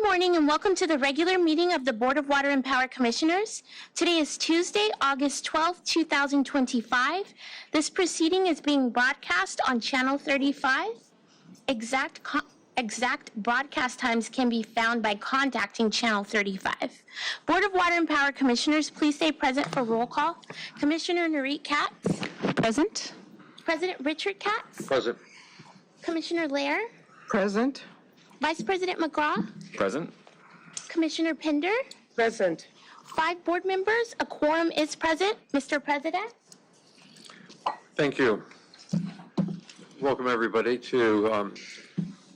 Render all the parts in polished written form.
morning and welcome to the regular meeting of the Board of Water and Power Commissioners. Today is Tuesday, August 12th, 2025. This proceeding is being broadcast on Channel 35. Exact broadcast times can be found by contacting Channel 35. Board of Water and Power Commissioners, please stay present for roll call. Commissioner NURIT KATZ. Present. President Richard KATZ. Present. Commissioner LEHRER. Present. Vice President MCGRAW. Present. Commissioner PINDER. Present. 5 board members. A quorum is present. Mr. President. Thank you. Welcome everybody to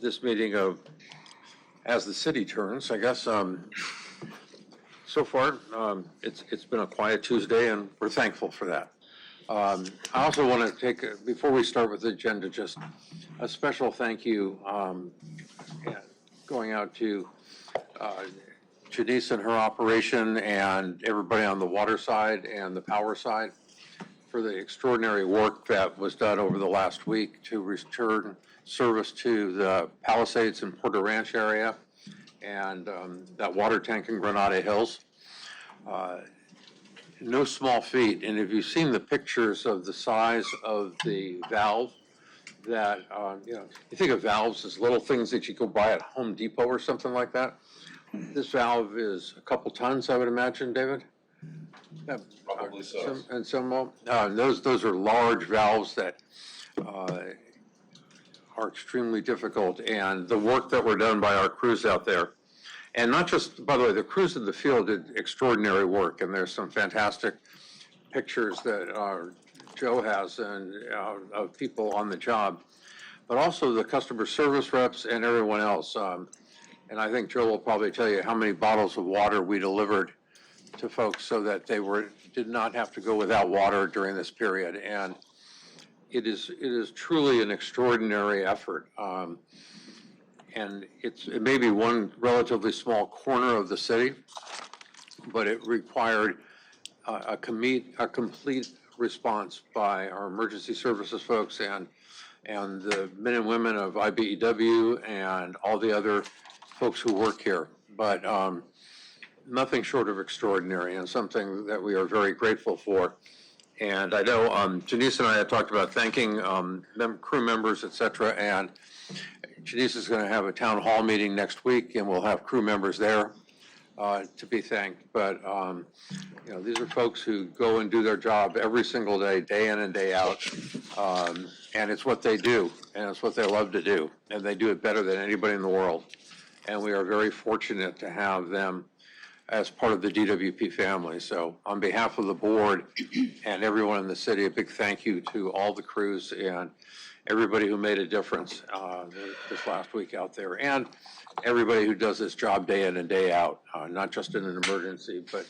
this meeting of As the City Turns. I guess so far it's been a quiet Tuesday and we're thankful for that. I also want to take, before we start with the agenda, just a special thank you going out to Janice and her operation and everybody on the water side and the power side for the extraordinary work that was done over the last week to return service to the Palisades and Porter Ranch area and that water tank in Granada Hills. No small feat, and if you've seen the pictures of the size of the valve, that, you think of valves as little things that you go buy at Home Depot or something like that. This valve is a couple tons, I would imagine, David? Yeah, Probably so. And some, those are large valves that are extremely difficult, and the work that were done by our crews out there, and not just, by the way, the crews in the field did extraordinary work, and there's some fantastic pictures that Joe has and of people on the job, but also the customer service reps and everyone else. And I think Joe will probably tell you how many bottles of water we delivered to folks so that they did not have to go without water during this period. And it is truly an extraordinary effort. And it may be one relatively small corner of the city, but it required a complete response by our emergency services folks and the men and women of IBEW and all the other folks who work here. But nothing short of extraordinary and something that we are very grateful for. And I know Janice and I had talked about thanking crew members, et cetera, and Janice is going to have a town hall meeting next week, and we'll have crew members there to be thanked. But these are folks who go and do their job every single day, day in and day out, and it's what they do, and it's what they love to do, and they do it better than anybody in the world. And we are very fortunate to have them as part of the DWP family. So on behalf of the board and everyone in the city, a big thank you to all the crews and everybody who made a difference this last week out there, and everybody who does this job day in and day out, not just in an emergency, but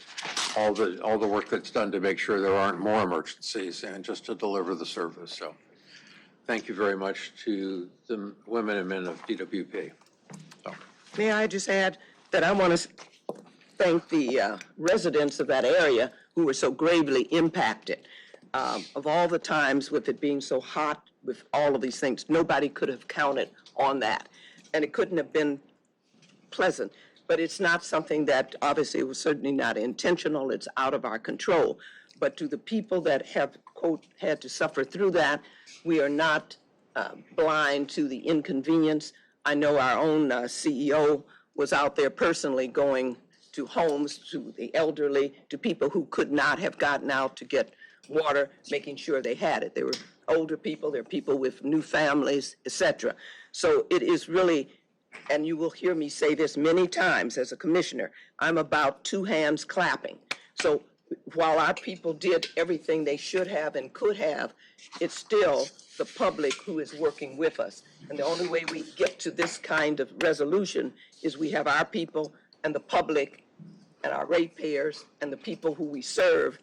all the work that's done to make sure there aren't more emergencies and just to deliver the service. So thank you very much to the women and men of DWP. So. May I just add that I want to thank the residents of that area who were so gravely impacted. Of all the times with it being so hot, with all of these things, nobody could have counted on that. And it couldn't have been pleasant. But it's not something that, obviously, it was certainly not intentional. It's out of our control. But to the people that have, quote, had to suffer through that, we are not blind to the inconvenience. I know our own CEO was out there personally going to homes, to the elderly, to people who could not have gotten out to get water, making sure they had it. There were older people, there are people with new families, etc. So it is really, and you will hear me say this many times as a commissioner, I'm about 2 hands clapping. So while our people did everything they should have and could have, it's still the public who is working with us. And the only way we get to this kind of resolution is we have our people and the public and our ratepayers and the people who we serve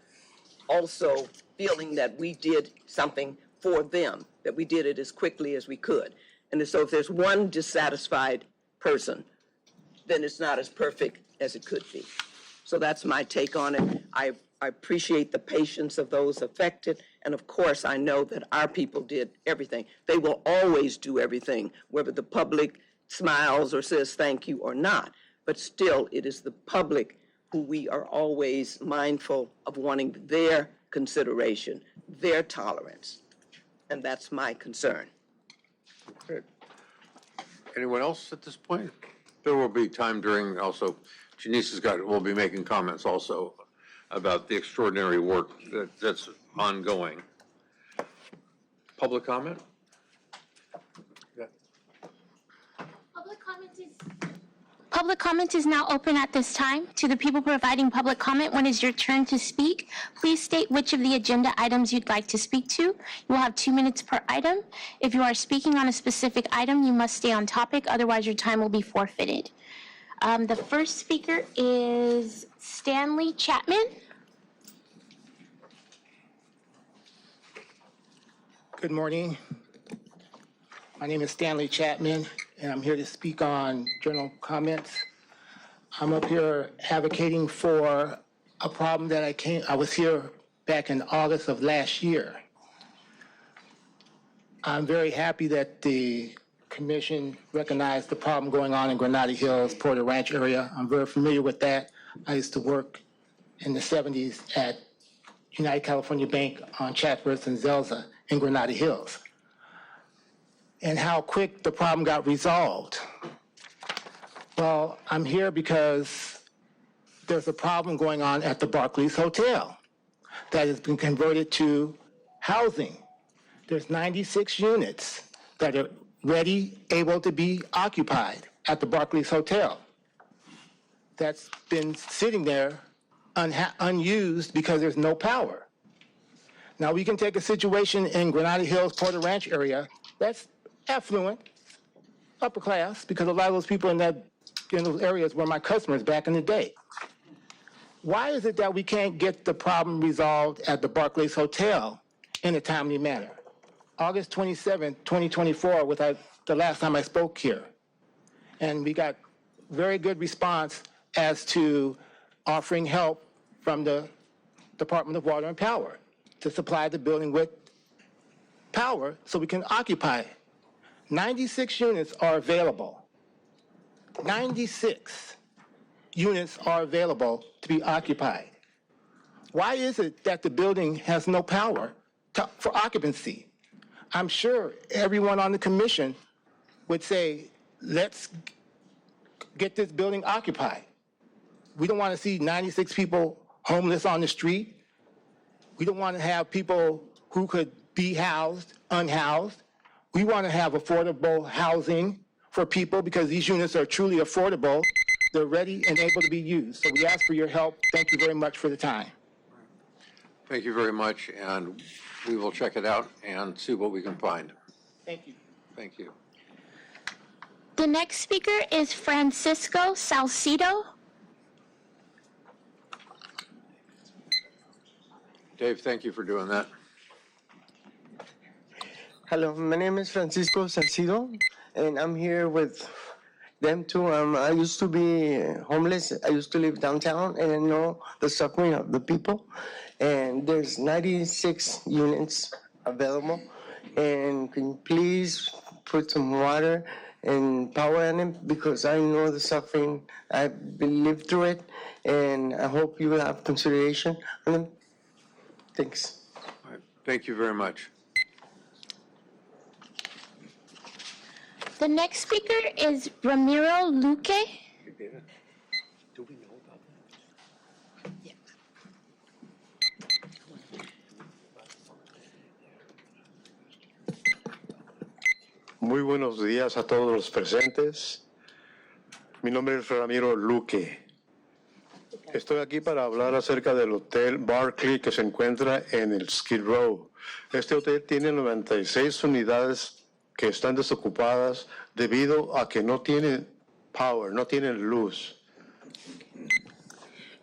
also feeling that we did something for them, that we did it as quickly as we could. And so if there's one dissatisfied person, then it's not as perfect as it could be. So that's my take on it. I appreciate the patience of those affected, and of course I know that our people did everything. They will always do everything, whether the public smiles or says thank you or not. but still it is the public who we are always mindful of wanting their consideration, their tolerance. And that's my concern. Okay. Anyone else at this point? There will be time during also, Janice will be making comments also about the extraordinary work that's ongoing. Public comment? Yeah. Public comment is now open at this time. To the people providing public comment, when it's your turn to speak, please state which of the agenda items you'd like to speak to. You will have 2 minutes per item. If you are speaking on a specific item, you must stay on topic, otherwise your time will be forfeited. The first speaker is Stanley Chapman. Good morning. My name is Stanley Chapman, and I'm here to speak on general comments. I'm up here advocating for a problem that I was here back in August of last year. I'm very happy that the Commission recognized the problem going on in Granada Hills, Porter Ranch area. I'm very familiar with that. I used to work in the 70s at United California Bank on Chatsworth and Zelza in Granada Hills, and how quick the problem got resolved. Well, I'm here because there's a problem going on at the Barclays Hotel that has been converted to housing. There's 96 units that are ready, able to be occupied at the Barclays Hotel. That's been sitting there unused because there's no power. Now, we can take a situation in Granada Hills, Porter Ranch area that's affluent, upper class, because a lot of those people in those areas were my customers back in the day. Why is it that we can't get the problem resolved at the Barclays Hotel in a timely manner? August 27, 2024 was the last time I spoke here. And we got very good response as to offering help from the Department of Water and Power to supply the building with power so we can occupy it. 96 units are available. 96 units are available to be occupied. Why is it that the building has no power for occupancy? I'm sure everyone on the commission would say, let's get this building occupied. We don't want to see 96 people homeless on the street. We don't want to have people who could be housed, unhoused. We want to have affordable housing for people because these units are truly affordable. They're ready and able to be used. So we ask for your help. Thank you very much for the time. Thank you very much, and we will check it out and see what we can find. Thank you. Thank you. The next speaker is Francisco Salcido. Dave, thank you for doing that. Hello, my name is Francisco Salcido, and I'm here with them too. I used to be homeless. I used to live downtown, and I know the suffering of the people. And there's 96 units available. And can you please put some water and power in it, because I know the suffering. I've lived through it, and I hope you will have consideration on them. Thanks. All right. Thank you very much. The next speaker is Ramiro Luque. Do we know about that? Muy buenos días a todos los presentes. Mi nombre es Ramiro Luque. Estoy aquí para hablar acerca del Hotel Barclay que se encuentra en el Skid Row. Este hotel tiene 96 unidades que están desocupadas debido a que no tienen power, no tienen luz.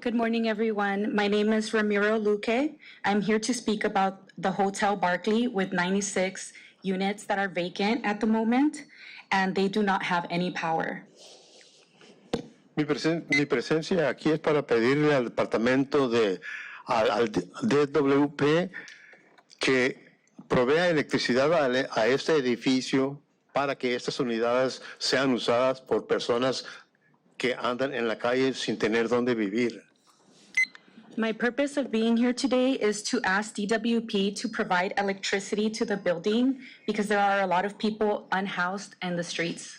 Good morning, everyone. My name is Ramiro Luque. I'm here to speak about the Hotel Barclay with 96 units that are vacant at the moment, and they do not have any power. Mi presencia aquí es para pedirle al departamento al DWP que provea electricidad a este edificio para que estas unidades sean usadas por personas que andan en la calle sin tener dónde vivir. My purpose of being here today is to ask DWP to provide electricity to the building because there are a lot of people unhoused in the streets.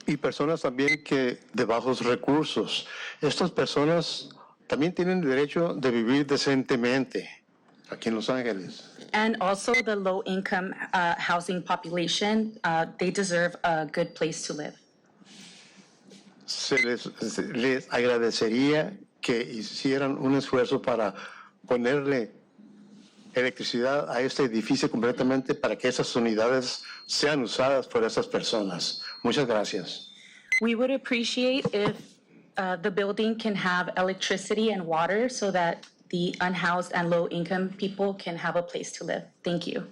Y personas también que de bajos recursos. Estas personas también tienen derecho de vivir decentemente aquí en Los Ángeles. And also the low-income housing population, they deserve a good place to live. Les agradecería que hicieran un esfuerzo para ponerle electricidad a este edificio completamente para que esas unidades sean usadas por esas personas. Muchas gracias. We would appreciate if the building can have electricity and water so that the unhoused and low-income people can have a place to live. Thank you.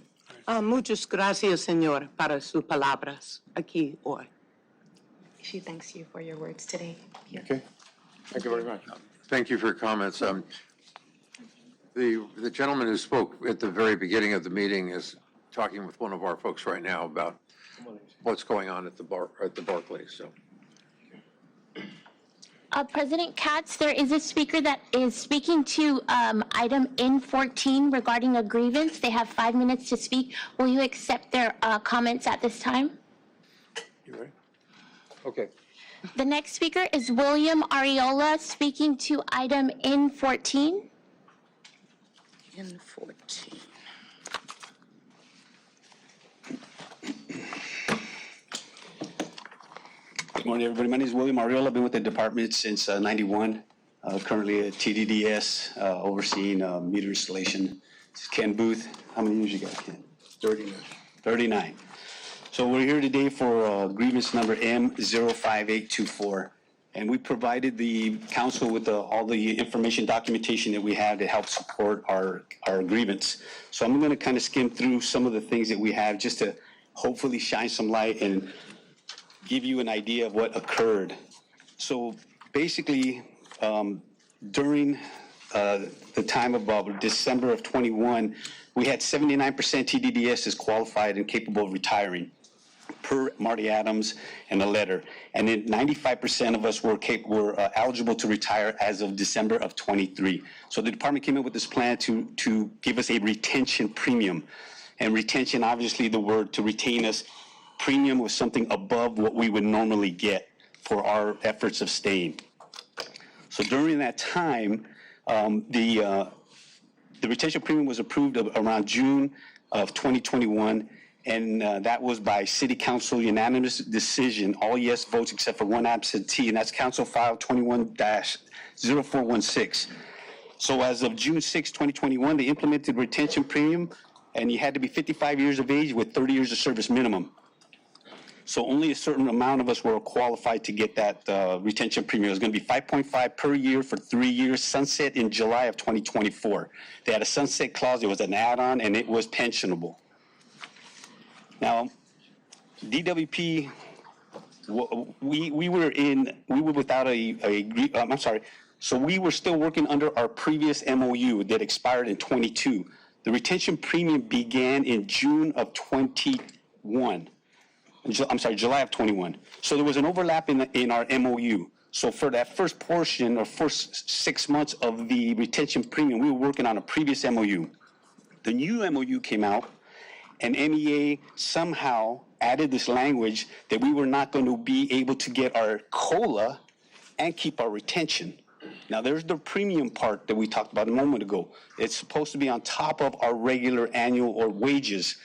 Muchas gracias, señor, para sus palabras aquí hoy. She thanks you for your words today. Okay. Thank you very much. Thank you for your comments. The gentleman who spoke at the very beginning of the meeting is talking with one of our folks right now about what's going on at the Barclays. So, President KATZ, there is a speaker that is speaking to item N14 regarding a grievance. They have 5 minutes to speak. Will you accept their comments at this time? you ready? Okay. The next speaker is William Ariola speaking to item N14. N14. Good morning, everybody. My name is William Ariola. I've been with the department since '91. Currently at TDDS, overseeing meter installation. This is Ken Booth. How many years you got, Ken? 39. 39. So we're here today for grievance number M05824. And we provided the council with all the information documentation that we have to help support our grievance. So I'm going to kind of skim through some of the things that we have just to hopefully shine some light and give you an idea of what occurred. So basically, during the time of December of 21, we had 79% TDDS is qualified and capable of retiring per Marty Adams and a letter. And then 95% of us were eligible to retire as of December of 23. So the department came up with this plan to give us a retention premium. And retention, obviously the word to retain us, premium was something above what we would normally get for our efforts of staying. So during that time, the retention premium was approved around June of 2021, and that was by City Council unanimous decision, all yes votes except for one absentee, and that's Council File 21-0416. So as of June 6, 2021, they implemented retention premium, and you had to be 55 years of age with 30 years of service minimum. So only a certain amount of us were qualified to get that retention premium. It was going to be 5.5 per year for 3 years, sunset in July of 2024. They had a sunset clause. It was an add-on, and it was pensionable. Now, DWP, we were without I'm sorry. So we were still working under our previous MOU that expired in 22. The retention premium began in June of 21. I'm sorry, July of 21. So there was an overlap in our MOU. So for that first portion or first 6 months of the retention premium, we were working on a previous MOU. The new MOU came out, and MEA somehow added this language that we were not going to be able to get our COLA and keep our retention. Now there's the premium part that we talked about a moment ago. It's supposed to be on top of our regular annual or wages.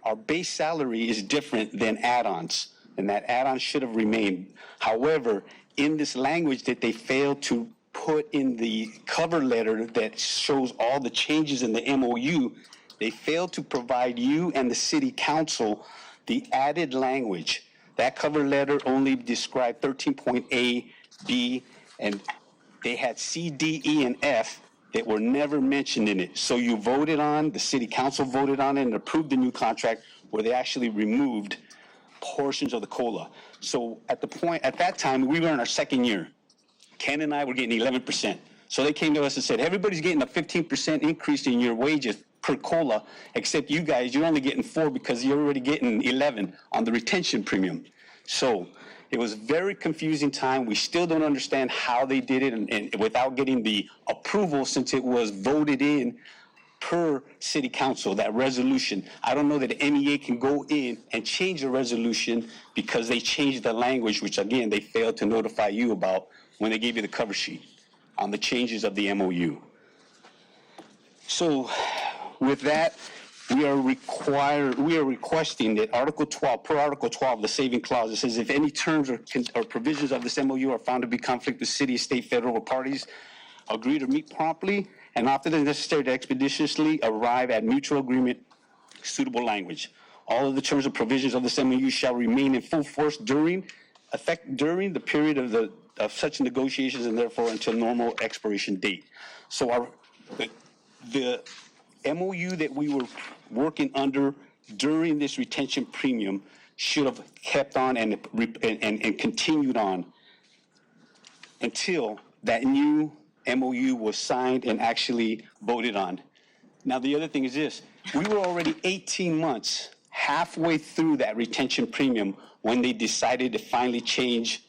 Our base salary is different than add-ons, and that add-on should have remained. However, in this language that they failed to put in the cover letter that shows all the changes in the MOU, they failed to provide you and the city council the added language. That cover letter only described 13.A, B, and they had C, D, E, and F that were never mentioned in it. So you voted on, the city council voted on it and approved the new contract where they actually removed portions of the COLA. So at that time, we were in our second year. Ken and I were getting 11%. So they came to us and said, everybody's getting a 15% increase in your wages per COLA, except you guys, you're only getting 4 because you're already getting 11 on the retention premium. So It was a very confusing time. We still don't understand how they did it and without getting the approval, since it was voted in per city council, that resolution. I don't know that MEA can go in and change the resolution because they changed the language, which again, they failed to notify you about when they gave you the cover sheet on the changes of the MOU. So with that, we are requesting that Article 12, per Article 12, the saving clause, it says if any terms or provisions of this MOU are found to be conflict with city, state, federal parties, agree to meet promptly and after the necessary to expeditiously arrive at mutual agreement, suitable language. All of the terms and provisions of this MOU shall remain in full force during the period of such negotiations and therefore until normal expiration date. So the MOU that we were working under during this retention premium should have kept on and continued on until that new MOU was signed and actually voted on. Now, the other thing is this. We were already 18 months halfway through that retention premium when they decided to finally change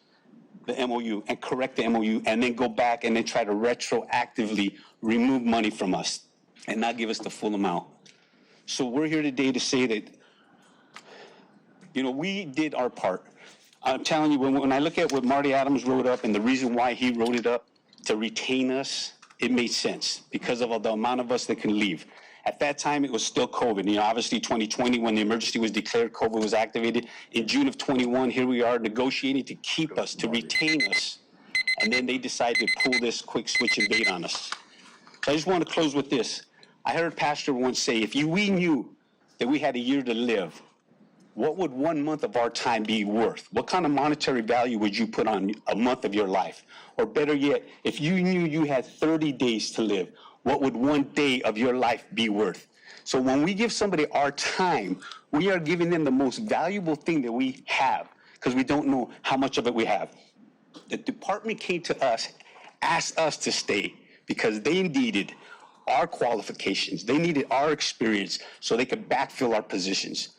the MOU and correct the MOU and then go back and then try to retroactively remove money from us and not give us the full amount. So we're here today to say that, we did our part. I'm telling you, when I look at what Marty Adams wrote up and the reason why he wrote it up, to retain us, it made sense because of the amount of us that can leave. At that time, it was still COVID. Obviously 2020, when the emergency was declared, COVID was activated. In June of 21, here we are negotiating to keep us, to retain us. And then they decided to pull this quick switch and bait on us. So I just want to close with this. I heard a pastor once say, if we knew that we had a year to live, what would 1 month of our time be worth? What kind of monetary value would you put on a month of your life? Or better yet, if you knew you had 30 days to live, what would 1 day of your life be worth? So when we give somebody our time, we are giving them the most valuable thing that we have because we don't know how much of it we have. The department came to us, asked us to stay because they needed our qualifications. They needed our experience so they could backfill our positions.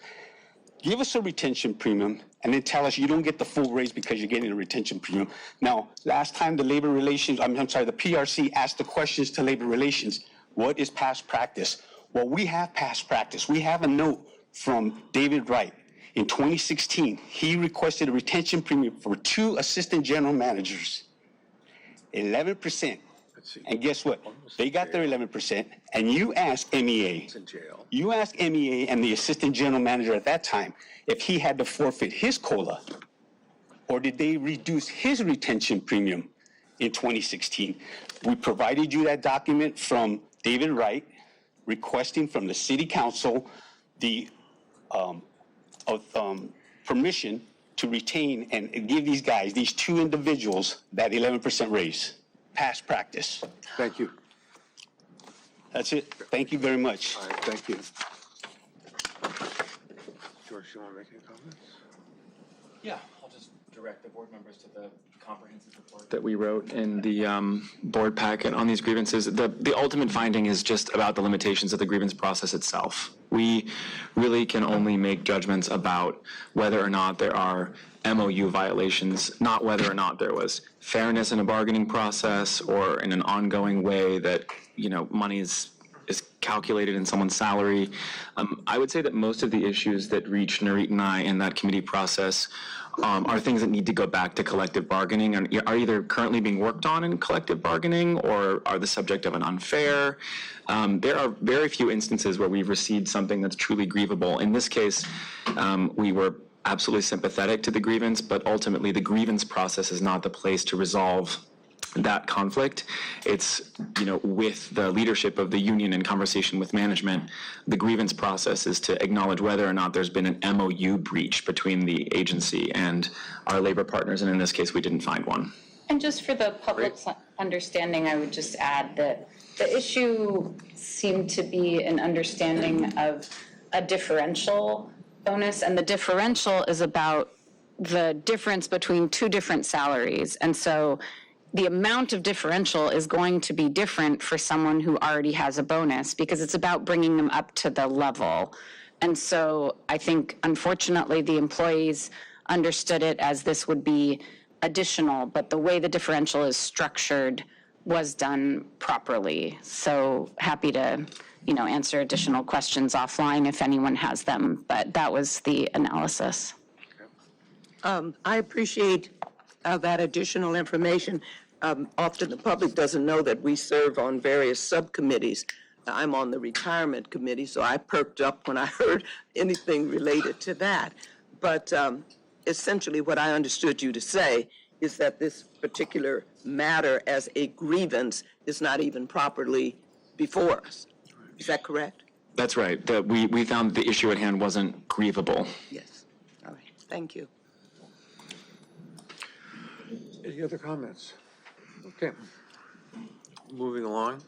Give us a retention premium and then tell us you don't get the full raise because you're getting a retention premium. Now, last time the labor relations, the PRC asked the questions to labor relations, what is past practice? Well, we have past practice. We have a note from David Wright. In 2016, he requested a retention premium for 2 assistant general managers, 11%. And guess what? They got their 11%, and you ask MEA, and the assistant general manager at that time if he had to forfeit his COLA, or did they reduce his retention premium in 2016? We provided you that document from David Wright requesting from the city council the permission to retain and give these guys, these 2 individuals, that 11% raise. Past practice. Thank you. That's it. Thank you very much. All right, thank you. George, you want to make any comments? Yeah, I'll just direct the board members to the comprehensive report that we wrote in the board packet on these grievances. The ultimate finding is just about the limitations of the grievance process itself. We really can only make judgments about whether or not there are MOU violations, not whether or not there was fairness in a bargaining process or in an ongoing way that, money is calculated in someone's salary. I would say that most of the issues that reach NURIT and I in that committee process are things that need to go back to collective bargaining and are either currently being worked on in collective bargaining or are the subject of an unfair. There are very few instances where we've received something that's truly grievable. In this case, we were absolutely sympathetic to the grievance, but ultimately the grievance process is not the place to resolve that conflict. It's, with the leadership of the union in conversation with management, the grievance process is to acknowledge whether or not there's been an MOU breach between the agency and our labor partners, and in this case, we didn't find one. And just for the public's understanding, I would just add that the issue seemed to be an understanding of a differential bonus, and the differential is about the difference between 2 different salaries. And so the amount of differential is going to be different for someone who already has a bonus because it's about bringing them up to the level. And so I think, unfortunately, the employees understood it as this would be additional, but the way the differential is structured was done properly. So happy to, answer additional questions offline if anyone has them, but that was the analysis. I appreciate that additional information. Often the public doesn't know that we serve on various subcommittees. I'm on the retirement committee, so I perked up when I heard anything related to that. But essentially what I understood you to say is that this particular matter as a grievance is not even properly before us. Is that correct? That's right. We found the issue at hand wasn't grievable. Yes. All right. Thank you. Any other comments? Okay. Moving along.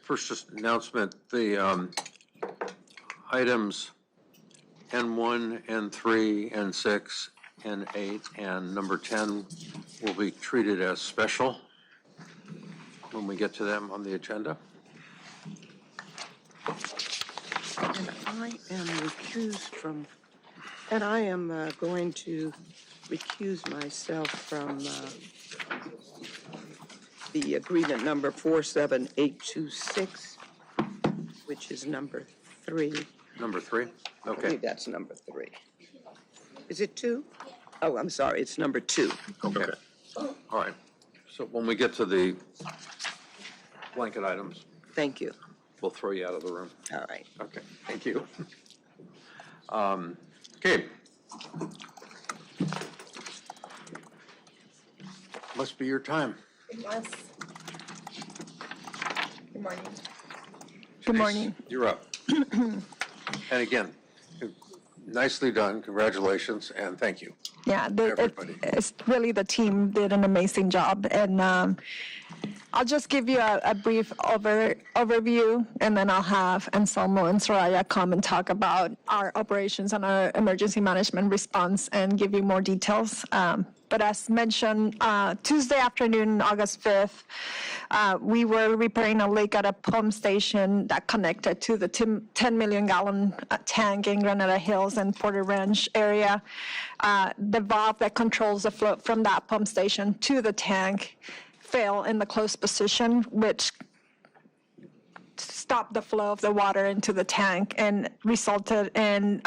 First, just announcement, the items N1, N3, N6, N8, and number 10 will be treated as special when we get to them on the agenda. And I am recused from, and I am going to recuse myself from the agreement number 47826, which is number 3. Number 3? I Okay. believe that's number 3. Is it 2? Oh, I'm sorry, it's number 2. Okay. All right. So when we get to the blanket items, Thank you. we'll throw you out of the room. All right. Okay, thank you. Okay. Must be your time. It was. Good morning. Good morning. You're up. And again, nicely done, congratulations, and thank you. Yeah, Everybody. it's really the team did an amazing job, and I'll just give you a brief overview, and then I'll have Anselmo and Soraya come and talk about our operations and our emergency management response and give you more details. But as mentioned, Tuesday afternoon, August 5th, we were repairing a leak at a pump station that connected to the 10 million gallon tank in Granada Hills and Porter Ranch area. The valve that controls the flow from that pump station to the tank fell in the closed position, which stopped the flow of the water into the tank and resulted in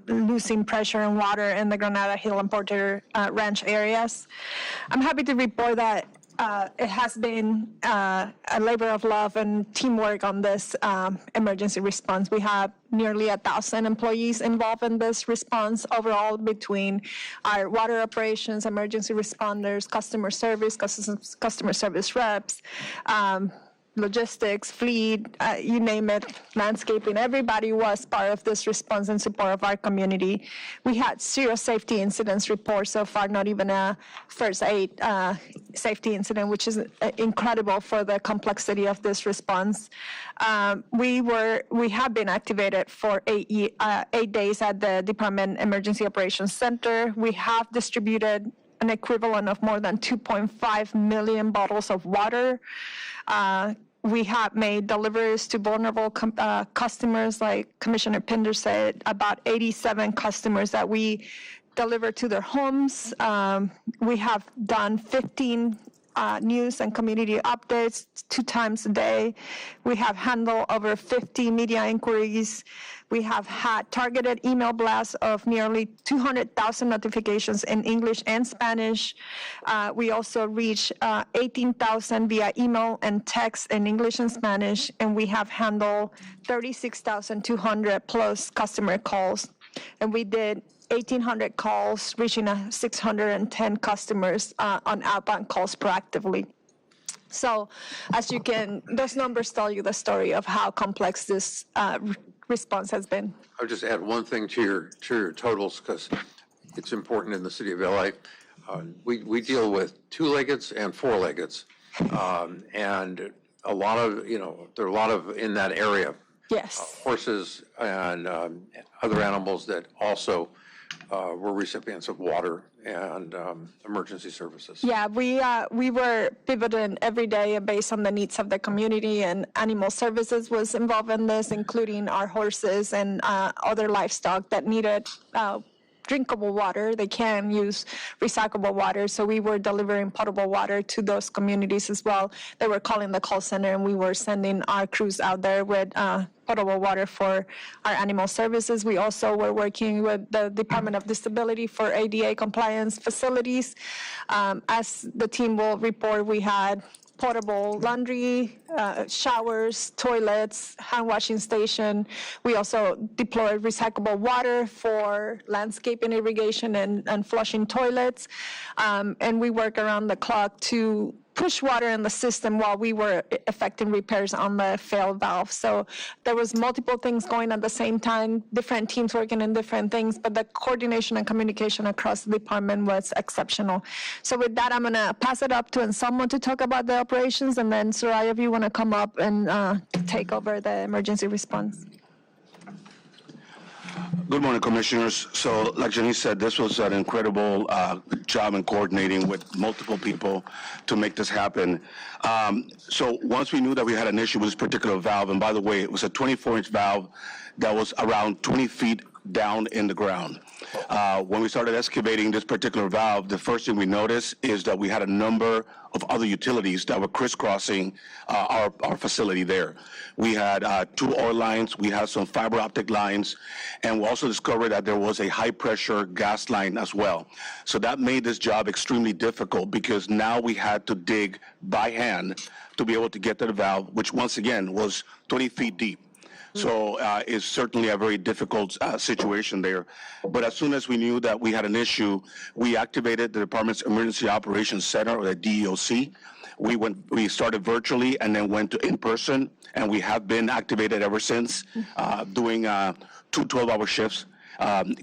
losing pressure and water in the Granada Hill and Porter Ranch areas. I'm happy to report that it has been a labor of love and teamwork on this emergency response. We have nearly 1,000 employees involved in this response overall between our water operations, emergency responders, customer service reps, logistics, fleet, you name it, landscaping. Everybody was part of this response in support of our community. We had 0 safety incidents reported so far, not even a first aid safety incident, which is incredible for the complexity of this response. We have been activated for 8 days at the Department Emergency Operations Center. We have distributed an equivalent of more than 2.5 million bottles of water. We have made deliveries to vulnerable customers, like Commissioner Pinder said, about 87 customers that we delivered to their homes. We have done 15 news and community updates 2 times a day. We have handled over 50 media inquiries. We have had targeted email blasts of nearly 200,000 notifications in English and Spanish. We also reached 18,000 via email and text in English and Spanish, and we have handled 36,200 plus customer calls. And we did 1,800 calls, reaching 610 customers on outbound calls proactively. So as you can, those numbers tell you the story of how complex this response has been. I'll just add one thing to your totals, because it's important in the city of LA. We deal with 2-leggeds and 4-leggeds, and a lot of, there are a lot of in that area. Yes. Horses and other animals that also were recipients of water and emergency services. Yeah, we were pivoting every day based on the needs of the community, and animal services was involved in this, including our horses and other livestock that needed drinkable water. They can't use recyclable water. So we were delivering potable water to those communities as well. They were calling the call center, and we were sending our crews out there with potable water for our animal services. We also were working with the Department of Disability for ADA compliance facilities. As the team will report, we had portable laundry, showers, toilets, hand washing station. We also deployed recyclable water for landscape and irrigation and flushing toilets. And we work around the clock to push water in the system while we were effecting repairs on the failed valve. So there was multiple things going at the same time, different teams working in different things, but the coordination and communication across the department was exceptional. So with that, I'm gonna pass it up to Anselmo to talk about the operations, and then Soraya, if you wanna come up and take over the emergency response. Good morning, Commissioners. So, like Janice said, this was an incredible job in coordinating with multiple people to make this happen. So once we knew that we had an issue with this particular valve, and by the way, it was a 24-inch valve that was around 20 feet down in the ground. When we started excavating this particular valve, the first thing we noticed is that we had a number of other utilities that were crisscrossing our facility there. We had 2 oil lines, we had some fiber optic lines, and we also discovered that there was a high pressure gas line as well. So that made this job extremely difficult because now we had to dig by hand to be able to get to the valve, which once again was 20 feet deep. So it's certainly a very difficult situation there. But as soon as we knew that we had an issue, we activated the department's Emergency Operations Center, or the DEOC. We started virtually and then went to in person, and we have been activated ever since, doing 2 12-hour shifts.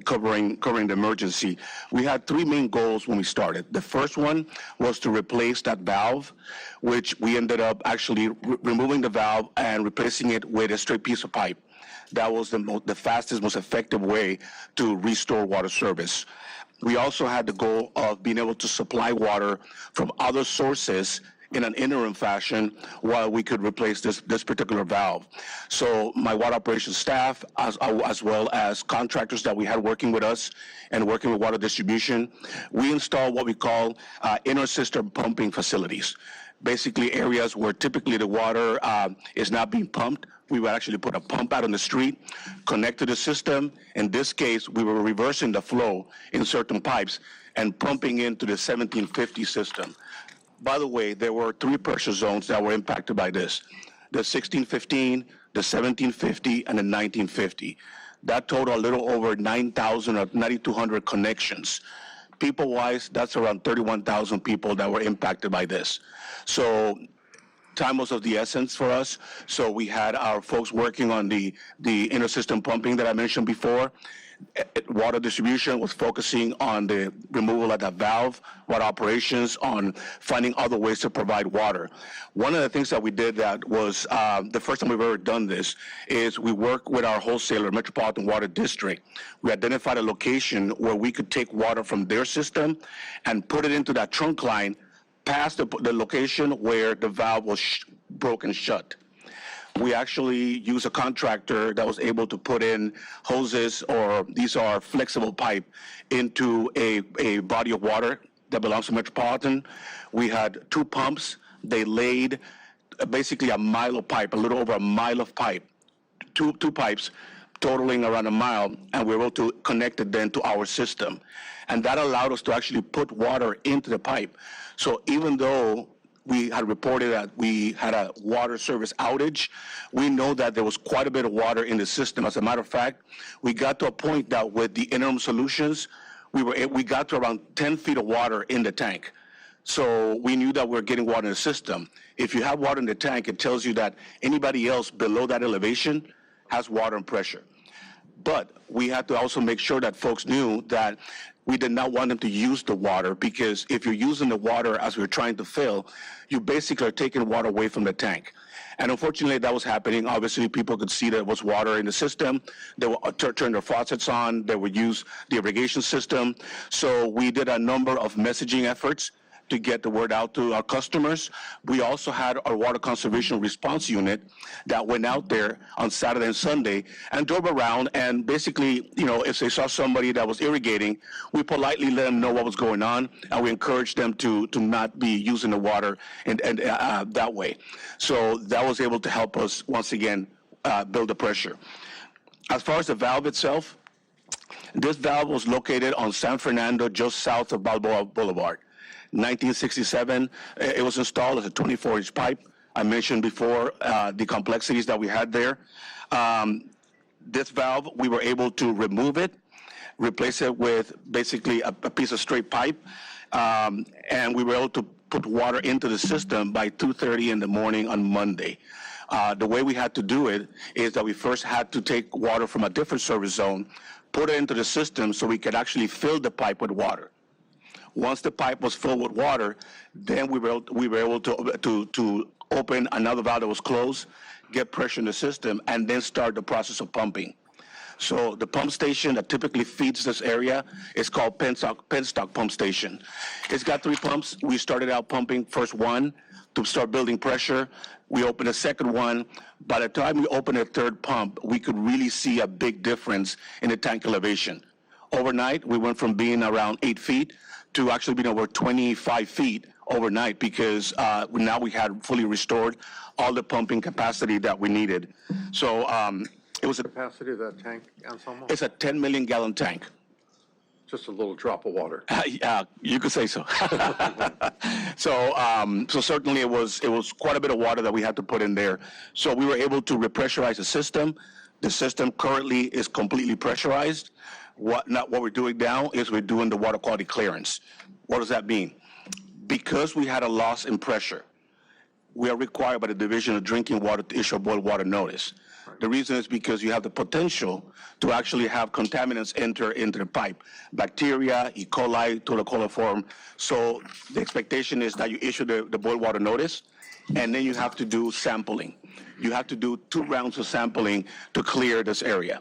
Covering the emergency. We had 3 main goals when we started. The first one was to replace that valve, which we ended up actually removing the valve and replacing it with a straight piece of pipe. That was the fastest, most effective way to restore water service. We also had the goal of being able to supply water from other sources in an interim fashion while we could replace this particular valve. So my water operations staff, as well as contractors that we had working with us and working with water distribution, we installed what we call inter-system pumping facilities. Basically areas where typically the water is not being pumped. We would actually put a pump out on the street, connect to the system. In this case, we were reversing the flow in certain pipes and pumping into the 1750 system. By the way, there were 3 pressure zones that were impacted by this: the 1615, the 1750, and the 1950. That total a little over 9,000 or 9,200 connections. People-wise, that's around 31,000 people that were impacted by this. So time was of the essence for us. So we had our folks working on the inter-system pumping that I mentioned before. Water distribution was focusing on the removal of that valve, water operations on finding other ways to provide water. One of the things that we did that was the first time we've ever done this is we worked with our wholesaler, Metropolitan Water District. We identified a location where we could take water from their system and put it into that trunk line past the location where the valve was broken shut. We actually used a contractor that was able to put in hoses, or these are flexible pipe, into a body of water that belongs to Metropolitan. We had 2 pumps. They laid basically a mile of pipe, a little over a mile of pipe, two pipes totaling around a mile, and we were able to connect it then to our system. And that allowed us to actually put water into the pipe. So even though we had reported that we had a water service outage, we know that there was quite a bit of water in the system. As a matter of fact, we got to a point that with the interim solutions, we got to around 10 feet of water in the tank. So we knew that we were getting water in the system. If you have water in the tank, it tells you that anybody else below that elevation has water and pressure. But we had to also make sure that folks knew that we did not want them to use the water, because if you're using the water as we're trying to fill, you basically are taking water away from the tank. And unfortunately, that was happening. Obviously, people could see that there was water in the system. They would turn their faucets on. They would use the irrigation system. So we did a number of messaging efforts to get the word out to our customers. We also had our water conservation response unit that went out there on Saturday and Sunday and drove around, and basically, if they saw somebody that was irrigating, we politely let them know what was going on, and we encouraged them to not be using the water and that way. So that was able to help us once again build the pressure. As far as the valve itself, this valve was located on San Fernando, just south of Balboa Boulevard. 1967, it was installed as a 24-inch pipe. I mentioned before the complexities that we had there. This valve, we were able to remove it, replace it with basically a piece of straight pipe, and we were able to put water into the system by 2:30 in the morning on Monday. The way we had to do it is that we first had to take water from a different service zone, put it into the system so we could actually fill the pipe with water. Once the pipe was filled with water, then we were able to open another valve that was closed, get pressure in the system, and then start the process of pumping. So the pump station that typically feeds this area is called Penstock Pump Station. It's got 3 pumps. We started out pumping first one to start building pressure. We opened a second one. By the time we opened a third pump, we could really see a big difference in the tank elevation. Overnight, we went from being around 8 feet to actually being over 25 feet overnight, because now we had fully restored all the pumping capacity that we needed. So it was Capacity of that tank, Anselmo? it's a 10 million gallon tank. Just a little drop of water. You could say so. So certainly it was quite a bit of water that we had to put in there. So we were able to repressurize the system. The system currently is completely pressurized. What we're doing now is we're doing the water quality clearance. What does that mean? Because we had a loss in pressure, we are required by the Division of Drinking Water to issue a boil water notice. The reason is because you have the potential to actually have contaminants enter into the pipe, bacteria, E. coli, coliform. So the expectation is that you issue the boil water notice, and then you have to do sampling. You have to do 2 rounds of sampling to clear this area.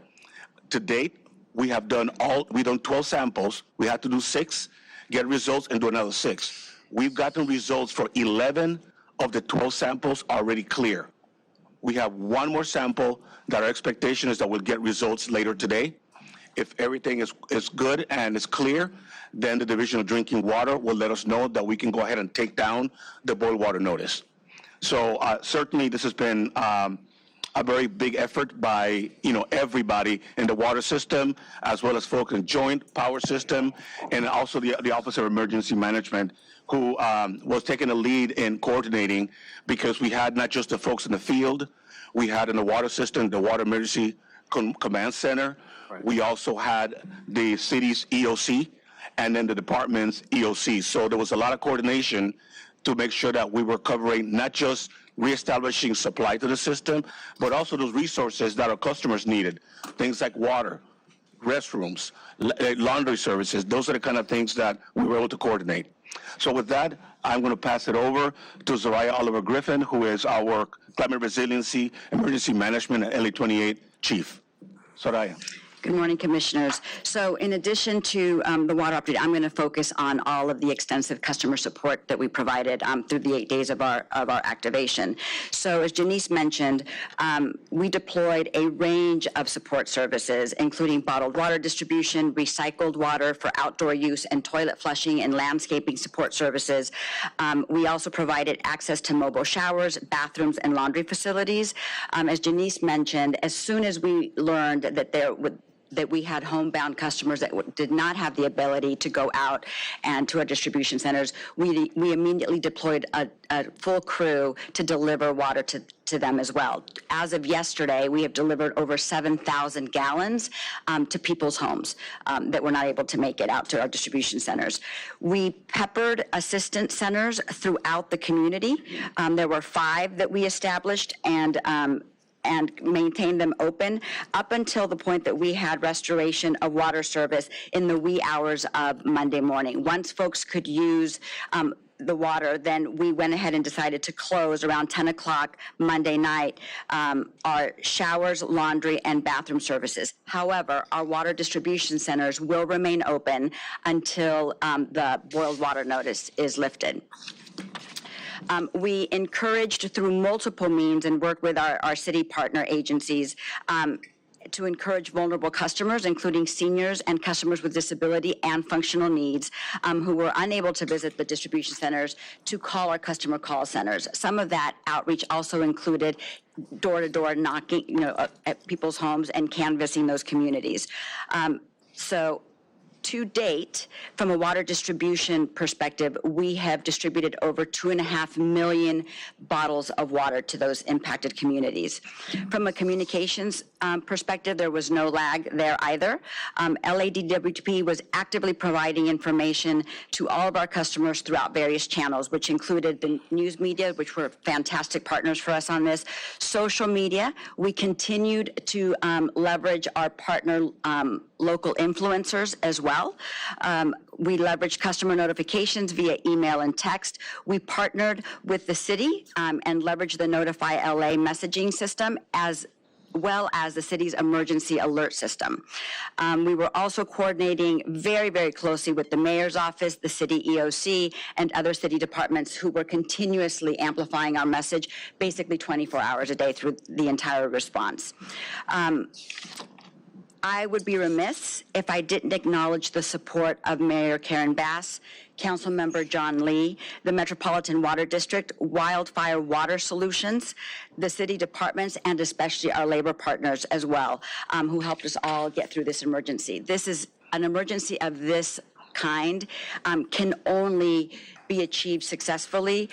To date, we've done 12 samples. We had to do 6, get results, and do another 6. We've gotten results for 11 of the 12 samples already clear. We have 1 more sample that our expectation is that we'll get results later today. If everything is good and is clear, then the Division of Drinking Water will let us know that we can go ahead and take down the boil water notice. So certainly this has been a very big effort by everybody in the water system, as well as folks in joint power system, and also the Office of Emergency Management, who was taking the lead in coordinating, because we had not just the folks in the field, we had in the water system, the Water Emergency Command Center. Right. We also had the city's EOC, and then the department's EOC. So there was a lot of coordination to make sure that we were covering not just reestablishing supply to the system, but also those resources that our customers needed. Things like water, restrooms, laundry services. Those are the kind of things that we were able to coordinate. So with that, I'm going to pass it over to Zoraya Oliver Griffin, who is our Climate Resiliency Emergency Management at LA28 Chief. Zoraya. Good morning, Commissioners. So in addition to the water update, I'm going to focus on all of the extensive customer support that we provided through the 8 days of our activation. So as Janice mentioned, we deployed a range of support services, including bottled water distribution, recycled water for outdoor use, and toilet flushing and landscaping support services. We also provided access to mobile showers, bathrooms, and laundry facilities. As Janice mentioned, as soon as we learned that we had homebound customers that did not have the ability to go out and to our distribution centers, we immediately deployed a full crew to deliver water to them as well. As of yesterday, we have delivered over 7,000 gallons to people's homes that were not able to make it out to our distribution centers. We peppered assistance centers throughout the community. There were 5 that we established, and maintained them open up until the point that we had restoration of water service in the wee hours of Monday morning. Once folks could use the water, then we went ahead and decided to close around 10 o'clock Monday night our showers, laundry, and bathroom services. However, our water distribution centers will remain open until the boiled water notice is lifted. We encouraged through multiple means and worked with our city partner agencies to encourage vulnerable customers, including seniors and customers with disability and functional needs who were unable to visit the distribution centers, to call our customer call centers. Some of that outreach also included door-to-door knocking, at people's homes and canvassing those communities. So to date, from a water distribution perspective, we have distributed over 2.5 million bottles of water to those impacted communities. From a communications perspective, there was no lag there either. LADWP was actively providing information to all of our customers throughout various channels, which included the news media, which were fantastic partners for us on this. Social media, we continued to leverage our partner local influencers as well. We leveraged customer notifications via email and text. We partnered with the city and leveraged the Notify LA messaging system as well as the city's emergency alert system. We were also coordinating very, very closely with the mayor's office, the city EOC, and other city departments who were continuously amplifying our message, basically 24 hours a day through the entire response. I would be remiss if I didn't acknowledge the support of Mayor Karen Bass, Councilmember John Lee, the Metropolitan Water District, Wildfire Water Solutions, the city departments, and especially our labor partners as well, who helped us all get through this emergency. This is an emergency of this kind, can only be achieved successfully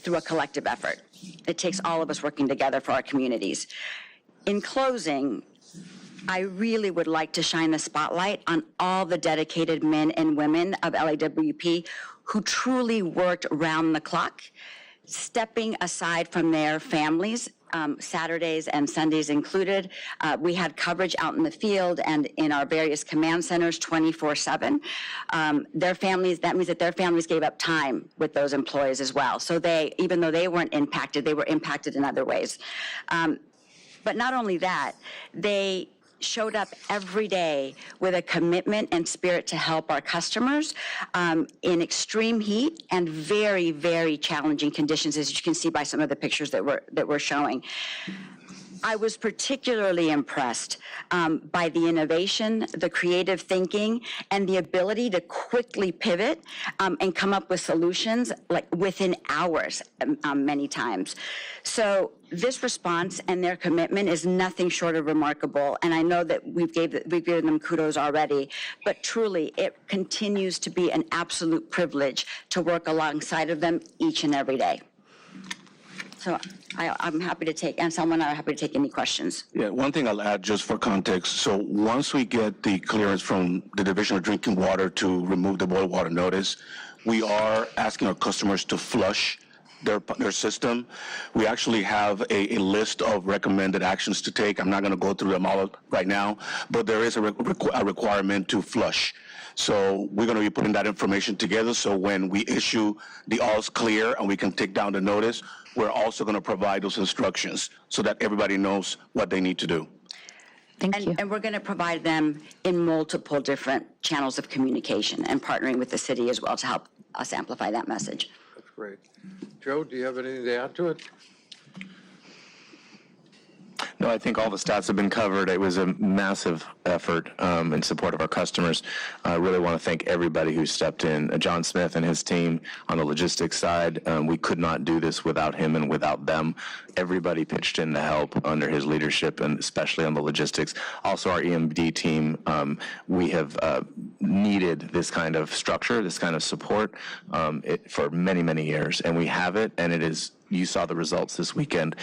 through a collective effort. It takes all of us working together for our communities. In closing, I really would like to shine the spotlight on all the dedicated men and women of LAWP who truly worked round the clock, stepping aside from their families, Saturdays and Sundays included. We had coverage out in the field and in our various command centers 24/7. Their families, that means that their families gave up time with those employees as well. So they, even though they weren't impacted, they were impacted in other ways. But not only that, they showed up every day with a commitment and spirit to help our customers in extreme heat and very, very challenging conditions, as you can see by some of the pictures that we're showing. I was particularly impressed by the innovation, the creative thinking, and the ability to quickly pivot and come up with solutions like within hours many times. So this response and their commitment is nothing short of remarkable, and I know that we've given them kudos already, but truly it continues to be an absolute privilege to work alongside of them each and every day. So I'm happy to take, and someone are happy to take any questions. Yeah, one thing I'll add just for context. So once we get the clearance from the Division of Drinking Water to remove the boil water notice, we are asking our customers to flush their system. We actually have a list of recommended actions to take. I'm not going to go through them all right now, but there is a requirement to flush. So we're going to be putting that information together, so when we issue the all's clear and we can take down the notice, we're also going to provide those instructions so that everybody knows what they need to do. Thank you. And we're going to provide them in multiple different channels of communication and partnering with the city as well to help us amplify that message. That's great. Joe, do you have anything to add to it? No, I think all the stats have been covered. It was a massive effort in support of our customers. I really want to thank everybody who stepped in. John Smith and his team on the logistics side, we could not do this without him and without them. Everybody pitched in to help under his leadership, and especially on the logistics. Also, our EMD team, we have needed this kind of structure, this kind of support for many, many years, and we have it, and it is. You saw the results this weekend.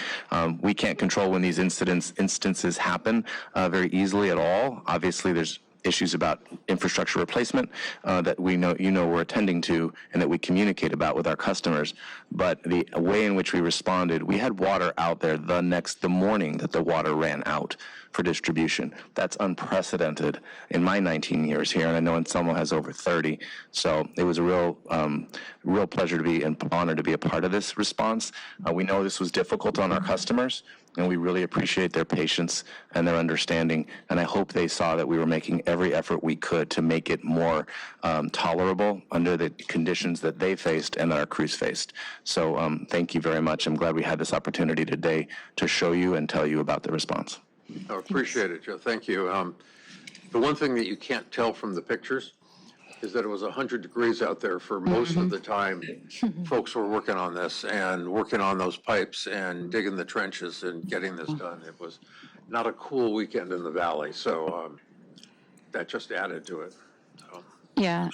We can't control when these instances happen very easily at all. Obviously, there's issues about infrastructure replacement that we're attending to and that we communicate about with our customers. But the way in which we responded, we had water out there the morning that the water ran out for distribution. That's unprecedented in my 19 years here, and I know Anselmo has over 30. So it was a real pleasure to be and honor to be a part of this response. We know this was difficult on our customers, and we really appreciate their patience and their understanding. And I hope they saw that we were making every effort we could to make it more tolerable under the conditions that they faced and that our crews faced. So thank you very much. I'm glad we had this opportunity today to show you and tell you about the response. I appreciate it, Joe. Thank you. The one thing that you can't tell from the pictures is that it was 100 degrees out there for most of the time. Folks were working on this and working on those pipes and digging the trenches and getting this done. It was not a cool weekend in the valley, so that just added to it. So. Yeah.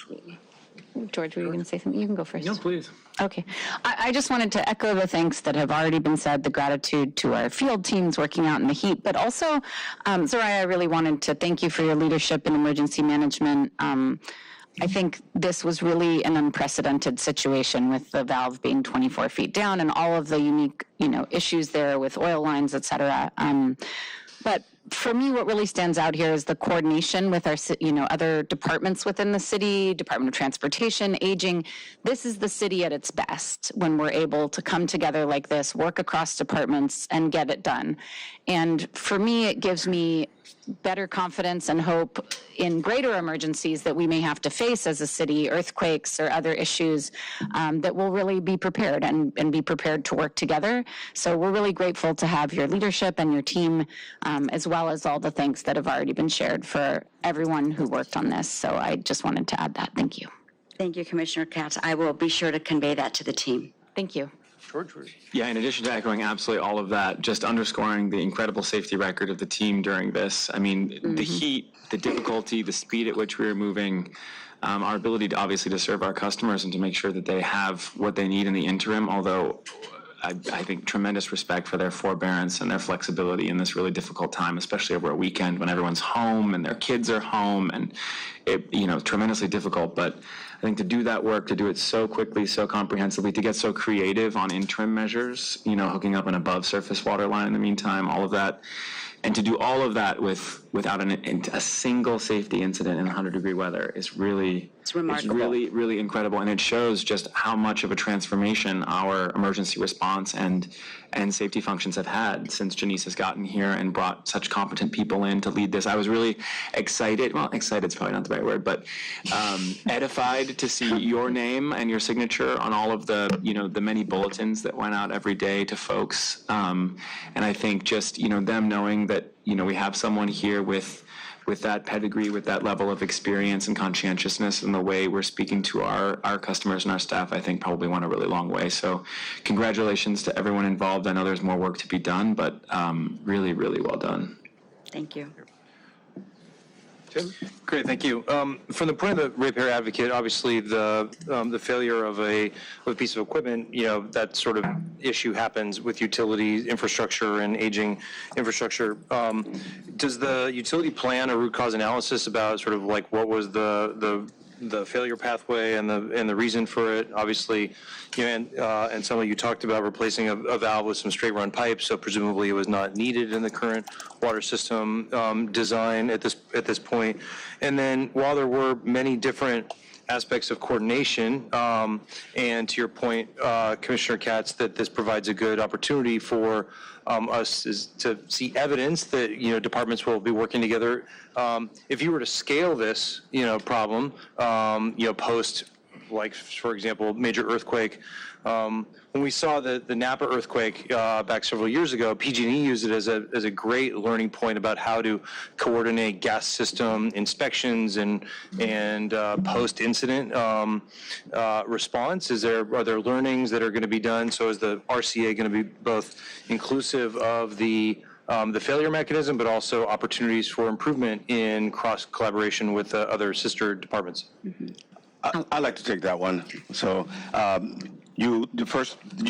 George, were you going to say something? You can go first. No, please. Okay. I just wanted to echo the thanks that have already been said, the gratitude to our field teams working out in the heat, but also, Soraya, I really wanted to thank you for your leadership in emergency management. I think this was really an unprecedented situation with the valve being 24 feet down and all of the unique, issues there with oil lines, et cetera. But for me, what really stands out here is the coordination with our, other departments within the city, Department of Transportation, Aging. This is the city at its best when we're able to come together like this, work across departments, and get it done. And for me, it gives me better confidence and hope in greater emergencies that we may have to face as a city, earthquakes or other issues, that we'll really be prepared and be prepared to work together. So we're really grateful to have your leadership and your team, as well as all the thanks that have already been shared for everyone who worked on this. So I just wanted to add that. Thank you. Thank you, Commissioner KATZ. I will be sure to convey that to the team. Thank you. Yeah, in addition to echoing absolutely all of that, just underscoring the incredible safety record of the team during this. I mean, the heat, the difficulty, the speed at which we were moving, our ability to obviously to serve our customers and to make sure that they have what they need in the interim, although I think tremendous respect for their forbearance and their flexibility in this really difficult time, especially over a weekend when everyone's home and their kids are home, and it, tremendously difficult. But I think to do that work, to do it so quickly, so comprehensively, to get so creative on interim measures, hooking up an above surface water line in the meantime, all of that, and to do all of that without a single safety incident in 100-degree weather is really, it's remarkable. It's really, really incredible, and it shows just how much of a transformation our emergency response and safety functions have had since Janice has gotten here and brought such competent people in to lead this. I was really excited. Well, excited is probably not the right word, but edified to see your name and your signature on all of the, the many bulletins that went out every day to folks. And I think just, them knowing that, we have someone here with that pedigree, with that level of experience and conscientiousness and the way we're speaking to our customers and our staff, I think probably went a really long way. So congratulations to everyone involved. I know there's more work to be done, but really, really well done. Thank you. Tim? Great, thank you. From the point of the ratepayer advocate, obviously the failure of a piece of equipment, that sort of issue happens with utilities, infrastructure, and aging infrastructure. Does the utility plan a root cause analysis about sort of like what was the failure pathway and the reason for it? Obviously, and some of you talked about replacing a valve with some straight run pipes, so presumably it was not needed in the current water system design at this point. And then while there were many different aspects of coordination, and to your point, Commissioner KATZ, that this provides a good opportunity for us to see evidence that departments will be working together. If you were to scale this problem, post, like for example, major earthquake. When we saw the Napa earthquake back several years ago, PG&E used it as a great learning point about how to coordinate gas system inspections and post-incident response. Are there learnings that are going to be done? So is the RCA going to be both inclusive of the failure mechanism, but also opportunities for improvement in cross collaboration with other sister departments? Mm-hmm. I'd like to take that one. So you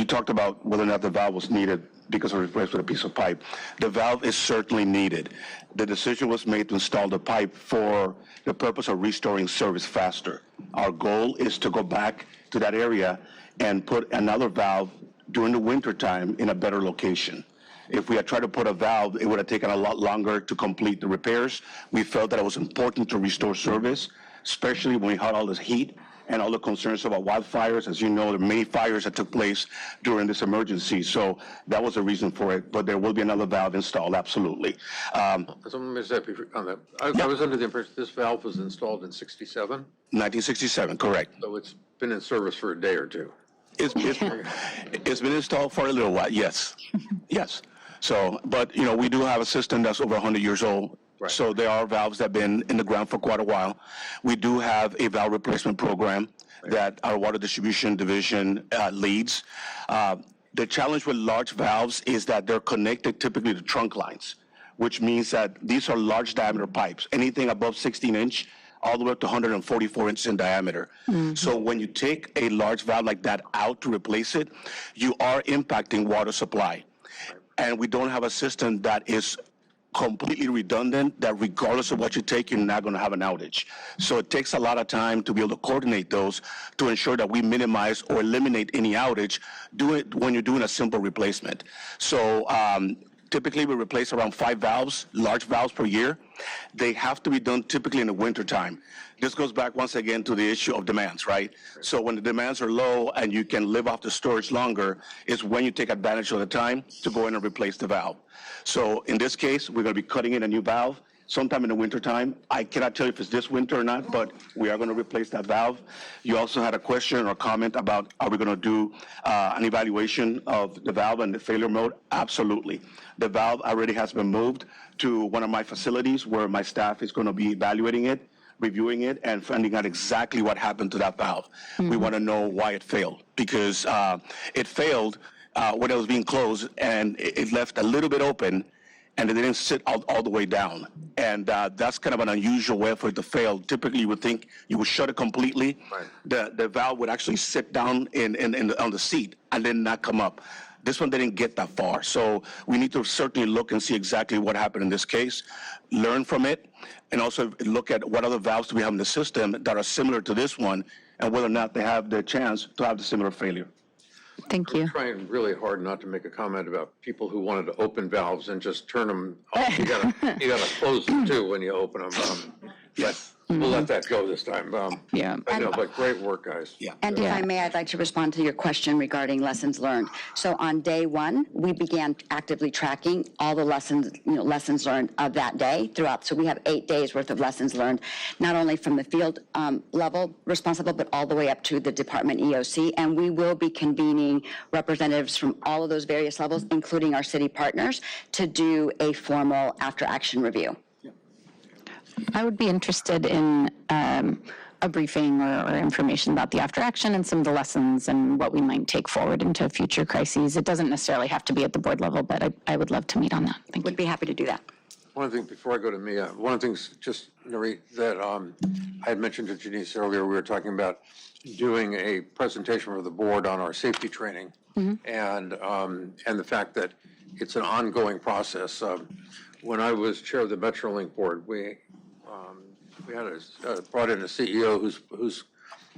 talked about whether or not the valve was needed because of replaced with a piece of pipe. The valve is certainly needed. The decision was made to install the pipe for the purpose of restoring service faster. Our goal is to go back to that area and put another valve during the winter time in a better location. If we had tried to put a valve, it would have taken a lot longer to complete the repairs. We felt that it was important to restore service, especially when we had all this heat and all the concerns about wildfires. As you know, there are many fires that took place during this emergency. So that was the reason for it, but there will be another valve installed, absolutely. So let me say on that. I was under the impression this valve was installed in 67? 1967, correct. So it's been in service for a day or two. It's been installed for a little while, yes, yes. So, but, you know, we do have a system that's over 100 years old. Right. So there are valves that have been in the ground for quite a while. We do have a valve replacement program that our water distribution division leads. The challenge with large valves is that they're connected typically to trunk lines, which means that these are large diameter pipes, anything above 16 inch, all the way up to 144 inches in diameter. Mm-hmm. So when you take a large valve like that out to replace it, you are impacting water supply. And we don't have a system that is completely redundant, that regardless of what you take, you're not going to have an outage. So it takes a lot of time to be able to coordinate those to ensure that we minimize or eliminate any outage. Do it when you're doing a simple replacement. So typically we replace around 5 valves, large valves per year. They have to be done typically in the winter time. This goes back once again to the issue of demands, right? So when the demands are low and you can live off the storage longer is when you take advantage of the time to go in and replace the valve. So in this case, we're going to be cutting in a new valve sometime in the winter time. I cannot tell you if it's this winter or not, but we are going to replace that valve. You also had a question or comment about are we going to do an evaluation of the valve and the failure mode? Absolutely. The valve already has been moved to one of my facilities where my staff is going to be evaluating it, reviewing it, and finding out exactly what happened to that valve. Mm-hmm. We want to know why it failed, because it failed when it was being closed, and it left a little bit open, and it didn't sit all the way down. And that's kind of an unusual way for it to fail. Typically, you would think you would shut it completely. Right. The valve would actually sit down on the seat and then not come up. This one didn't get that far. So we need to certainly look and see exactly what happened in this case, learn from it, and also look at what other valves do we have in the system that are similar to this one, and whether or not they have the chance to have the similar failure. Thank you. I'm trying really hard not to make a comment about people who wanted to open valves and just turn them off. You gotta close them too when you open them. Yes. We'll let that go this time. Yeah. But great work, guys. Yeah. And if I may, I'd like to respond to your question regarding lessons learned. So on day one, we began actively tracking all the lessons learned of that day throughout. So we have 8 days worth of lessons learned, not only from the field level responsible, but all the way up to the department EOC. And we will be convening representatives from all of those various levels, including our city partners, to do a formal after-action review. I would be interested in a briefing or information about the after action and some of the lessons and what we might take forward into future crises. It doesn't necessarily have to be at the board level, but I would love to meet on that. Thank you. Would be happy to do that. One of the things, before I go to Mia, one of the things, just, NURIT, that I had mentioned to Janice earlier, we were talking about doing a presentation for the board on our safety training, and the fact that it's an ongoing process. When I was chair of the Metrolink board, we had brought in a CEO whose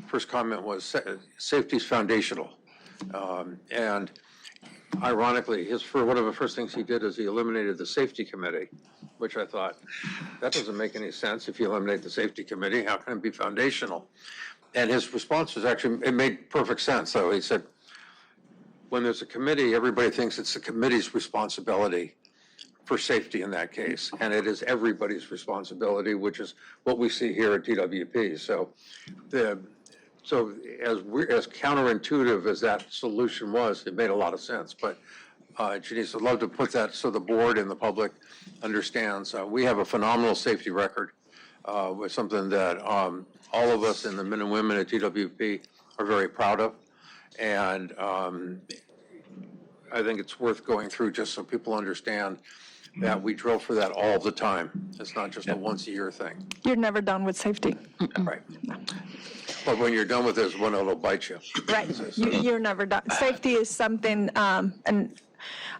first comment was safety's foundational, and ironically, one of the first things he did is he eliminated the safety committee, which I thought, that doesn't make any sense. If you eliminate the safety committee, how can it be foundational? And his response was actually, it made perfect sense. So he said, when there's a committee, everybody thinks it's the committee's responsibility for safety in that case, and it is everybody's responsibility, which is what we see here at TWP. So as counterintuitive as that solution was, it made a lot of sense. But Janice, I'd love to put that so the board and the public understands. We have a phenomenal safety record with something that all of us and the men and women at TWP are very proud of. And I think it's worth going through just so people understand that we drill for that all the time. It's not just a once-a-year thing. You're never done with safety. Right. But when you're done with this one, it'll bite you. Right. You're never done. Safety is something, and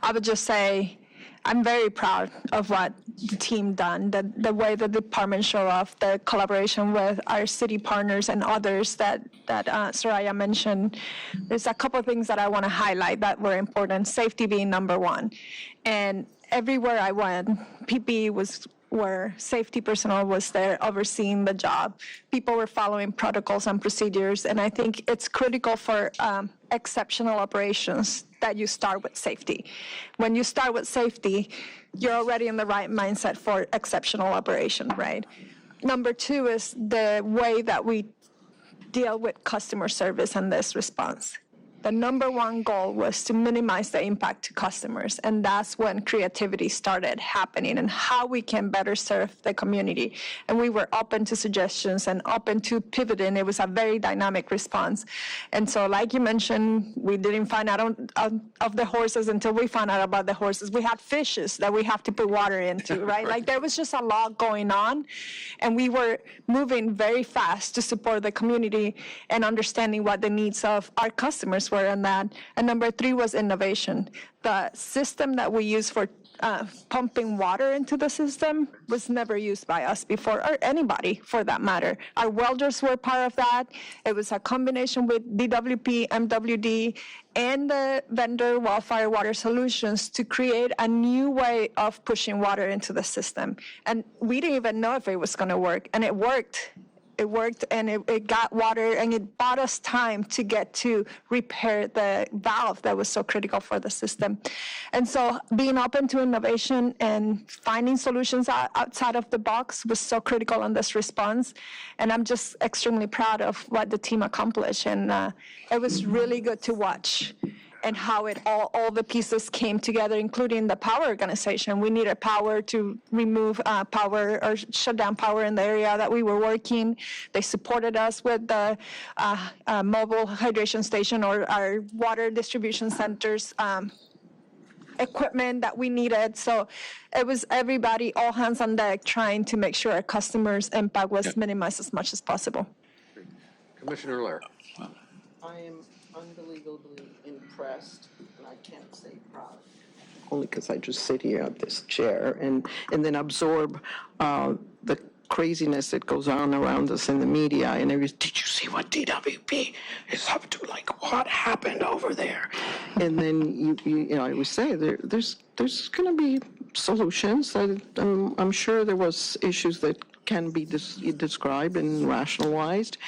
I would just say, I'm very proud of what the team done, the way the department show off, the collaboration with our city partners and others that Soraya mentioned. There's a couple of things that I want to highlight that were important, safety being number one. And everywhere I went, PPE was where safety personnel was there overseeing the job. People were following protocols and procedures, and I think it's critical for exceptional operations that you start with safety. When you start with safety, you're already in the right mindset for exceptional operation, right? Number two is the way that we deal with customer service and this response. The number one goal was to minimize the impact to customers, and that's when creativity started happening and how we can better serve the community. And we were open to suggestions and open to pivoting. It was a very dynamic response. And so, like you mentioned, we didn't find out of the horses until we found out about the horses. We had fishes that we have to put water into, right? Like there was just a lot going on, and we were moving very fast to support the community and understanding what the needs of our customers were in that. And number three was innovation. The system that we use for pumping water into the system was never used by us before, or anybody for that matter. Our welders were part of that. It was a combination with DWP, MWD, and the vendor Wildfire Water Solutions to create a new way of pushing water into the system. And we didn't even know if it was going to work, and it worked. It worked, and it got water, and it bought us time to get to repair the valve that was so critical for the system. And so being open to innovation and finding solutions outside of the box was so critical in this response. And I'm just extremely proud of what the team accomplished. And it was really good to watch and how it all the pieces came together, including the power organization. We needed power to remove power or shut down power in the area that we were working. They supported us with the mobile hydration station or our water distribution centers equipment that we needed. So it was everybody, all hands on deck, trying to make sure our customers' impact was minimized as much as possible. Commissioner LEHRER. I am unbelievably impressed, and I can't say proud, only because I just sit here at this chair and then absorb the craziness that goes on around us in the media and everything. Did you see what DWP is up to? Like, what happened over there? And then you know, I would say there's going to be solutions. I'm sure there was issues that can be described and rationalized,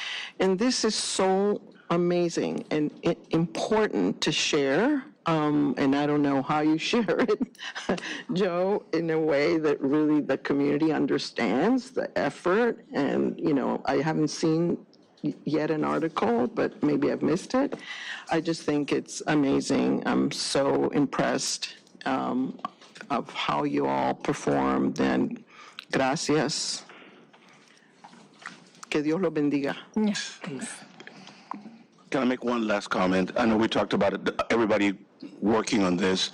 and this is so amazing and important to share. And I don't know how you share it, Joe, in a way that really the community understands the effort. And, you know, I haven't seen yet an article, but maybe I've missed it. I just think it's amazing. I'm so impressed of how you all performed, and gracias. Que Dios lo bendiga. Yes. Can I make one last comment? I know we talked about it, everybody working on this.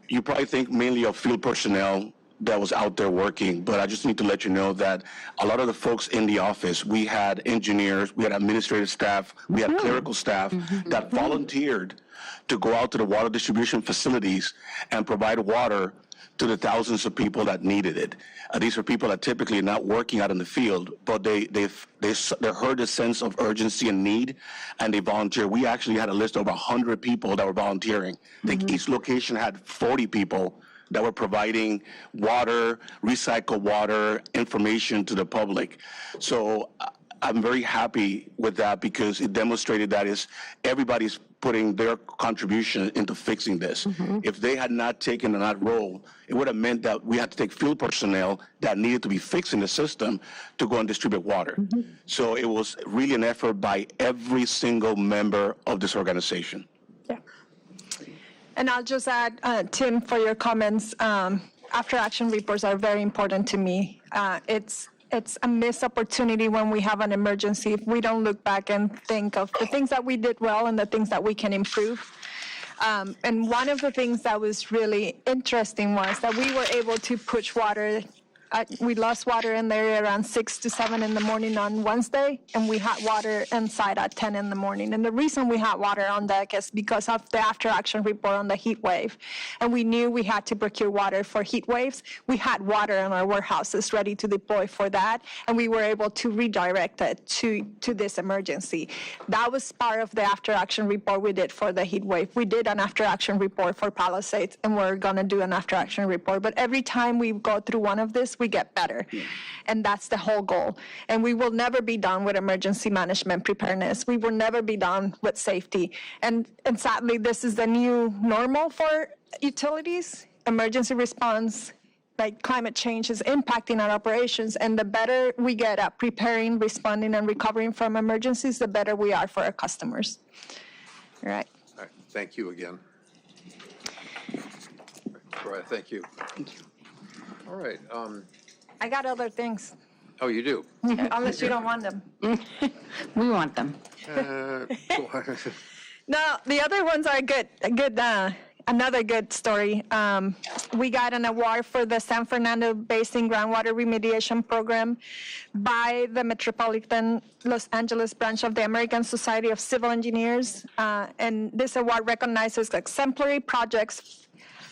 You probably think mainly of field personnel that was out there working, but I just need to let you know that a lot of the folks in the office, we had engineers, we had administrative staff, we had clerical staff that volunteered to go out to the water distribution facilities and provide water to the thousands of people that needed it. These are people that typically are not working out in the field, but they heard a sense of urgency and need, and they volunteered. We actually had a list of 100 people that were volunteering. I think each location had 40 people that were providing water, recycled water, information to the public. So I'm very happy with that because it demonstrated that everybody's putting their contribution into fixing this. If they had not taken that role, it would have meant that we had to take field personnel that needed to be fixing the system to go and distribute water. So it was really an effort by every single member of this organization. Yeah. And I'll just add, Tim, for your comments, after action reports are very important to me. It's a missed opportunity when we have an emergency if we don't look back and think of the things that we did well and the things that we can improve. And one of the things that was really interesting was that we were able to push water We lost water in the area around 6 to 7 in the morning on Wednesday, and we had water inside at 10 in the morning. And the reason we had water on deck is because of the after-action report on the heat wave. And we knew we had to procure water for heat waves. We had water in our warehouses ready to deploy for that, and we were able to redirect it to this emergency. That was part of the after-action report we did for the heat wave. We did an after-action report for Palisades, and we're going to do an after-action report. But every time we go through one of this, we get better. And that's the whole goal. And we will never be done with emergency management preparedness. We will never be done with safety. And sadly, this is the new normal for utilities. Emergency response, like climate change, is impacting our operations. And the better we get at preparing, responding, and recovering from emergencies, the better we are for our customers. All right. All right. Thank you again. All right, thank you. All right. I got other things. Oh, you do? Unless you don't want them. We want them. No, the other ones are good. Another good story. We got an award for the San Fernando Basin Groundwater Remediation Program by the Metropolitan Los Angeles branch of the American Society of Civil Engineers. And this award recognizes exemplary projects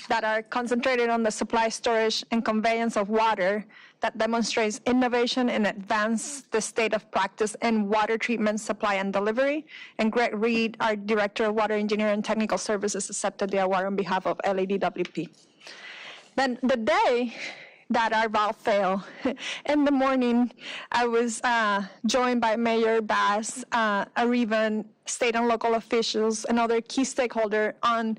that are concentrated on the supply, storage, and conveyance of water that demonstrates innovation and advance the state of practice in water treatment, supply, and delivery. And Greg Reed, our Director of Water Engineering and Technical Services, accepted the award on behalf of LEDWP. Then the day that our valve failed, in the morning, I was joined by Mayor Bass, Arriva, state and local officials, and other key stakeholders on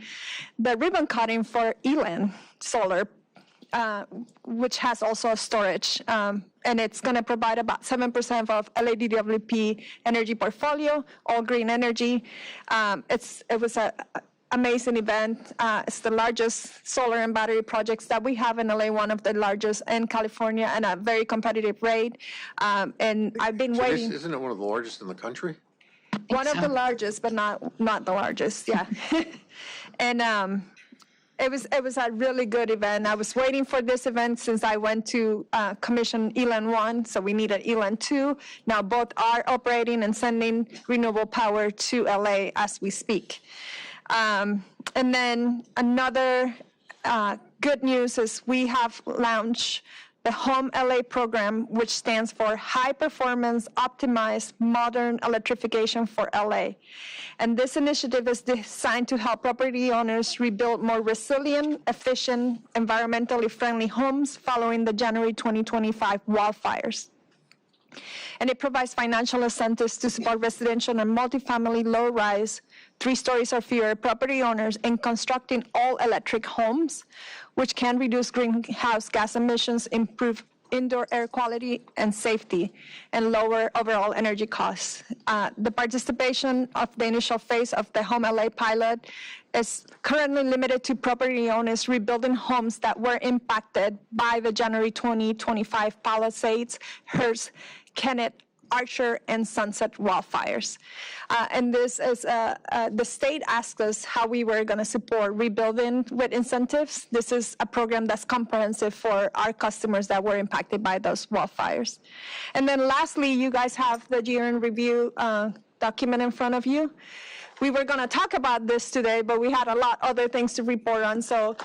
the ribbon cutting for Elan Solar, which has also a storage. And it's going to provide about 7% of LADWP energy portfolio, all green energy. It was an amazing event. It's the largest solar and battery projects that we have in LA, one of the largest in California, and a very competitive rate. And I've been waiting. Isn't it one of the largest in the country? One of the largest, but not the largest, yeah. And it was a really good event. I was waiting for this event since I went to commission Elan 1, so we needed Elan 2. Now both are operating and sending renewable power to LA as we speak. And then another good news is we have launched the Home LA program, which stands for High Performance Optimized Modern Electrification for LA. And this initiative is designed to help property owners rebuild more resilient, efficient, environmentally friendly homes following the January 2025 wildfires. And it provides financial incentives to support residential and multifamily low-rise, 3 stories or fewer property owners in constructing all-electric homes, which can reduce greenhouse gas emissions, improve indoor air quality and safety, and lower overall energy costs. The participation of the initial phase of the Home LA pilot is currently limited to property owners rebuilding homes that were impacted by the January 2025 Palisades, Hearst, Kennett, Archer, and Sunset wildfires. And this is, the state asked us how we were going to support rebuilding with incentives. This is a program that's comprehensive for our customers that were impacted by those wildfires. And then lastly, you guys have the year in review document in front of you. We were going to talk about this today, but we had a lot of other things to report on. So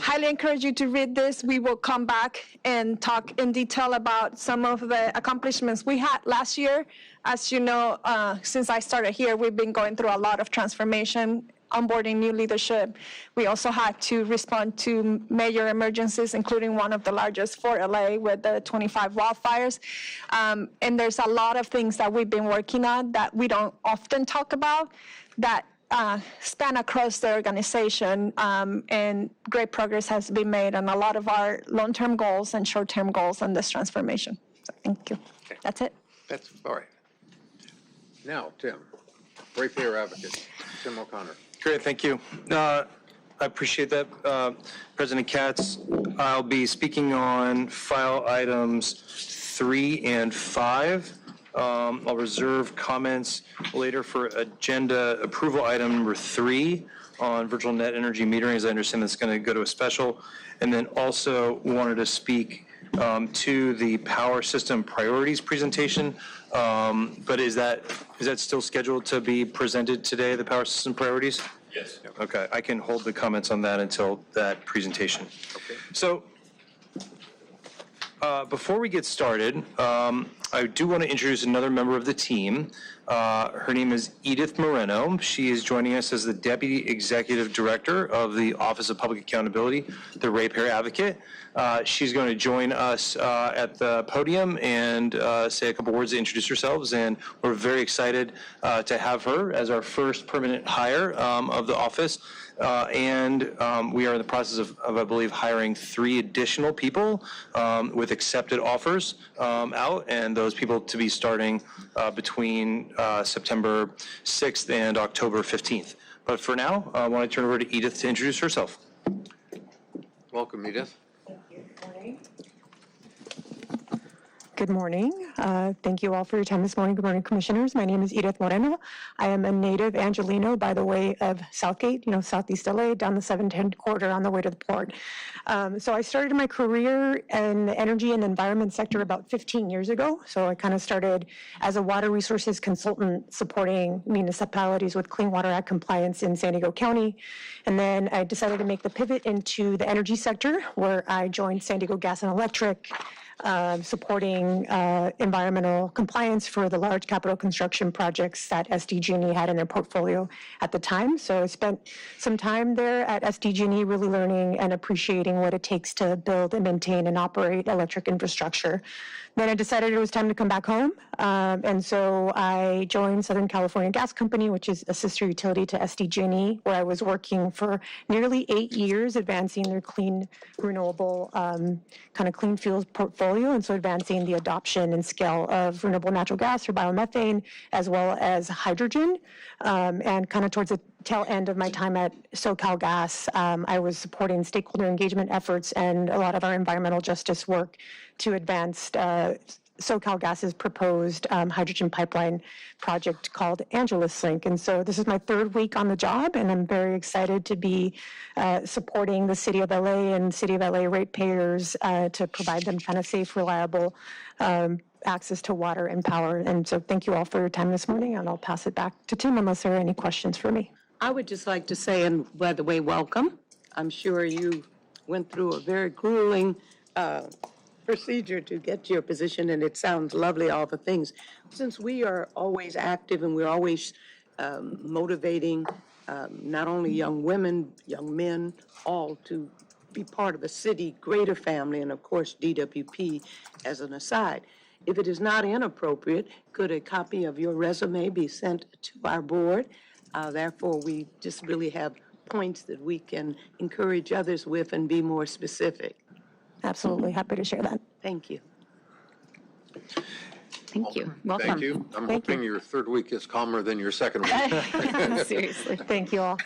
highly encourage you to read this. We will come back and talk in detail about some of the accomplishments we had last year. As you know, since I started here, we've been going through a lot of transformation, onboarding new leadership. We also had to respond to major emergencies, including one of the largest for LA with the 25 wildfires. And there's a lot of things that we've been working on that we don't often talk about that span across the organization, and great progress has been made on a lot of our long-term goals and short-term goals on this transformation. So thank you. Okay. That's it. That's all right. Now, Tim, ratepayer advocate, Tim O'Connor. Great, thank you. I appreciate that, President KATZ. I'll be speaking on file items 3 and 5. I'll reserve comments later for agenda approval item number 3 on virtual net energy metering, as I understand that's going to go to a special. And then also wanted to speak to the power system priorities presentation. But is that still scheduled to be presented today, the power system priorities? Yes. Okay, I can hold the comments on that until that presentation. Okay. So before we get started, I do want to introduce another member of the team. Her name is Edith Moreno. She is joining us as the Deputy Executive Director of the Office of Public Accountability, the Ratepayer Advocate. She's going to join us at the podium and say a couple words to introduce herself. And we're very excited to have her as our first permanent hire of the office. We are in the process of, I believe, hiring 3 additional people with accepted offers out, and those people to be starting between September 6th and October 15th. But for now, I want to turn over to Edith to introduce herself. Welcome, Edith. Good morning. Thank you all for your time this morning. Good morning, commissioners. My name is Edith Moreno. I am a native Angelino by the way of Southgate, Southeast LA, down the 710 corridor on the way to the port. So I started my career in the energy and environment sector about 15 years ago. So I kind of started as a water resources consultant supporting municipalities with Clean Water Act compliance in San Diego County. And then I decided to make the pivot into the energy sector, where I joined San Diego Gas and Electric, supporting environmental compliance for the large capital construction projects that SDG&E had in their portfolio at the time. So I spent some time there at SDG&E really learning and appreciating what it takes to build and maintain and operate electric infrastructure. Then I decided it was time to come back home. And so I joined Southern California Gas Company, which is a sister utility to SDG&E, where I was working for nearly 8 years advancing their clean, renewable, kind of clean fuels portfolio. And so advancing the adoption and scale of renewable natural gas or biomethane, as well as hydrogen. And kind of towards the tail end of my time at SoCal Gas, I was supporting stakeholder engagement efforts and a lot of our environmental justice work to advance SoCal Gas's proposed hydrogen pipeline project called Angeles Link. And so this is my 3rd week on the job, and I'm very excited to be supporting the City of LA and City of LA ratepayers to provide them kind of safe, reliable access to water and power. And so thank you all for your time this morning, and I'll pass it back to Tim unless there are any questions for me. I would just like to say, and by the way, welcome. I'm sure you went through a very grueling procedure to get to your position, and it sounds lovely, all the things. Since we are always active and we're always motivating not only young women, young men, all to be part of a city greater family, and of course DWP as an aside. If it is not inappropriate, could a copy of your resume be sent to our board? Therefore, we just really have points that we can encourage others with and be more specific. Absolutely happy to share that. Thank you. Thank you. Welcome. Thank you. I'm hoping your 3rd week is calmer than your 2nd week. Seriously. Thank you all.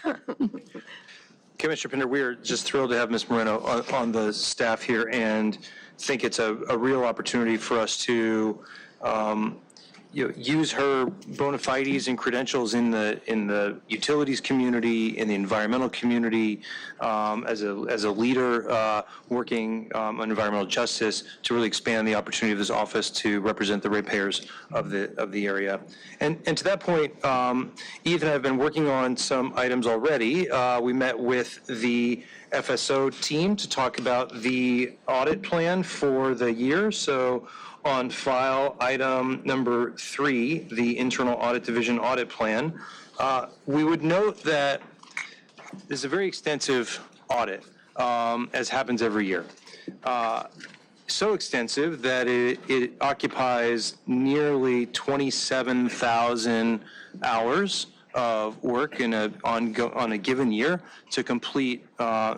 Commissioner Pinder, we are just thrilled to have Ms. Moreno on the staff here, and think it's a real opportunity for us to use her bona fides and credentials in the utilities community, in the environmental community, as a leader working on environmental justice, to really expand the opportunity of this office to represent the ratepayers of the area. And to that point, Eve and I have been working on some items already. We met with the FSO team to talk about the audit plan for the year. So on file, item number 3, the Internal Audit Division audit plan. We would note that this is a very extensive audit, as happens every year. So extensive that it occupies nearly 27,000 hours of work on a given year to complete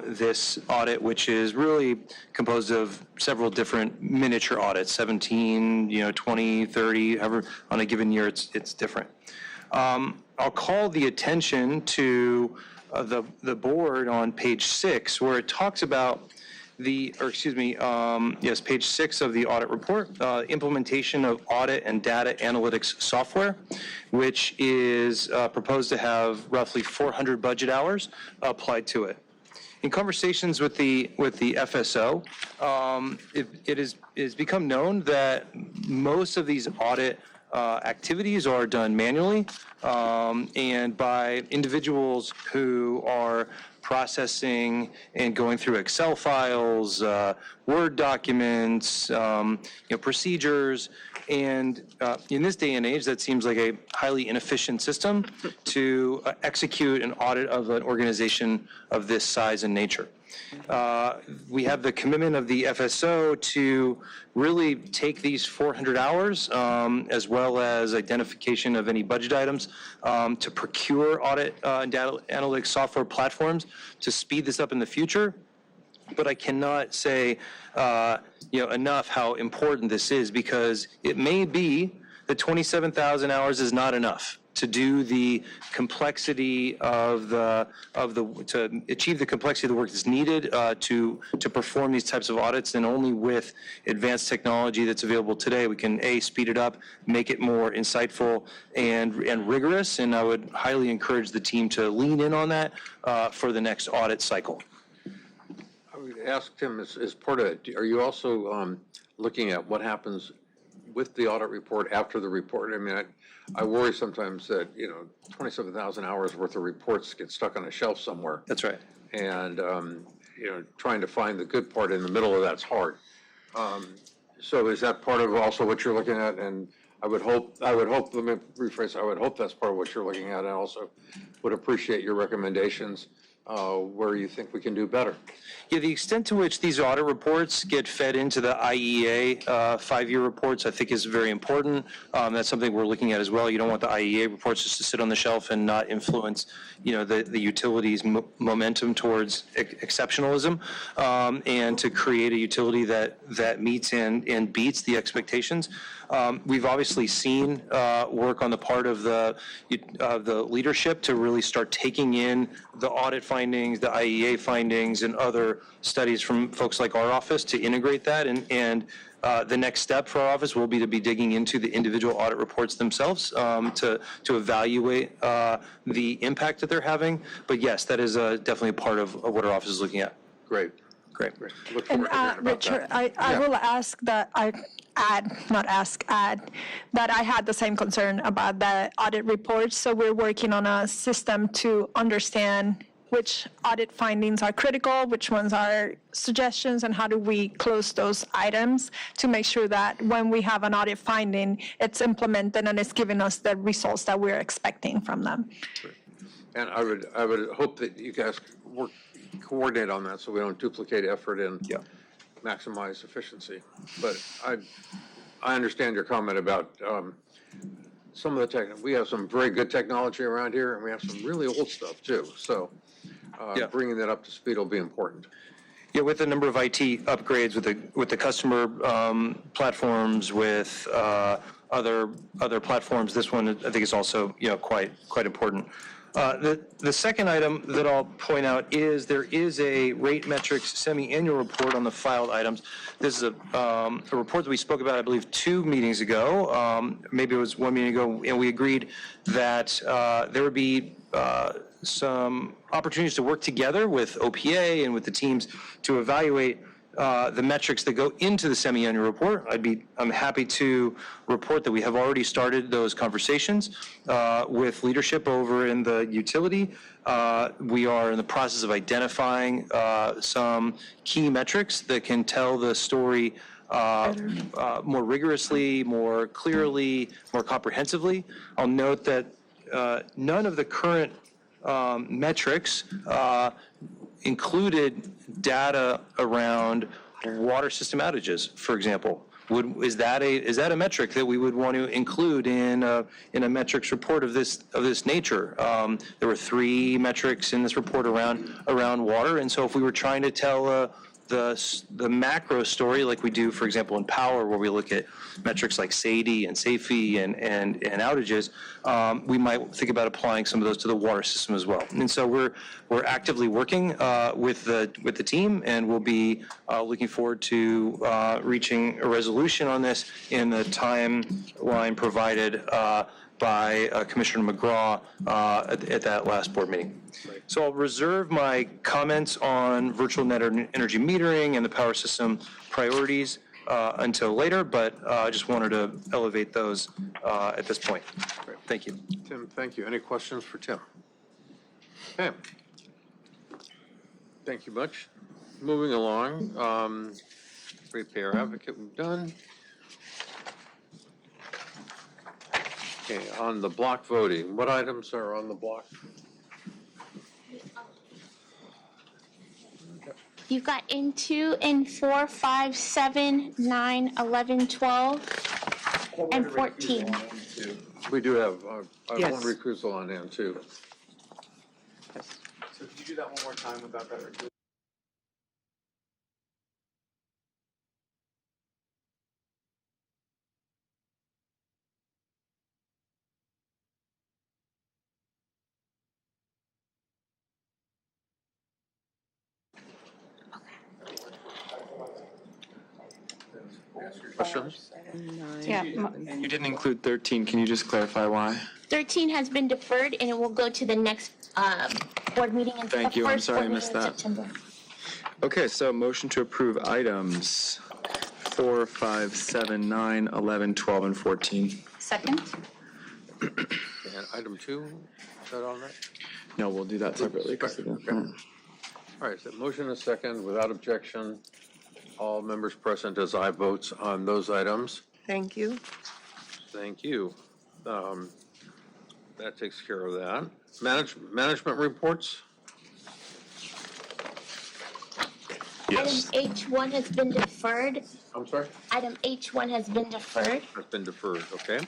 this audit, which is really composed of several different miniature audits, 17, 20, 30, however, on a given year it's different. I'll call the attention to the board on page 6, where it talks about page 6 of the audit report, implementation of audit and data analytics software, which is proposed to have roughly 400 budget hours applied to it. In conversations with the FSO, it is become known that most of these audit activities are done manually and by individuals who are processing and going through Excel files, Word documents, procedures. And in this day and age, that seems like a highly inefficient system to execute an audit of an organization of this size and nature. We have the commitment of the FSO to really take these 400 hours, as well as identification of any budget items, to procure audit and data analytics software platforms to speed this up in the future. But I cannot say enough how important this is, because it may be that 27,000 hours is not enough to do the complexity to achieve the complexity of the work that's needed to perform these types of audits. And only with advanced technology that's available today, we can speed it up, make it more insightful and rigorous. And I would highly encourage the team to lean in on that for the next audit cycle. I would ask Tim, as part of it, are you also looking at what happens with the audit report after the report? I mean, I worry sometimes that, 27,000 hours worth of reports get stuck on a shelf somewhere. That's right. And, trying to find the good part in the middle of that's hard. So is that part of also what you're looking at? And I would hope, let me rephrase, I would hope that's part of what you're looking at. And I also would appreciate your recommendations where you think we can do better. Yeah, the extent to which these audit reports get fed into the IEA 5-year reports, I think, is very important. That's something we're looking at as well. You don't want the IEA reports just to sit on the shelf and not influence, the utility's momentum towards exceptionalism, and to create a utility that meets and beats the expectations. We've obviously seen work on the part of the leadership to really start taking in the audit findings, the IEA findings, and other studies from folks like our office to integrate that. And the next step for our office will be to be digging into the individual audit reports themselves to evaluate the impact that they're having. But yes, that is definitely a part of what our office is looking at. Great. Look forward to hearing about Richard, that. I will ask that add that I had the same concern about the audit reports. So we're working on a system to understand which audit findings are critical, which ones are suggestions, and how do we close those items to make sure that when we have an audit finding, it's implemented and it's giving us the results that we're expecting from them. And I would hope that you guys coordinate on that so we don't duplicate effort and maximize efficiency. But I understand your comment about some of the we have some very good technology around here, and we have some really old stuff too. So bringing that up to speed will be important. Yeah, with the number of IT upgrades, with the customer platforms, with other platforms, this one I think is also quite important. The second item that I'll point out is there is a rate metrics semi-annual report on the filed items. This is a report that we spoke about, I believe, 2 meetings ago. Maybe it was 1 meeting ago, and we agreed that there would be some opportunities to work together with OPA and with the teams to evaluate the metrics that go into the semi-annual report. I'm happy to report that we have already started those conversations with leadership over in the utility. We are in the process of identifying some key metrics that can tell the story more rigorously, more clearly, more comprehensively. I'll note that none of the current metrics included data around water system outages, for example. Is that a metric that we would want to include in a metrics report of this nature? There were 3 metrics in this report around water, and so if we were trying to tell the macro story, like we do, for example, in power, where we look at metrics like SAIDI and SAFE and outages, we might think about applying some of those to the water system as well. And so we're actively working with the team, and we'll be looking forward to reaching a resolution on this in the timeline provided by Commissioner McGraw at that last board meeting. So I'll reserve my comments on virtual net energy metering and the power system priorities until later, but I just wanted to elevate those at this point. Great. Thank you. Tim, thank you. Any questions for Tim? Okay. Thank you much. Moving along, repair advocate we've done. Okay, on the block voting, what items are on the block? You've got N2, N4, 5, 7, 9, 11, 12, and 14. We do have Yes. one recusal on hand too. So could you do that one more time about that recusal? Questions? Yeah. You didn't include 13. Can you just clarify why? 13 has been deferred, and it will go to the next board meeting in Thank the you. I'm first sorry I board missed meeting in that. September. Okay, so motion to approve items 4, 5, 7, 9, 11, 12, and 14. Second? And item 2, is that on that? No, we'll do that separately. All right, so motion is second, without objection. All members present as aye votes on those items. Thank you. Thank you. That takes care of that. Management reports? Item H1 has been deferred. I'm sorry? Item H1 has been deferred. Has been deferred, okay.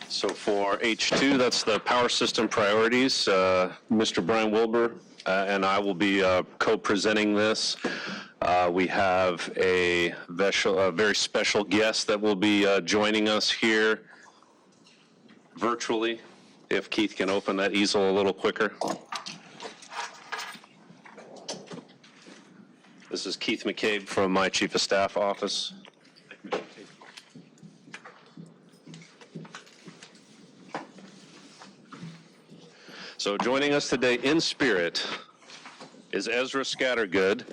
So for H2, that's the power system priorities. Mr. Brian Wilbur and I will be co-presenting this. We have a very special guest that will be joining us here virtually. If Keith can open that easel a little quicker. This is Keith McCabe from my Chief of Staff office. So joining us today in spirit is Ezra Scattergood.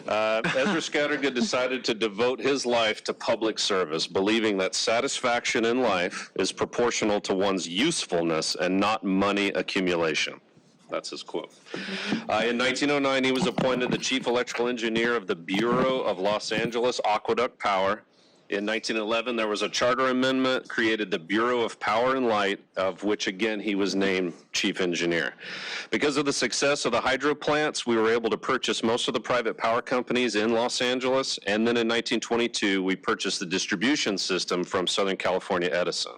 Ezra Scattergood decided to devote his life to public service, believing that satisfaction in life is proportional to one's usefulness and not money accumulation. That's his quote. In 1909, he was appointed the chief electrical engineer of the Bureau of Los Angeles Aqueduct Power. In 1911, there was a charter amendment, created the Bureau of Power and Light, of which, again, he was named chief engineer. Because of the success of the hydro plants, we were able to purchase most of the private power companies in Los Angeles, and then in 1922, we purchased the distribution system from Southern California Edison.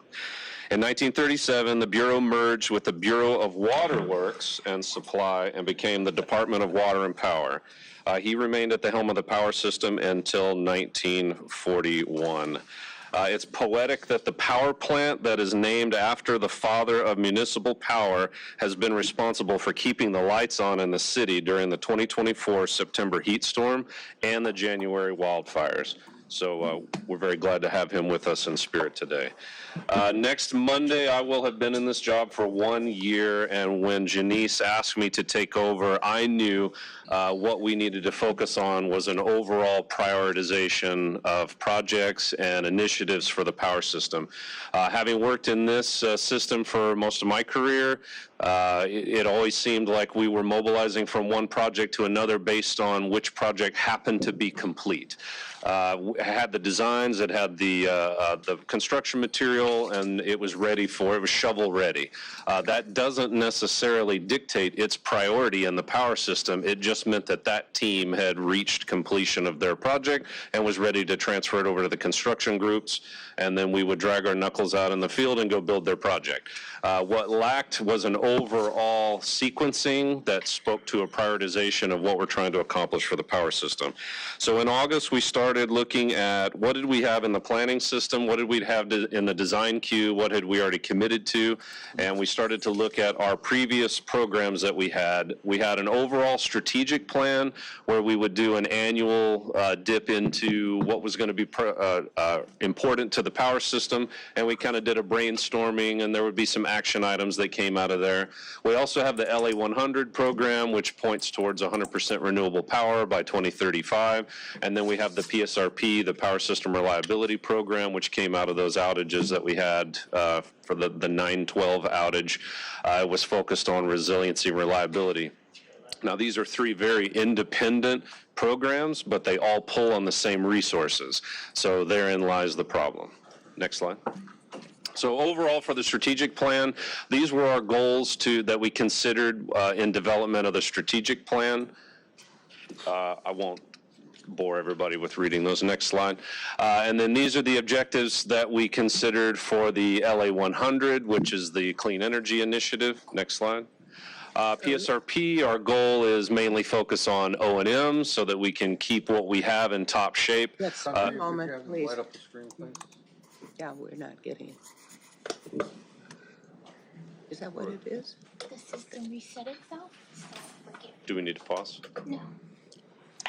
In 1937, the Bureau merged with the Bureau of Waterworks and Supply and became the Department of Water and Power. He remained at the helm of the power system until 1941. It's poetic that the power plant that is named after the father of municipal power has been responsible for keeping the lights on in the city during the 2024 September heat storm and the January wildfires. So we're very glad to have him with us in spirit today. Next Monday, I will have been in this job for 1 year, and when Janice asked me to take over, I knew what we needed to focus on was an overall prioritization of projects and initiatives for the power system. Having worked in this system for most of my career, it always seemed like we were mobilizing from one project to another based on which project happened to be complete. It had the designs, it had the construction material, and it was shovel ready. That doesn't necessarily dictate its priority in the power system. It just meant that that team had reached completion of their project and was ready to transfer it over to the construction groups, and then we would drag our knuckles out in the field and go build their project. What lacked was an overall sequencing that spoke to a prioritization of what we're trying to accomplish for the power system. So in August, we started started looking at what did we have in the planning system, what did we have in the design queue, what had we already committed to, and we started to look at our previous programs that we had. We had an overall strategic plan where we would do an annual dip into what was going to be important to the power system, and we kind of did a brainstorming, and there would be some action items that came out of there. We also have the LA 100 program, which points towards 100% renewable power by 2035. And then we have the PSRP, the Power System Reliability Program, which came out of those outages that we had for the 9/12 outage. It was focused on resiliency and reliability. Now, these are three very independent programs, but they all pull on the same resources. So therein lies the problem. Next slide. So overall, for the strategic plan, these were our goals that we considered in development of the strategic plan. I won't bore everybody with reading those. Next slide. And then these are the objectives that we considered for the LA 100, which is the Clean Energy Initiative. Next slide. PSRP, our goal is mainly focus on O&M so that we can keep what we have in top shape. Yes, one moment, please. Light up the screen, please. Yeah, we're not getting it. Is that what it is? The system reset itself. Do we need to pause? No.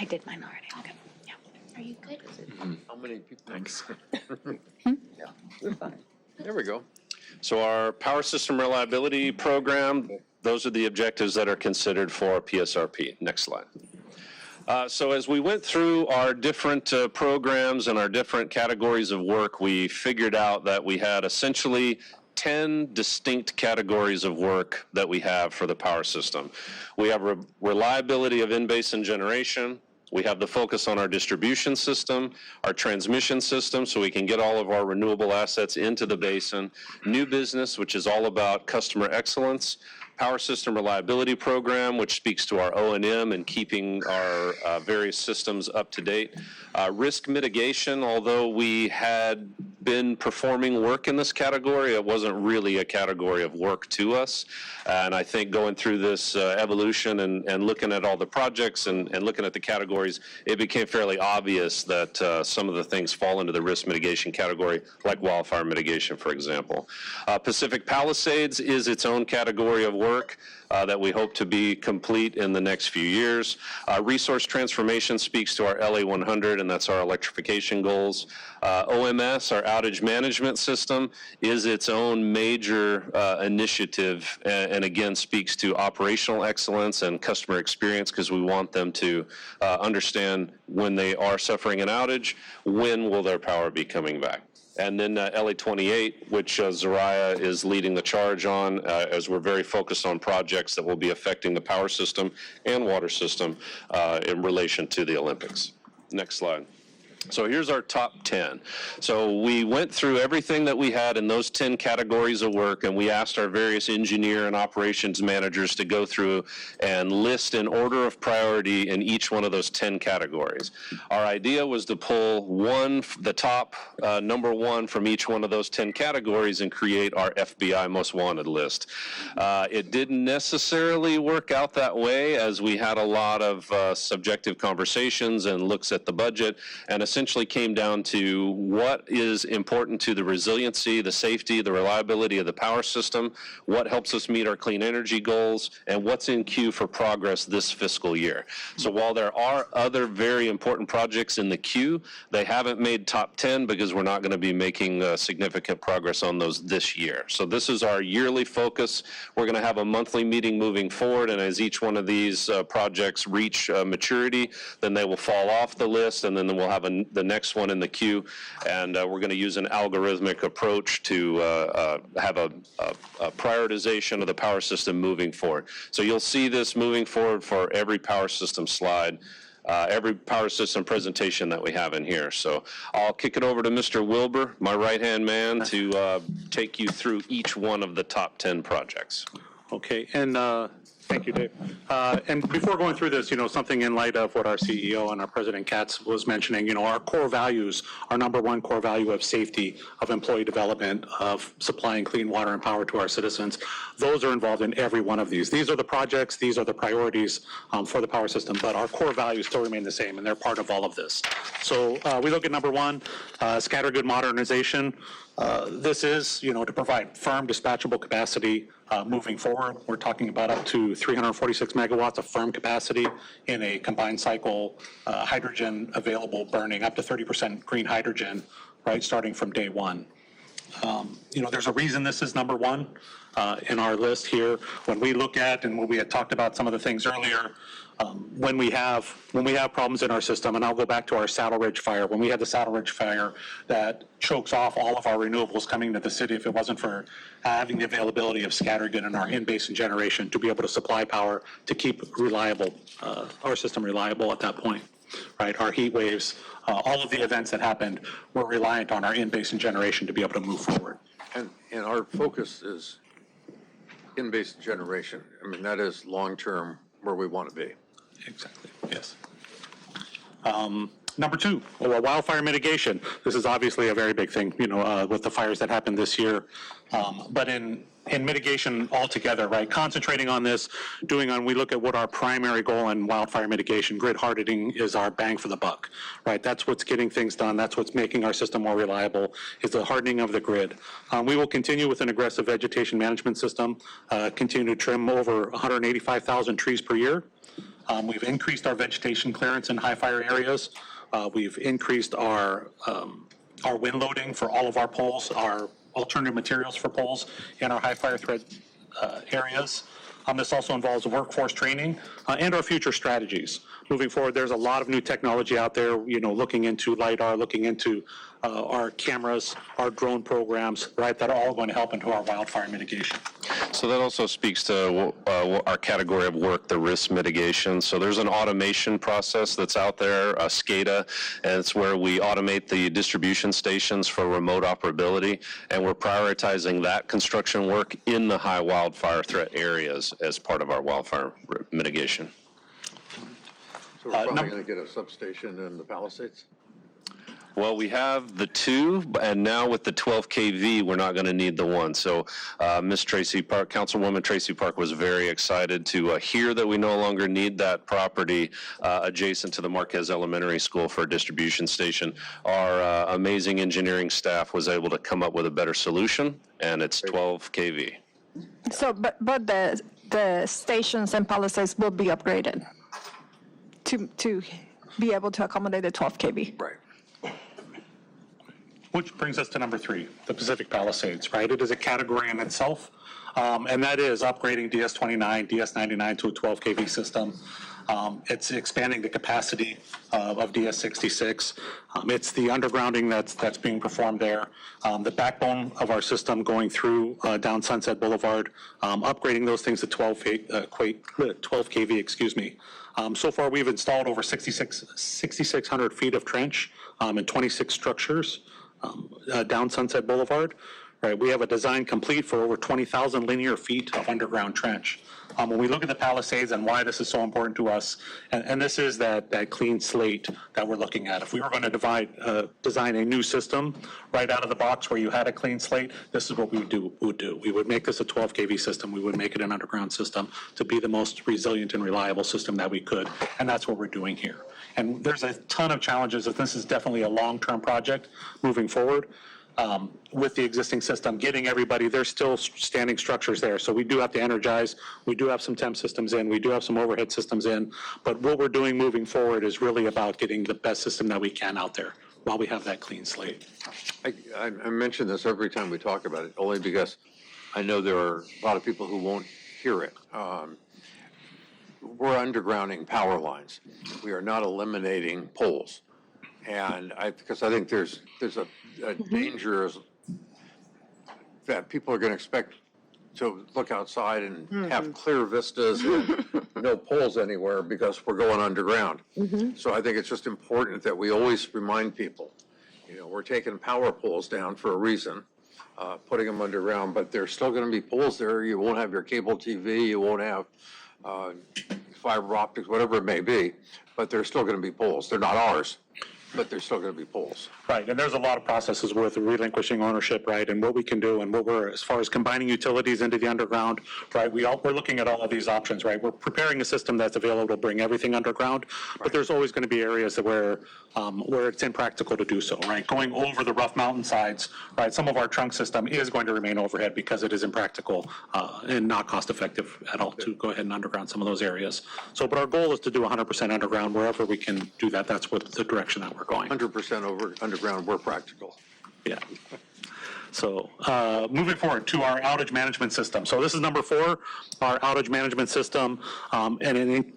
I did mine already. Okay. Yeah. Are you good? How many people? Thanks. Yeah, we're fine. There we go. So our Power System Reliability Program, those are the objectives that are considered for PSRP. Next slide. So as we went through our different programs and our different categories of work, we figured out that we had essentially 10 distinct categories of work that we have for the power system. We have reliability of in-basin generation. We have the focus on our distribution system, our transmission system, so we can get all of our renewable assets into the basin. New business, which is all about customer excellence. Power System Reliability Program, which speaks to our O&M and keeping our various systems up to date. Risk mitigation, although we had been performing work in this category, it wasn't really a category of work to us. And I think going through this evolution and looking at all the projects and looking at the categories, it became fairly obvious that some of the things fall into the risk mitigation category, like wildfire mitigation, for example. Pacific Palisades is its own category of work that we hope to be complete in the next few years. Resource transformation speaks to our LA 100, and that's our electrification goals. OMS, our outage management system, is its own major initiative, and again speaks to operational excellence and customer experience, because we want them to understand when they are suffering an outage, when will their power be coming back. And then LA 28, which Zariah is leading the charge on, as we're very focused on projects that will be affecting the power system and water system in relation to the Olympics. Next slide. So here's our top 10. So we went through everything that we had in those 10 categories of work, and we asked our various engineer and operations managers to go through and list in order of priority in each one of those 10 categories. Our idea was to pull the top number one from each one of those 10 categories and create our FBI most wanted list. It didn't necessarily work out that way, as we had a lot of subjective conversations and looks at the budget, and essentially came down to what is important to the resiliency, the safety, the reliability of the power system, what helps us meet our clean energy goals, and what's in queue for progress this fiscal year. So while there are other very important projects in the queue, they haven't made top 10 because we're not going to be making significant progress on those this year. So this is our yearly focus. We're going to have a monthly meeting moving forward, and as each one of these projects reach maturity, then they will fall off the list, and then we'll have the next one in the queue, and we're going to use an algorithmic approach to have a prioritization of the power system moving forward. So you'll see this moving forward for every power system slide, every power system presentation that we have in here. So I'll kick it over to Mr. Wilbur, my right-hand man, to take you through each one of the top 10 projects. Okay, and thank you, Dave. And before going through this, something in light of what our CEO and our President KATZ was mentioning, our core values, our number one core value of safety, of employee development, of supplying clean water and power to our citizens, those are involved in every one of these. These are the projects, these are the priorities for the power system, but our core values still remain the same, and they're part of all of this. So we look at number one, scattergrid modernization. This is, to provide firm dispatchable capacity moving forward. We're talking about up to 346 megawatts of firm capacity in a combined cycle hydrogen available burning, up to 30% green hydrogen, right, starting from day one. There's a reason this is number one in our list here. When we look at, and when we had talked about some of the things earlier, when we have problems in our system, and I'll go back to our Saddle Ridge fire, when we had the Saddle Ridge fire that chokes off all of our renewables coming to the city, if it wasn't for having the availability of scattergrid in our in-basin generation to be able to supply power to keep reliable, our system reliable at that point, right? Our heat waves, all of the events that happened were reliant on our in-basin generation to be able to move forward. And our focus is in-basin generation. I mean, that is long-term where we want to be. Exactly, yes. Number two, wildfire mitigation. This is obviously a very big thing, with the fires that happened this year. But in mitigation altogether, right, concentrating on this, we look at what our primary goal in wildfire mitigation, grid hardening, is our bang for the buck, right? That's what's getting things done. That's what's making our system more reliable, is the hardening of the grid. We will continue with an aggressive vegetation management system, continue to trim over 185,000 trees per year. We've increased our vegetation clearance in high fire areas. We've increased our wind loading for all of our poles, our alternative materials for poles in our high fire threat areas. This also involves workforce training and our future strategies. Moving forward, there's a lot of new technology out there, looking into LIDAR, looking into our cameras, our drone programs, right, that are all going to help into our wildfire mitigation. So that also speaks to our category of work, the risk mitigation. So there's an automation process that's out there, SCADA, and it's where we automate the distribution stations for remote operability, and we're prioritizing that construction work in the high wildfire threat areas as part of our wildfire mitigation. So we're probably going to get a substation in the Palisades? Well, we have the two, and now with the 12 kV, we're not going to need the one. So Ms. Tracy Park, Councilwoman Tracy Park, was very excited to hear that we no longer need that property adjacent to the Marquez Elementary School for a distribution station. Our amazing engineering staff was able to come up with a better solution, and it's 12 kV. So, but the stations and Palisades will be upgraded to be able to accommodate the 12 kV. Right. Which brings us to number three, the Pacific Palisades, right? It is a category in itself, and that is upgrading DS29, DS99 to a 12 kV system. It's expanding the capacity of DS66. It's the undergrounding that's being performed there. The backbone of our system going through down Sunset Boulevard, upgrading those things to 12 kV, excuse me. So far, we've installed over 6,600 feet of trench and 26 structures down Sunset Boulevard. Right, we have a design complete for over 20,000 linear feet of underground trench. When we look at the Palisades and why this is so important to us, and this is that clean slate that we're looking at. If we were going to design a new system right out of the box where you had a clean slate, this is what we would do. We would make this a 12 kV system. We would make it an underground system to be the most resilient and reliable system that we could, and that's what we're doing here. And there's a ton of challenges. This is definitely a long-term project moving forward. With the existing system, getting everybody, there's still standing structures there. So we do have to energize. We do have some temp systems in. We do have some overhead systems in. But what we're doing moving forward is really about getting the best system that we can out there while we have that clean slate. I mention this every time we talk about it, only because I know there are a lot of people who won't hear it. We're undergrounding power lines. We are not eliminating poles. And because I think there's a danger that people are going to expect to look outside and have clear vistas and no poles anywhere because we're going underground. So I think it's just important that we always remind people, we're taking power poles down for a reason. putting them underground, but there's still going to be poles there. You won't have your cable TV, you won't have fiber optics, whatever it may be, but there's still going to be poles. They're not ours, but there's still going to be poles. Right, and there's a lot of processes with relinquishing ownership, right, and what we can do and what we're, as far as combining utilities into the underground, right, we're looking at all of these options, right. We're preparing a system that's available to bring everything underground, but there's always going to be areas where it's impractical to do so, right. Going over the rough mountainsides, right, some of our trunk system is going to remain overhead because it is impractical and not cost effective at all to go ahead and underground some of those areas. So, but our goal is to do 100% underground wherever we can do that. That's what the direction that we're going. 100% underground where practical. Yeah. So moving forward to our outage management system. So this is number 4, our outage management system. And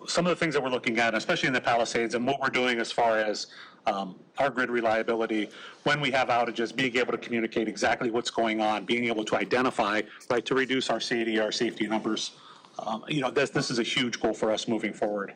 some of the things that we're looking at, especially in the Palisades, and what we're doing as far as our grid reliability, when we have outages, being able to communicate exactly what's going on, being able to identify, right, to reduce our safety numbers. This is a huge goal for us moving forward.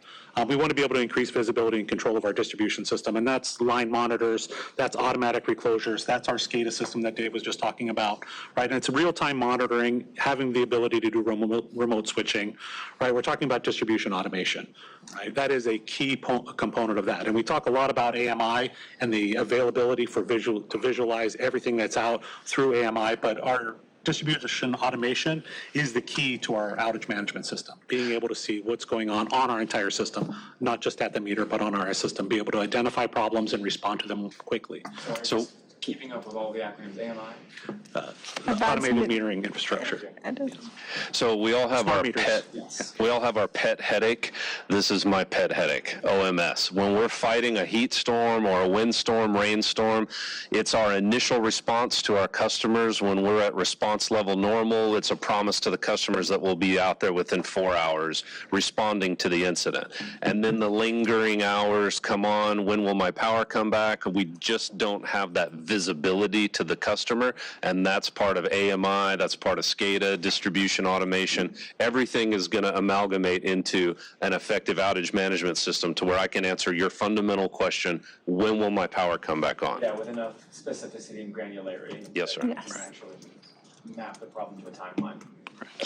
We want to be able to increase visibility and control of our distribution system, and that's line monitors, that's automatic reclosures, that's our SCADA system that Dave was just talking about, right? And it's real-time monitoring, having the ability to do remote switching, right? We're talking about distribution automation, right? That is a key component of that. And we talk a lot about AMI and the availability for to visualize everything that's out through AMI, but our distribution automation is the key to our outage management system, being able to see what's going on our entire system, not just at the meter, but on our system, be able to identify problems and respond to them quickly. So keeping up with all the acronyms, AMI? Automated metering infrastructure. So we all have our pet headache. This is my pet headache, OMS. When we're fighting a heat storm or a windstorm, rainstorm, it's our initial response to our customers. When we're at response level normal, it's a promise to the customers that we'll be out there within 4 hours responding to the incident. And then the lingering hours come on. When will my power come back? We just don't have that visibility to the customer, and that's part of AMI, that's part of SCADA, distribution automation. Everything is going to amalgamate into an effective outage management system to where I can answer your fundamental question, when will my power come back on? Yeah, with enough specificity and granularity. Yes, sir. Yes. Actually map the problem to a timeline.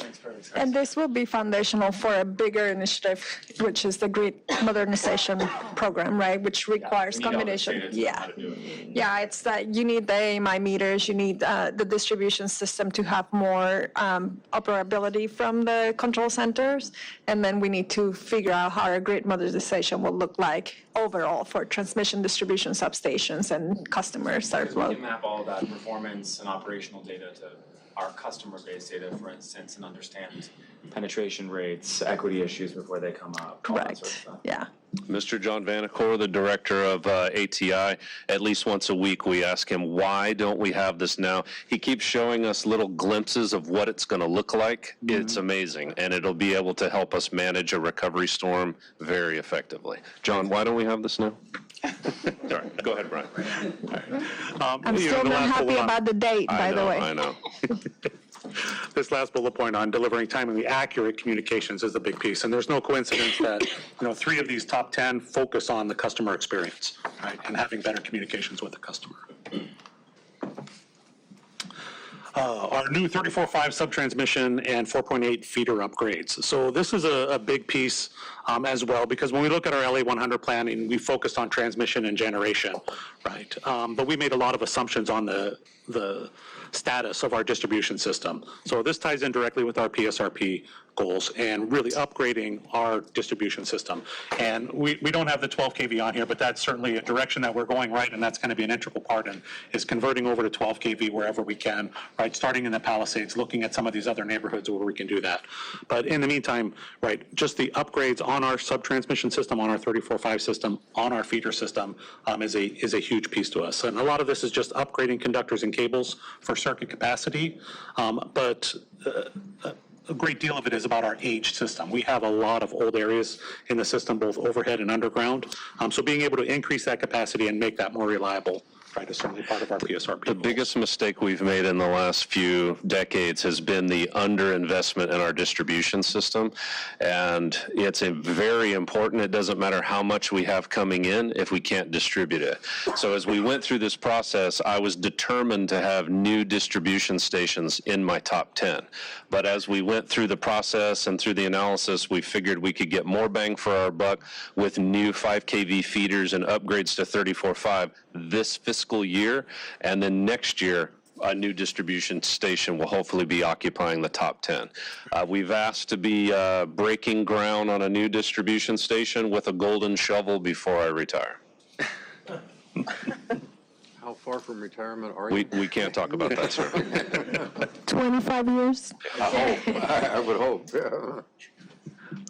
Makes perfect sense. And this will be foundational for a bigger initiative, which is the grid modernization program, right? Which requires combination. Yeah, it's that you need the AMI meters, you need the distribution system to have more operability from the control centers, and then we need to figure out how our grid modernization will look like overall for transmission, distribution, substations, and customers as well. We can map all of that performance and operational data to our customer-based data, for instance, and understand penetration rates, equity issues before they come up. Correct. Yeah. Mr. John Vanacore, the director of ATI, at least once a week we ask him, why don't we have this now? He keeps showing us little glimpses of what it's going to look like. It's amazing, and it'll be able to help us manage a recovery storm very effectively. John, why don't we have this now? All right, go ahead, Brian. I'm still not happy about the date, by the way. I know. This last bullet point on delivering timely, accurate communications is a big piece, and there's no coincidence that 3 of these top 10 focus on the customer experience, right, and having better communications with the customer. Our new 34.5 subtransmission and 4.8 feeder upgrades. So this is a big piece as well, because when we look at our LA 100 plan, and we focused on transmission and generation, right? But we made a lot of assumptions on the status of our distribution system. So this ties in directly with our PSRP goals and really upgrading our distribution system. And we don't have the 12 kV on here, but that's certainly a direction that we're going, right? And that's going to be an integral part in is converting over to 12 kV wherever we can, right? Starting in the Palisades, looking at some of these other neighborhoods where we can do that. But in the meantime, right, just the upgrades on our subtransmission system, on our 34.5 system, on our feeder system is a huge piece to us. And a lot of this is just upgrading conductors and cables for circuit capacity, but a great deal of it is about our aged system. We have a lot of old areas in the system, both overhead and underground. So being able to increase that capacity and make that more reliable right, is certainly part of our PSRP. The biggest mistake we've made in the last few decades has been the underinvestment in our distribution system. And it's very important. It doesn't matter how much we have coming in if we can't distribute it. So as we went through this process, I was determined to have new distribution stations in my top 10. But as we went through the process and through the analysis, we figured we could get more bang for our buck with new 5 kV feeders and upgrades to 34.5 this fiscal year. And then next year, a new distribution station will hopefully be occupying the top 10. We've asked to be breaking ground on a new distribution station with a golden shovel before I retire. How far from retirement are you? We can't talk about that, sir. 25 years? I would hope.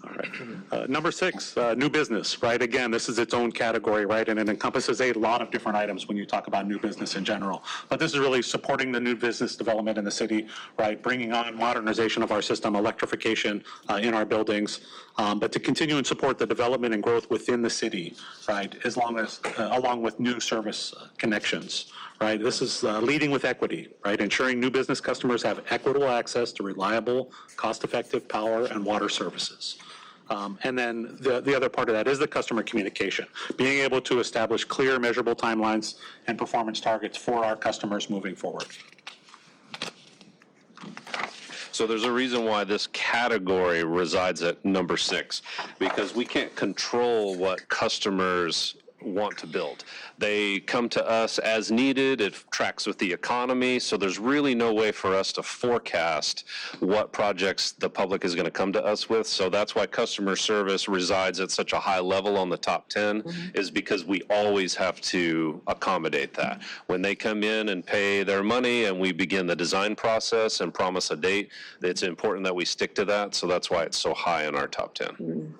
All right. Number 6, new business, right? Again, this is its own category, right? And it encompasses a lot of different items when you talk about new business in general. But this is really supporting the new business development in the city, right? Bringing on modernization of our system, electrification in our buildings, but to continue and support the development and growth within the city, right? As long as, along with new service connections, right? This is leading with equity, right? Ensuring new business customers have equitable access to reliable, cost-effective power and water services. And then the other part of that is the customer communication, being able to establish clear, measurable timelines and performance targets for our customers moving forward. So there's a reason why this category resides at number 6, because we can't control what customers want to build. They come to us as needed. It tracks with the economy. So there's really no way for us to forecast what projects the public is going to come to us with. So that's why customer service resides at such a high level on the top 10, is because we always have to accommodate that. When they come in and pay their money and we begin the design process and promise a date, it's important that we stick to that. So that's why it's so high in our top 10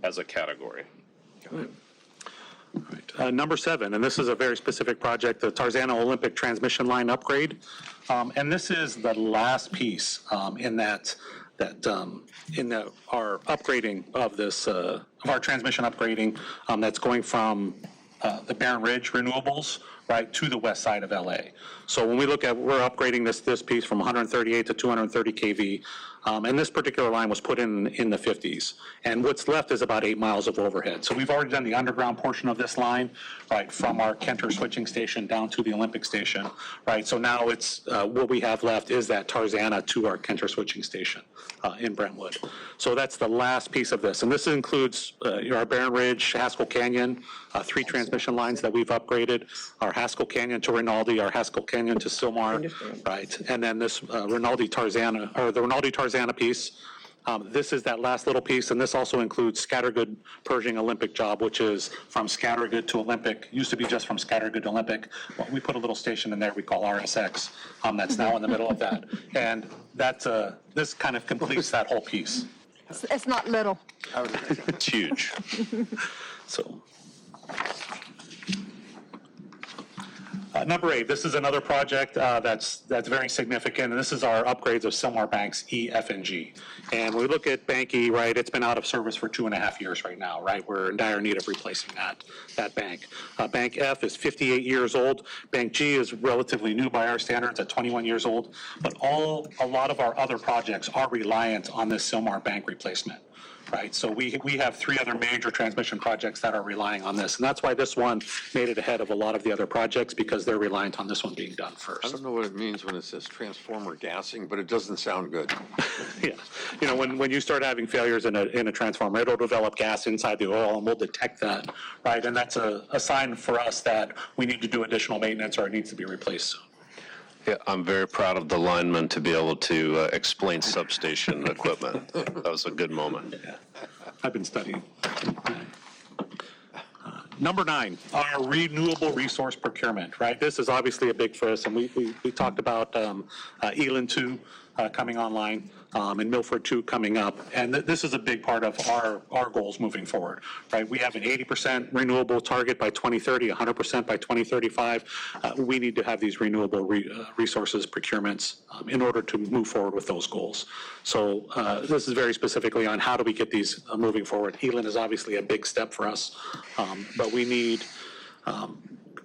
as a category. Number 7, and this is a very specific project, the Tarzana Olympic transmission line upgrade. And this is the last piece in our upgrading of this, of our transmission upgrading that's going from the Barron Ridge renewables, right, to the west side of LA. So when we look at, we're upgrading this piece from 138 to 230 kV, and this particular line was put in the 50s. And what's left is about 8 miles of overhead. So we've already done the underground portion of this line, right, from our Kenter switching station down to the Olympic station, right? So now it's, what we have left is that Tarzana to our Kenter switching station in Brentwood. So that's the last piece of this. And this includes our Barron Ridge, Haskell Canyon, 3 transmission lines that we've upgraded, our Haskell Canyon to Rinaldi, our Haskell Canyon to Sylmar, right? And then this Rinaldi Tarzana, or the Rinaldi Tarzana piece. This is that last little piece, and this also includes Scattergood Pershing Olympic job, which is from Scattergood to Olympic. Used to be just from Scattergood to Olympic. Well, we put a little station in there we call RSX. That's now in the middle of that, and that's this kind of completes that whole piece. It's not little. It's huge. So. Number 8, this is another project that's very significant, and this is our upgrades of Sylmar Banks E, F, and G. And when we look at Bank E, right, it's been out of service for 2.5 years right now, right? We're in dire need of replacing that bank. Bank F is 58 years old. Bank G is relatively new by our standards at 21 years old. But a lot of our other projects are reliant on this Sylmar Bank replacement. Right, so we have 3 other major transmission projects that are relying on this, and that's why this one made it ahead of a lot of the other projects, because they're reliant on this one being done first. I don't know what it means when it says transformer gassing, but it doesn't sound good. Yeah, you know, when you start having failures in a transformer, it'll develop gas inside the oil, and we'll detect that, right? And that's a sign for us that we need to do additional maintenance or it needs to be replaced soon. Yeah, I'm very proud of the lineman to be able to explain substation equipment. That was a good moment. Yeah. I've been studying. Number 9, our renewable resource procurement, right? This is obviously a big for us, and we talked about Elan 2 coming online, and Milford 2 coming up, and this is a big part of our goals moving forward, right? We have an 80% renewable target by 2030, 100% by 2035. We need to have these renewable resources procurements in order to move forward with those goals. So this is very specifically on how do we get these moving forward. Elan is obviously a big step for us, but we need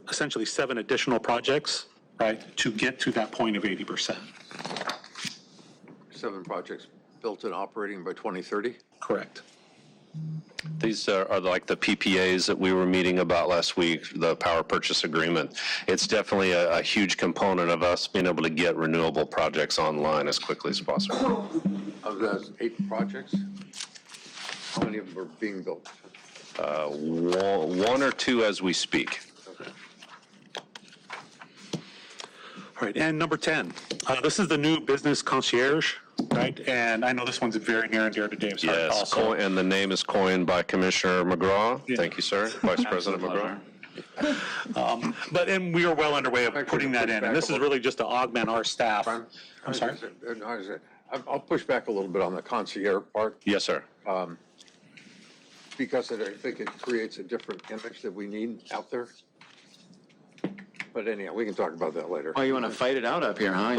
essentially 7 additional projects, right, to get to that point of 80%. 7 projects built and operating by 2030? Correct. These are like the PPAs that we were meeting about last week, the power purchase agreement. It's definitely a huge component of us being able to get renewable projects online as quickly as possible. Of those 8 projects, how many of them are being built? 1 or 2 as we speak. Okay. All right, and number 10, this is the new business concierge, right? And I know this one's very near and dear to Dave's heart Yes, also. and the name is coined by Commissioner McGraw. Yeah. Thank you, sir. Vice President McGraw. And we are well underway of putting that in, and this is really just to augment our staff. I'm sorry? I'll push back a little bit on the concierge part. Yes, sir. Because I think it creates a different image that we need out there. But anyhow, we can talk about that later. Oh, you want to fight it out up here, huh?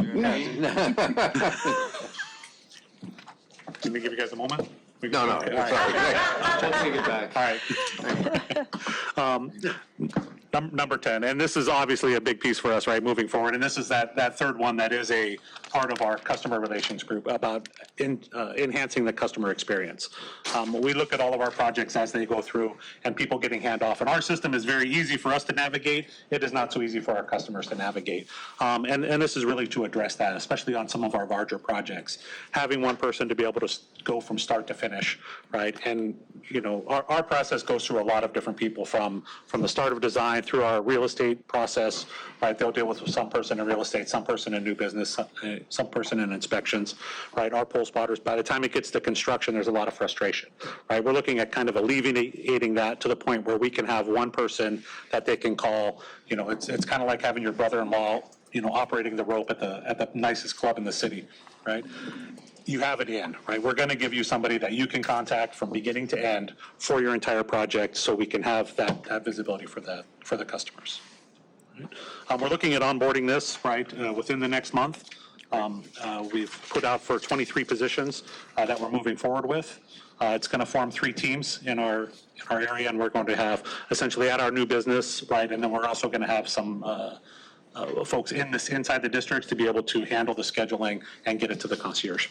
Can we give you guys a moment? No, All it's right. all right. Let's take it back. All right. Number 10, and this is obviously a big piece for us, right, moving forward. And this is that third one that is a part of our customer relations group about enhancing the customer experience. We look at all of our projects as they go through and people getting handoff. And our system is very easy for us to navigate. It is not so easy for our customers to navigate. And this is really to address that, especially on some of our larger projects. Having one person to be able to go from start to finish, right? And, you know, our process goes through a lot of different people from the start of design through our real estate process, right? They'll deal with some person in real estate, some person in new business, some person in inspections, right? Our pole spotters, by the time it gets to construction, there's a lot of frustration, right? We're looking at kind of alleviating that to the point where we can have one person that they can call. You know, it's kind of like having your brother-in-law, you know, operating the rope at the nicest club in the city, right? You have it in, right? We're going to give you somebody that you can contact from beginning to end for your entire project, so we can have that visibility for the customers. Right? We're looking at onboarding this, right, within the next month. We've put out for 23 positions that we're moving forward with. It's going to form 3 teams in our area, and we're going to have essentially at our new business, right, and then we're also going to have some folks inside the districts to be able to handle the scheduling and get it to the concierge.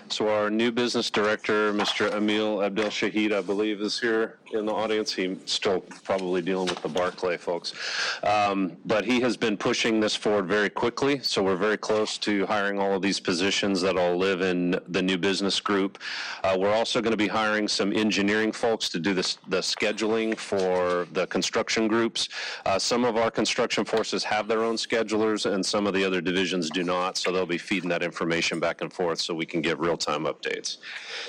So our new business director, Mr. Emil Abdel Shahid, I believe, is here in the audience. He's still probably dealing with the Barclay folks. But he has been pushing this forward very quickly, so we're very close to hiring all of these positions that all live in the new business group. We're also going to be hiring some engineering folks to do the scheduling for the construction groups. Some of our construction forces have their own schedulers, and some of the other divisions do not, so they'll be feeding that information back and forth so we can get real-time updates.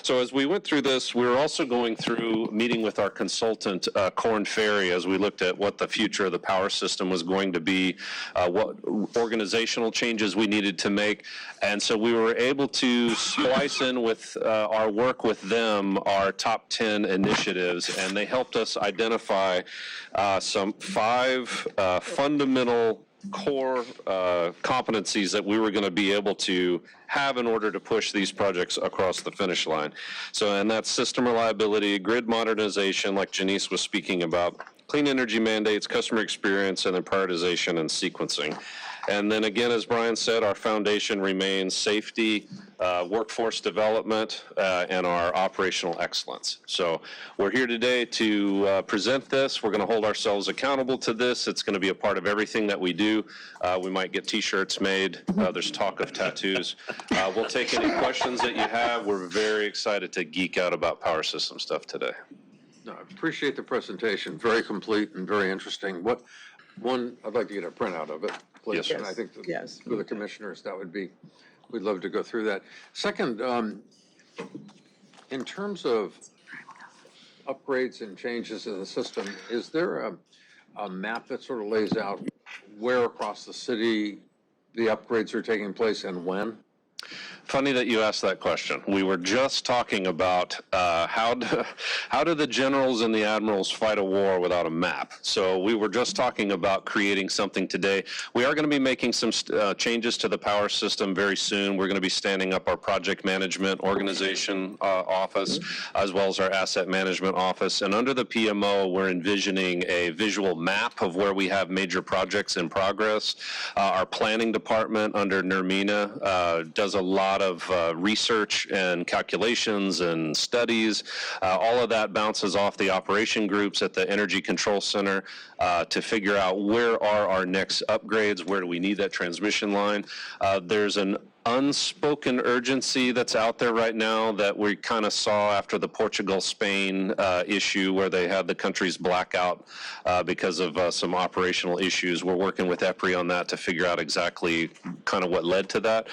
So as we went through this, we were also going through meeting with our consultant, Korn Ferry, as we looked at what the future of the power system was going to be, what organizational changes we needed to make. And so we were able to splice in with our work with them, our top 10 initiatives, and they helped us identify some 5 fundamental core competencies that we were going to be able to have in order to push these projects across the finish line. So, and that's system reliability, grid modernization, like Janice was speaking about, clean energy mandates, customer experience, and then prioritization and sequencing. And then again, as Brian said, our foundation remains safety, workforce development, and our operational excellence. So we're here today to present this. We're going to hold ourselves accountable to this. It's going to be a part of everything that we do. We might get T-shirts made. There's talk of tattoos. We'll take any questions that you have. We're very excited to geek out about power system stuff today. No, I appreciate the presentation. Very complete and very interesting. I'd like to get a printout of it, please. Yes, sir. And I think for the commissioners, that would be, we'd love to go through that. Second, in terms of upgrades and changes in the system, is there a map that sort of lays out where across the city the upgrades are taking place and when? Funny that you asked that question. We were just talking about how do the generals and the admirals fight a war without a map. So we were just talking about creating something today. We are going to be making some changes to the power system very soon. We're going to be standing up our project management organization office, as well as our asset management office. And under the PMO, we're envisioning a visual map of where we have major projects in progress. Our planning department under NURIT does a lot of research and calculations and studies. All of that bounces off the operation groups at the Energy Control Center to figure out where are our next upgrades, where do we need that transmission line. There's an unspoken urgency that's out there right now that we kind of saw after the Portugal-Spain issue where they had the country's blackout because of some operational issues. We're working with EPRI on that to figure out exactly kind of what led to that.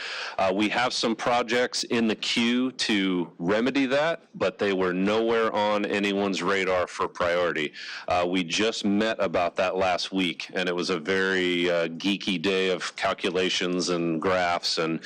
We have some projects in the queue to remedy that, but they were nowhere on anyone's radar for priority. We just met about that last week, and it was a very geeky day of calculations and graphs, and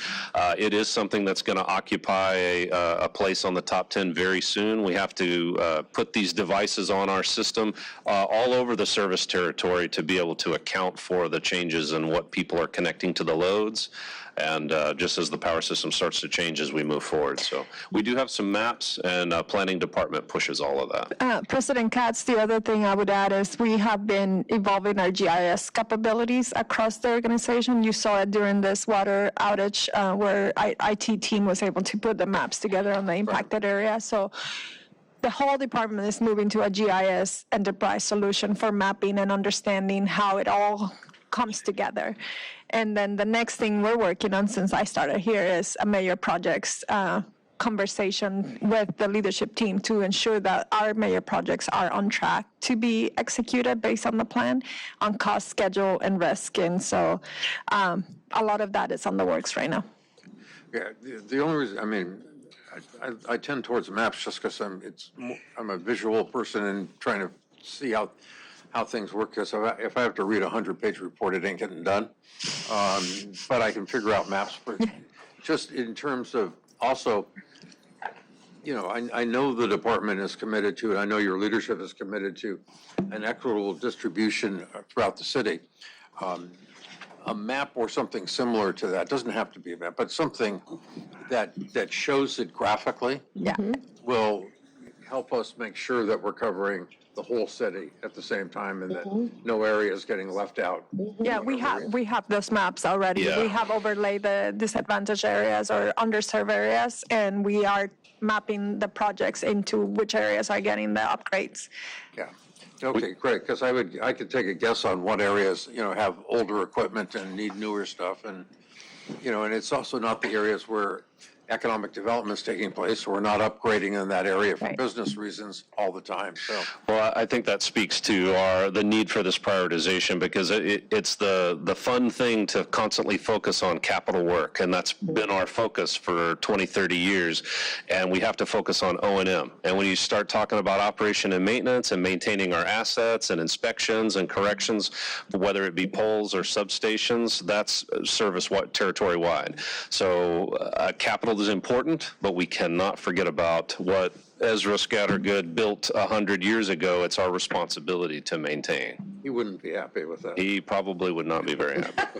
it is something that's going to occupy a place on the top 10 very soon. We have to put these devices on our system all over the service territory to be able to account for the changes in what people are connecting to the loads, and just as the power system starts to change as we move forward. So we do have some maps, and planning department pushes all of that. President KATZ, the other thing I would add is we have been evolving our GIS capabilities across the organization. You saw it during this water outage where IT team was able to put the maps together on the impacted area. So the whole department is moving to a GIS enterprise solution for mapping and understanding how it all comes together. And then the next thing we're working on since I started here is a major projects conversation with the leadership team to ensure that our major projects are on track to be executed based on the plan, on cost, schedule, and risk. And so a lot of that is on the works right now. Yeah, the only reason, I mean, I tend towards maps just because I'm a visual person and trying to see how things work. Because if I have to read a 100-page report, it ain't getting done. But I can figure out maps. But just in terms of also, you know, I know the department is committed to, and I know your leadership is committed to an equitable distribution throughout the city. A map or something similar to that, doesn't have to be a map, but something that shows it graphically will help us make sure that we're covering the whole city at the same time and that no area is getting left out. Yeah, we have those maps already. Yeah. We have overlaid the disadvantaged areas or underserved areas, and we are mapping the projects into which areas are getting the upgrades. Yeah. Okay, great, because I could take a guess on what areas, you know, have older equipment and need newer stuff, and, you know, and it's also not the areas where economic development is taking place. We're not upgrading in that area for business reasons all the time, so. Well, I think that speaks to the need for this prioritization, because it's the fun thing to constantly focus on capital work, and that's been our focus for 20, 30 years, and we have to focus on O&M. And when you start talking about operation and maintenance and maintaining our assets and inspections and corrections, whether it be poles or substations, that's service territory-wide. So capital is important, but we cannot forget about what Ezra Scattergood built 100 years ago. It's our responsibility to maintain. He wouldn't be happy with that. He probably would not be very happy.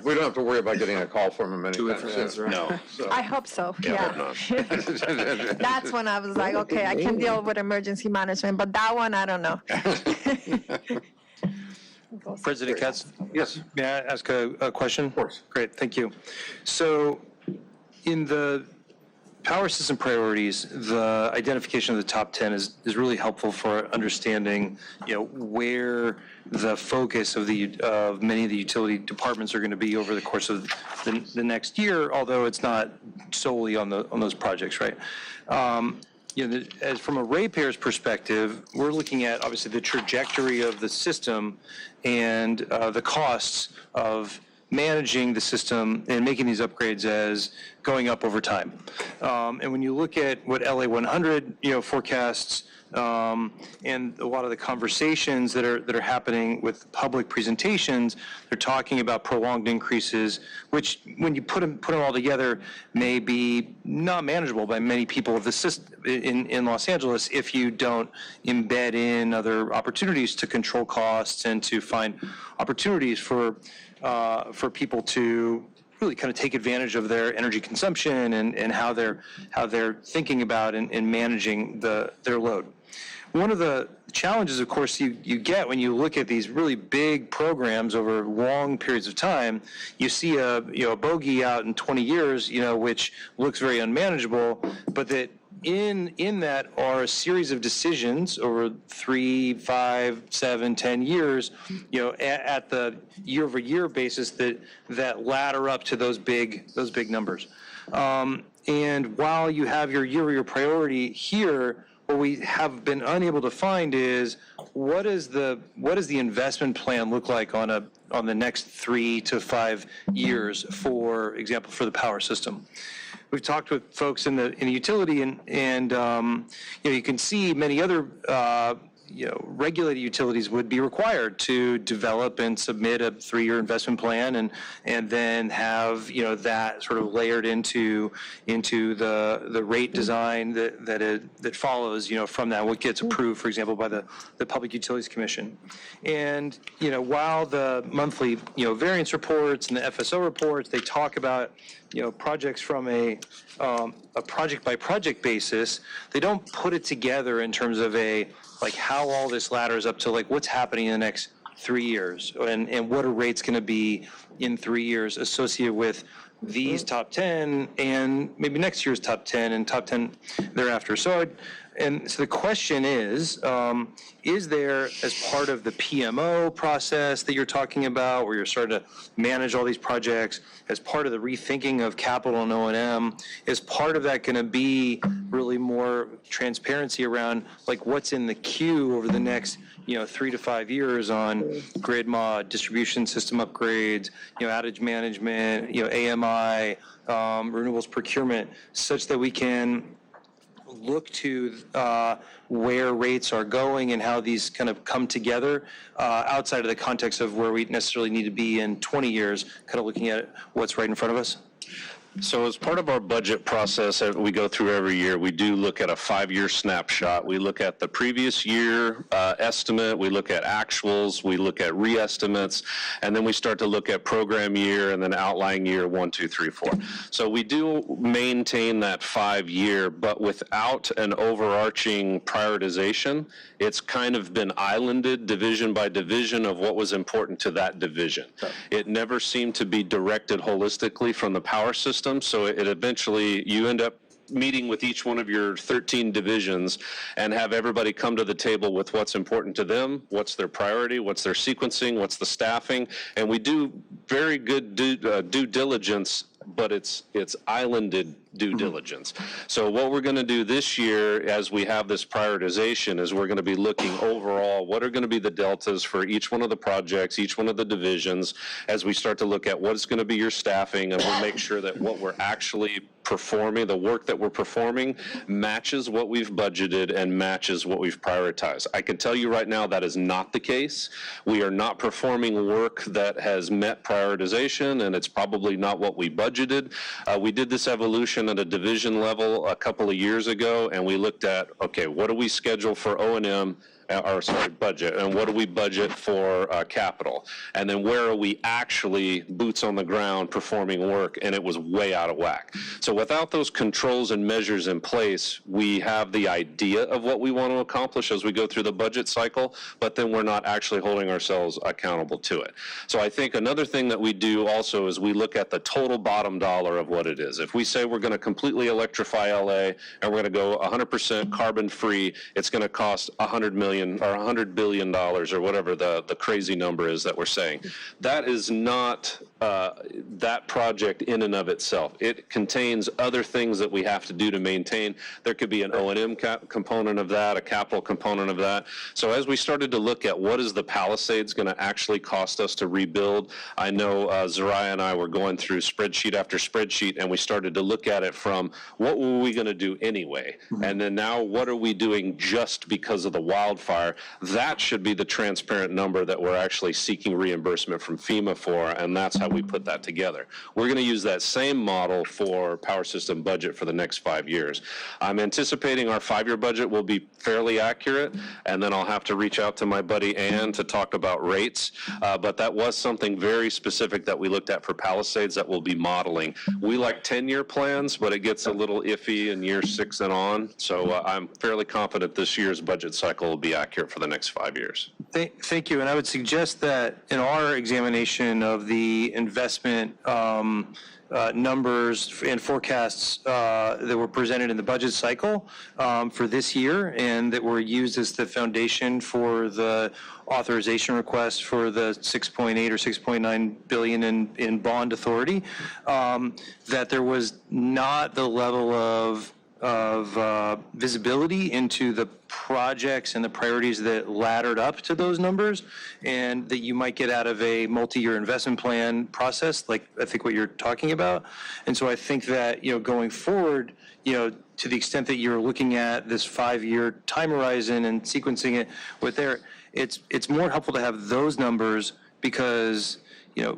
We don't have to worry about getting a call from him anytime soon. No. I hope so, Yeah, yeah. That's when I was like, okay, I can deal with emergency management, but that one, I don't know. President KATZ? Yes. May I ask a question? Of course. Great, thank you. So in the power system priorities, the identification of the top 10 is really helpful for understanding, you know, where the focus of many of the utility departments are going to be over the course of the next year, although it's not solely on those projects, right? You know, as from a ratepayer's perspective, we're looking at obviously the trajectory of the system and the costs of managing the system and making these upgrades as going up over time. And when you look at what LA 100, you know, forecasts and a lot of the conversations that are happening with public presentations, they're talking about prolonged increases, which when you put them all together may be not manageable by many people of the system in Los Angeles if you don't embed in other opportunities to control costs and to find opportunities for people to really kind of take advantage of their energy consumption and how they're thinking about and managing their load. One of the challenges, of course, you get when you look at these really big programs over long periods of time, you see a bogey out in 20 years, which looks very unmanageable, but that in that are a series of decisions over 3, 5, 7, 10 years, at the year-over-year basis that ladder up to those big numbers. And while you have your year-over-year priority here, what we have been unable to find is what does the investment plan look like on the next 3 to 5 years, for example, for the power system. We've talked with folks in the utility, and you can see many other regulated utilities would be required to develop and submit a 3-year investment plan, and then have that sort of layered into the rate design that follows from that, what gets approved, for example, by the Public Utilities Commission. And while the monthly variance reports and the FSO reports, they talk about projects from a project by project basis, they don't put it together in terms of how all this ladders up to what's happening in the next 3 years, and what are rates going to be in 3 years associated with these top 10 and maybe next year's top 10 and top 10 thereafter. So the question is there, as part of the PMO process that you're talking about, where you're starting to manage all these projects, as part of the rethinking of capital and O&M, is part of that going to be really more transparency around what's in the queue over the next 3 to 5 years on grid mod, distribution system upgrades, outage management, AMI, renewables procurement, such that we can look to where rates are going and how these kind of come together outside of the context of where we necessarily need to be in 20 years, kind of looking at what's right in front of us? So as part of our budget process that we go through every year, we do look at a 5-year snapshot. We look at the previous year estimate, we look at actuals, we look at re-estimates, and then we start to look at program year and then outlying year 1, 2, 3, 4. So we do maintain that 5-year, but without an overarching prioritization. It's kind of been islanded division by division of what was important to that division. It never seemed to be directed holistically from the power system, so it eventually, you end up meeting with each one of your 13 divisions and have everybody come to the table with what's important to them, what's their priority, what's their sequencing, what's the staffing, and we do very good due diligence, but it's islanded due diligence. So what we're going to do this year, as we have this prioritization, is we're going to be looking overall, what are going to be the deltas for each one of the projects, each one of the divisions, as we start to look at what's going to be your staffing, and we'll make sure that what we're actually performing, the work that we're performing, matches what we've budgeted and matches what we've prioritized. I can tell you right now that is not the case. We are not performing work that has met prioritization, and it's probably not what we budgeted. We did this evolution at a division level a couple of years ago, and we looked at, okay, what do we schedule for O&M, budget, and what do we budget for capital? And then where are we actually boots on the ground performing work? And it was way out of whack. So without those controls and measures in place, we have the idea of what we want to accomplish as we go through the budget cycle, but then we're not actually holding ourselves accountable to it. So I think another thing that we do also is we look at the total bottom dollar of what it is. If we say we're going to completely electrify LA and we're going to go 100% carbon free, it's going to cost $100 million million or $100 billion or whatever the crazy number is that we're saying. That is not that project in and of itself. It contains other things that we have to do to maintain. There could be an O&M component of that, a capital component of that. So as we started to look at what is the Palisades going to actually cost us to rebuild, I know Zariah and I were going through spreadsheet after spreadsheet, and we started to look at it from what were we going to do anyway, and then now what are we doing just because of the wildfire. That should be the transparent number that we're actually seeking reimbursement from FEMA for, and that's how we put that together. We're going to use that same model for power system budget for the next 5 years. I'm anticipating our 5-year budget will be fairly accurate, and then I'll have to reach out to my buddy Ann to talk about rates, but that was something very specific that we looked at for Palisades that we'll be modeling. We like 10-year plans, but it gets a little iffy in year 6 and on, so I'm fairly confident this year's budget cycle will be accurate for the next 5 years. Thank you, and I would suggest that in our examination of the investment numbers and forecasts that were presented in the budget cycle for this year and that were used as the foundation for the authorization request for the 6.8 or 6.9 billion in bond authority, that there was not the level of visibility into the projects and the priorities that laddered up to those numbers, and that you might get out of a multi-year investment plan process, like I think what you're talking about. And so I think that, going forward, to the extent that you're looking at this 5-year time horizon and sequencing it with there, it's more helpful to have those numbers because,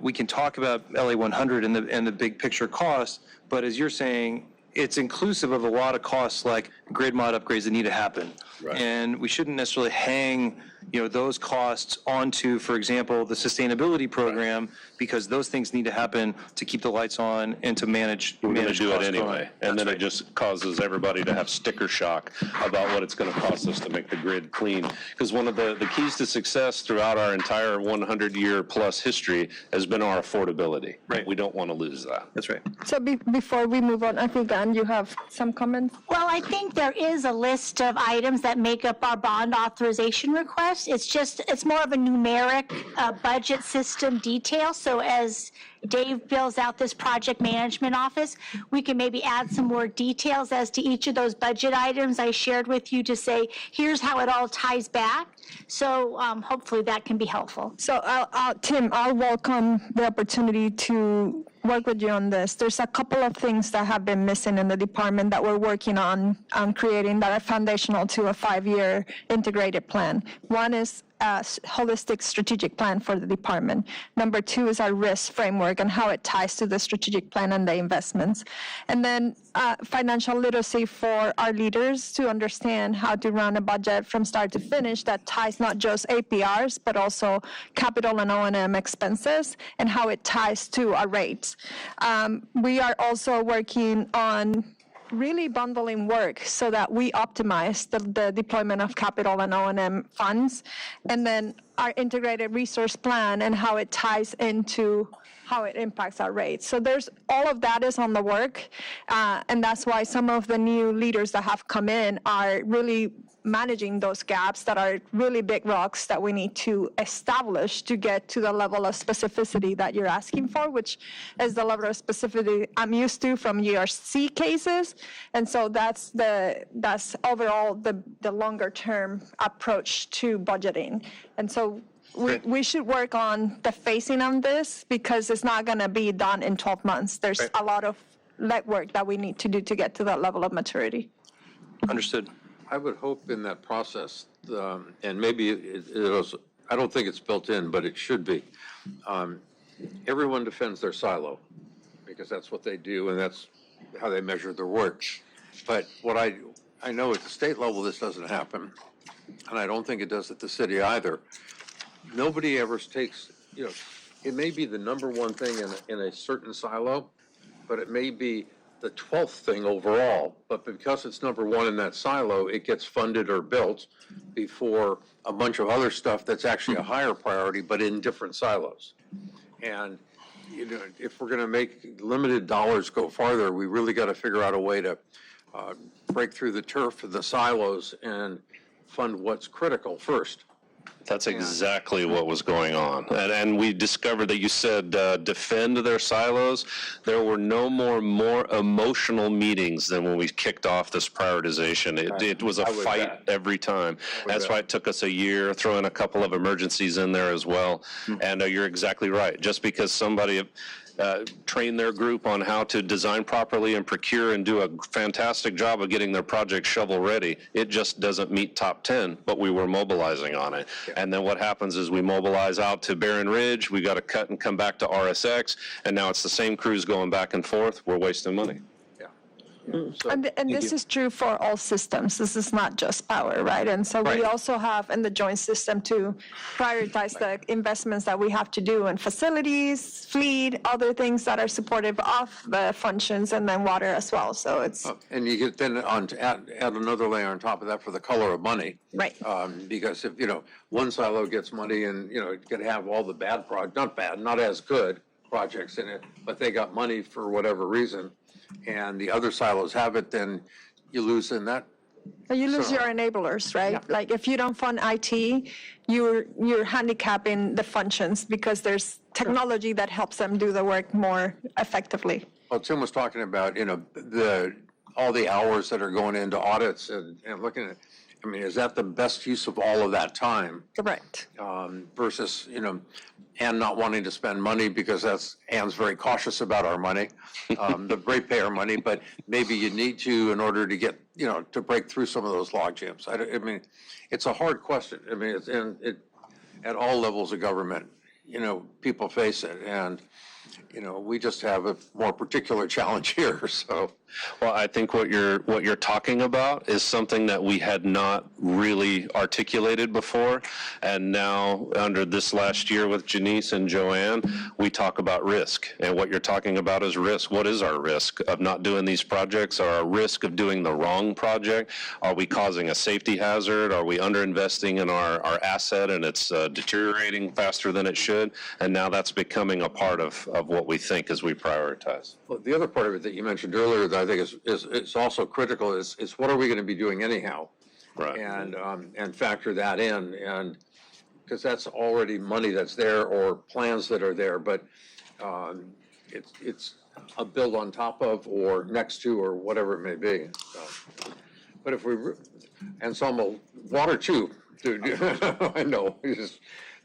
we can talk about LA 100 and the big picture cost, but as you're saying, it's inclusive of a lot of costs like grid mod upgrades that need to happen. Right. And we shouldn't necessarily hang, those costs onto, for example, the sustainability program, because those things need to happen to keep the lights on and to manage. We're going to do it costs anyway, going. and then it just causes everybody to have sticker shock about what it's going to cost us to make the grid clean. Because one of the keys to success throughout our entire 100-year plus history has been our affordability. Right. We don't want to lose that. That's right. So before we move on, I think, Ann, you have some comments? Well, I think there is a list of items that make up our bond authorization request. It's more of a numeric budget system detail. So as Dave builds out this project management office, we can maybe add some more details as to each of those budget items I shared with you to say, here's how it all ties back. So hopefully that can be helpful. So Tim, I'll welcome the opportunity to work with you on this. There's a couple of things that have been missing in the department that we're working on creating that are foundational to a 5-year integrated plan. One is a holistic strategic plan for the department. Number 2 is our risk framework and how it ties to the strategic plan and the investments. And then financial literacy for our leaders to understand how to run a budget from start to finish that ties not just APRs, but also capital and O&M expenses and how it ties to our rates. We are also working on really bundling work so that we optimize the deployment of capital and O&M funds, and then our integrated resource plan and how it ties into how it impacts our rates. So there's all of that is on the work, and that's why some of the new leaders that have come in are really managing those gaps that are really big rocks that we need to establish to get to the level of specificity that you're asking for, which is the level of specificity I'm used to from GRC cases. And so that's overall the longer term approach to budgeting. And so we should work on the phasing on this because it's not going to be done in 12 months. There's a lot of legwork that we need to do to get to that level of maturity. Understood. I would hope in that process, and maybe I don't think it's built in, but it should be. Everyone defends their silo because that's what they do and that's how they measure their work. But what I know at the state level, this doesn't happen, and I don't think it does at the city either. Nobody ever takes, it may be the number one thing in a certain silo, but it may be the 12th thing overall, but because it's number one in that silo, it gets funded or built before a bunch of other stuff that's actually a higher priority, but in different silos. And if we're going to make limited dollars go farther, we really got to figure out a way to break through the turf of the silos and fund what's critical first. That's exactly what was going on. And we discovered that you said defend their silos. There were no more emotional meetings than when we kicked off this prioritization. It was a fight every time. That's why it took us a year, throw in a couple of emergencies in there as well. And you're exactly right. Just because somebody train their group on how to design properly and procure and do a fantastic job of getting their project shovel ready, it just doesn't meet top 10, but we were mobilizing on it. And then what happens is we mobilize out to Barron Ridge, we got to cut and come back to RSX, and now it's the same crews going back and forth. We're wasting money. So, And this is true for all systems. This is not just power, right? And so we also have in the joint system to prioritize the investments that we have to do in facilities, fleet, other things that are supportive of the functions, and then water as well. So it's and you get then on to add another layer on top of that for the color of money. Right. Because if, one silo gets money and, it could have all the bad not as good projects in it, but they got money for whatever reason, and the other silos have it, then you lose in that. you lose your enablers, right? Like if you don't fund IT, you're handicapping the functions because there's technology that helps them do the work more effectively. Well, Tim was talking about, all the hours that are going into audits and looking at, is that the best use of all of that time? Correct. Versus, Ann not wanting to spend money because Ann's very cautious about our money, the ratepayer money, but maybe you need to in order to get, to break through some of those log jams. It's a hard question. It's at all levels of government, people face it, and we just have a more particular challenge here. So, well, I think what you're talking about is something that we had not really articulated before, and now under this last year with Janice and Joanne, we talk about risk, and what you're talking about is risk. What is our risk of not doing these projects, or our risk of doing the wrong project? Are we causing a safety hazard? Are we underinvesting in our asset and it's deteriorating faster than it should? And now that's becoming a part of what we think as we prioritize. Well, the other part of it that you mentioned earlier that I think is also critical is what are we going to be doing anyhow? Right. And factor that in, and because that's already money that's there or plans that are there, but it's a build on top of or next to or whatever it may be. So, but if we and some water too, dude. I know.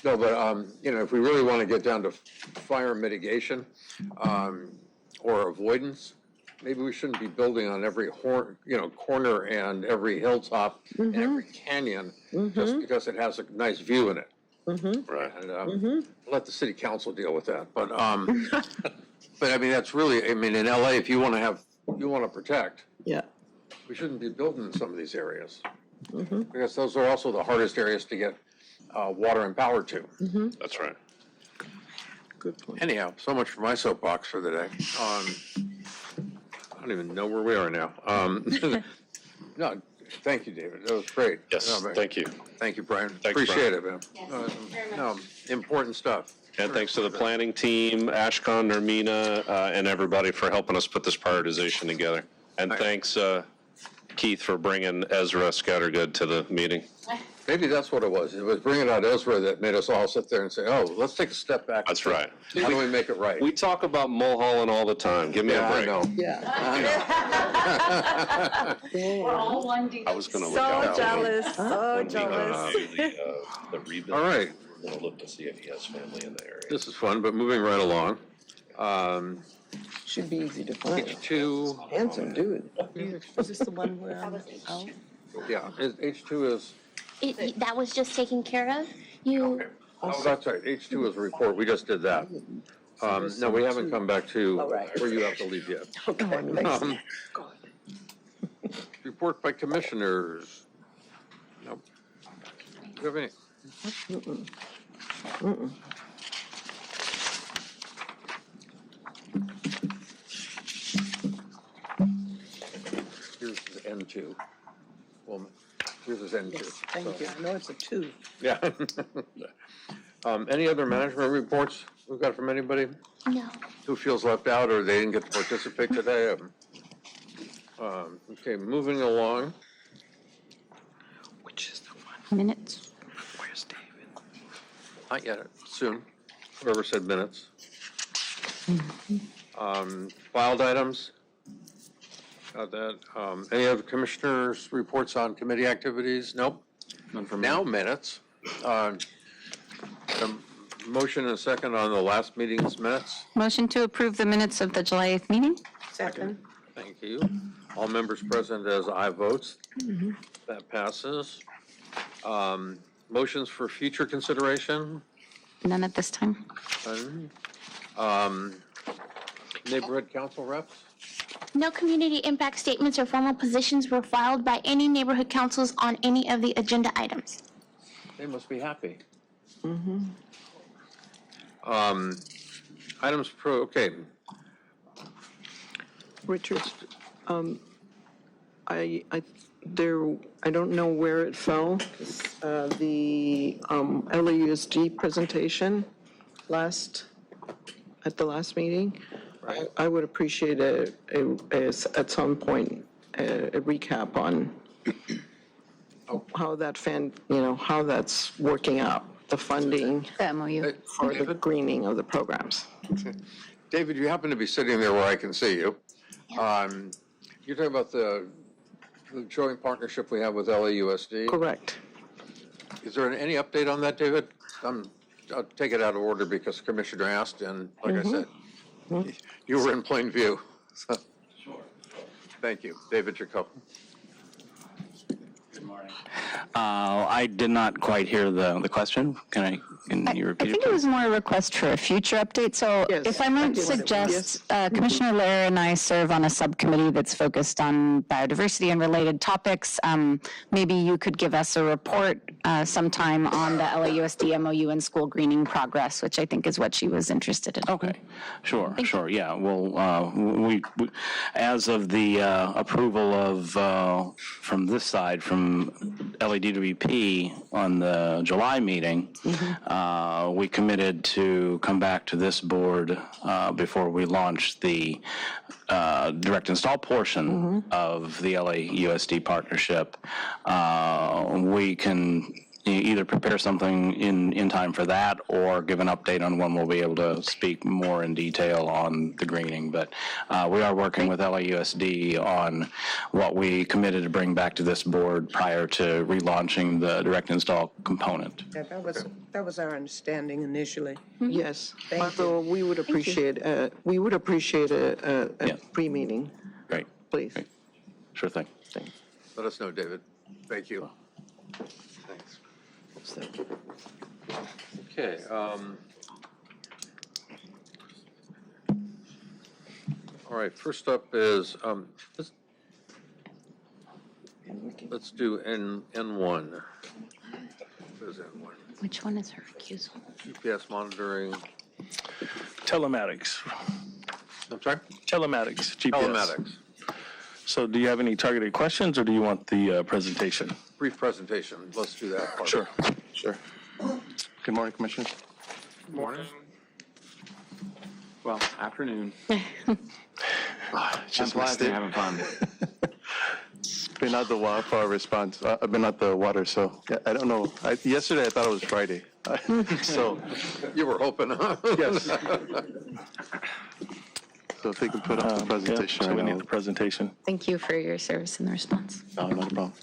No, but if we really want to get down to fire mitigation or avoidance, maybe we shouldn't be building on every corner and every hilltop and every canyon just because it has a nice view in it. Right. And let the city council deal with that. But but that's really in LA, if you want to protect. Yeah. We shouldn't be building in some of these areas because those are also the hardest areas to get water and power to. That's right. Good point. Anyhow, so much for my soapbox for the day. I don't even know where we are now. No, thank you, David. That was great. Yes, thank you. Thank you, Brian. Thanks, Appreciate Brian. it, man. No, important stuff. And thanks to the planning team, Ashcon, Nermina, and everybody for helping us put this prioritization together. And thanks, Keith, for bringing Ezra Scattergood to the meeting. Maybe that's what it was. It was bringing out Ezra that made us all sit there and say, oh, let's take a step back. That's right. How do we make it right? We talk about Mulholland all the time. Give me a break. I know. We're all one deep. I was going to look So out. jealous, so jealous. The rebuild. All right. We're going to look to see if he has family in the area. This is fun, but moving right along. Should be easy to find. H2. Handsome dude. Is this the one where I'm out? Yeah, H2 is, That was just taken care of. oh, that's right. H2 is a report. We just did that. No, we haven't come back to where you have to leave yet. Report by commissioners. Nope. Do you have any? Here's the N2. Well, here's his N2. Thank you. I know it's a 2. Yeah. Any other management reports we've got from anybody? No. Who feels left out or they didn't get to participate today? Okay, moving along. Which is the Minutes. Where's David? Not yet, soon. Whoever said minutes. Filed items. Any other commissioners' reports on committee activities? Nope. None from me. Now minutes. A motion and a second on the last meeting's minutes. Motion to approve the minutes of the July 8th meeting? Second. Thank you. All members present as aye votes. That passes. Motions for future consideration? None at this time. None. Neighborhood council reps? No community impact statements or formal positions were filed by any neighborhood councils on any of the agenda items. They must be happy. Items okay. Richard, I don't know where it fell. The LEUSD presentation at the last meeting. I would appreciate at some point a recap on how that how that's working out, the funding The MOU. for the greening of the programs. David, you happen to be sitting there where I can see you. You're talking about the joint partnership we have with LEUSD? Correct. Is there any update on that, David? I'll take it out of order because Commissioner asked, and like I said, you were in plain view. So. Sure. Thank you. David Jacob. Good morning. I did not quite hear the question. Can you repeat it? I think it was more a request for a future update. So if I might suggest, Commissioner LEHRER and I serve on a subcommittee that's focused on biodiversity and related topics. Maybe you could give us a report sometime on the LAUSD MOU and school greening progress, which I think is what she was interested in. Okay, sure. Yeah, well, we as of the approval of, from this side, from LADWP on the July meeting, we committed to come back to this board before we launch the direct install portion of the LAUSD partnership. We can either prepare something in time for that or give an update on when we'll be able to speak more in detail on the greening. But we are working with LAUSD on what we committed to bring back to this board prior to relaunching the direct install component. Yeah, that was our understanding initially. Yes, Thank although we would appreciate a pre-meeting. Great. Please. Great. Sure thing. Let us know, David. Thank you. Thanks. Okay. All right. First up is let's do N1. What is N1? Which one is her recusal? GPS monitoring. Telematics. I'm sorry? Telematics, GPS. Telematics. So do you have any targeted questions, or do you want the presentation? Brief presentation. Let's do that part. Sure. Good morning, Commissioners. Good morning. Well, afternoon. Just I'm glad you're having fun. Been out the wildfire response. I've been out the water, so I don't know. Yesterday I thought it was Friday. So you were hoping, huh? Yes. So if they can put up the presentation. So we need the presentation. Thank you for your service in the response. No, not a problem.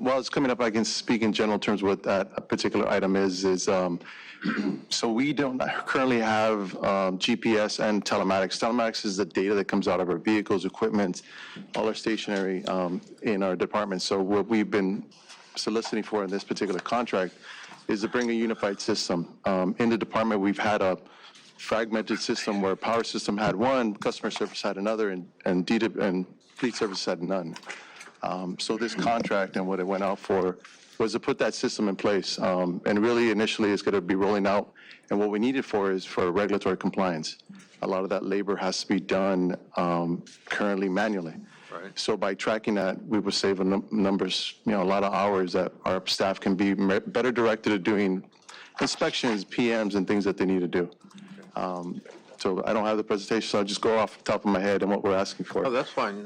While it's coming up, I can speak in general terms what that particular item is so we don't currently have GPS and telematics. Telematics is the data that comes out of our vehicles, equipment, all our stationery in our department. So what we've been soliciting for in this particular contract is to bring a unified system. In the department, we've had a fragmented system where power system had one, customer service had another, and fleet service had none. So this contract and what it went out for was to put that system in place. And really, initially, it's going to be rolling out. And what we need it for is for regulatory compliance. A lot of that labor has to be done currently manually. Right. So by tracking that, we would save numbers, a lot of hours that our staff can be better directed at doing inspections, PMs, and things that they need to do. So I don't have the presentation, so I'll just go off the top of my head and what we're asking for. Oh, that's fine.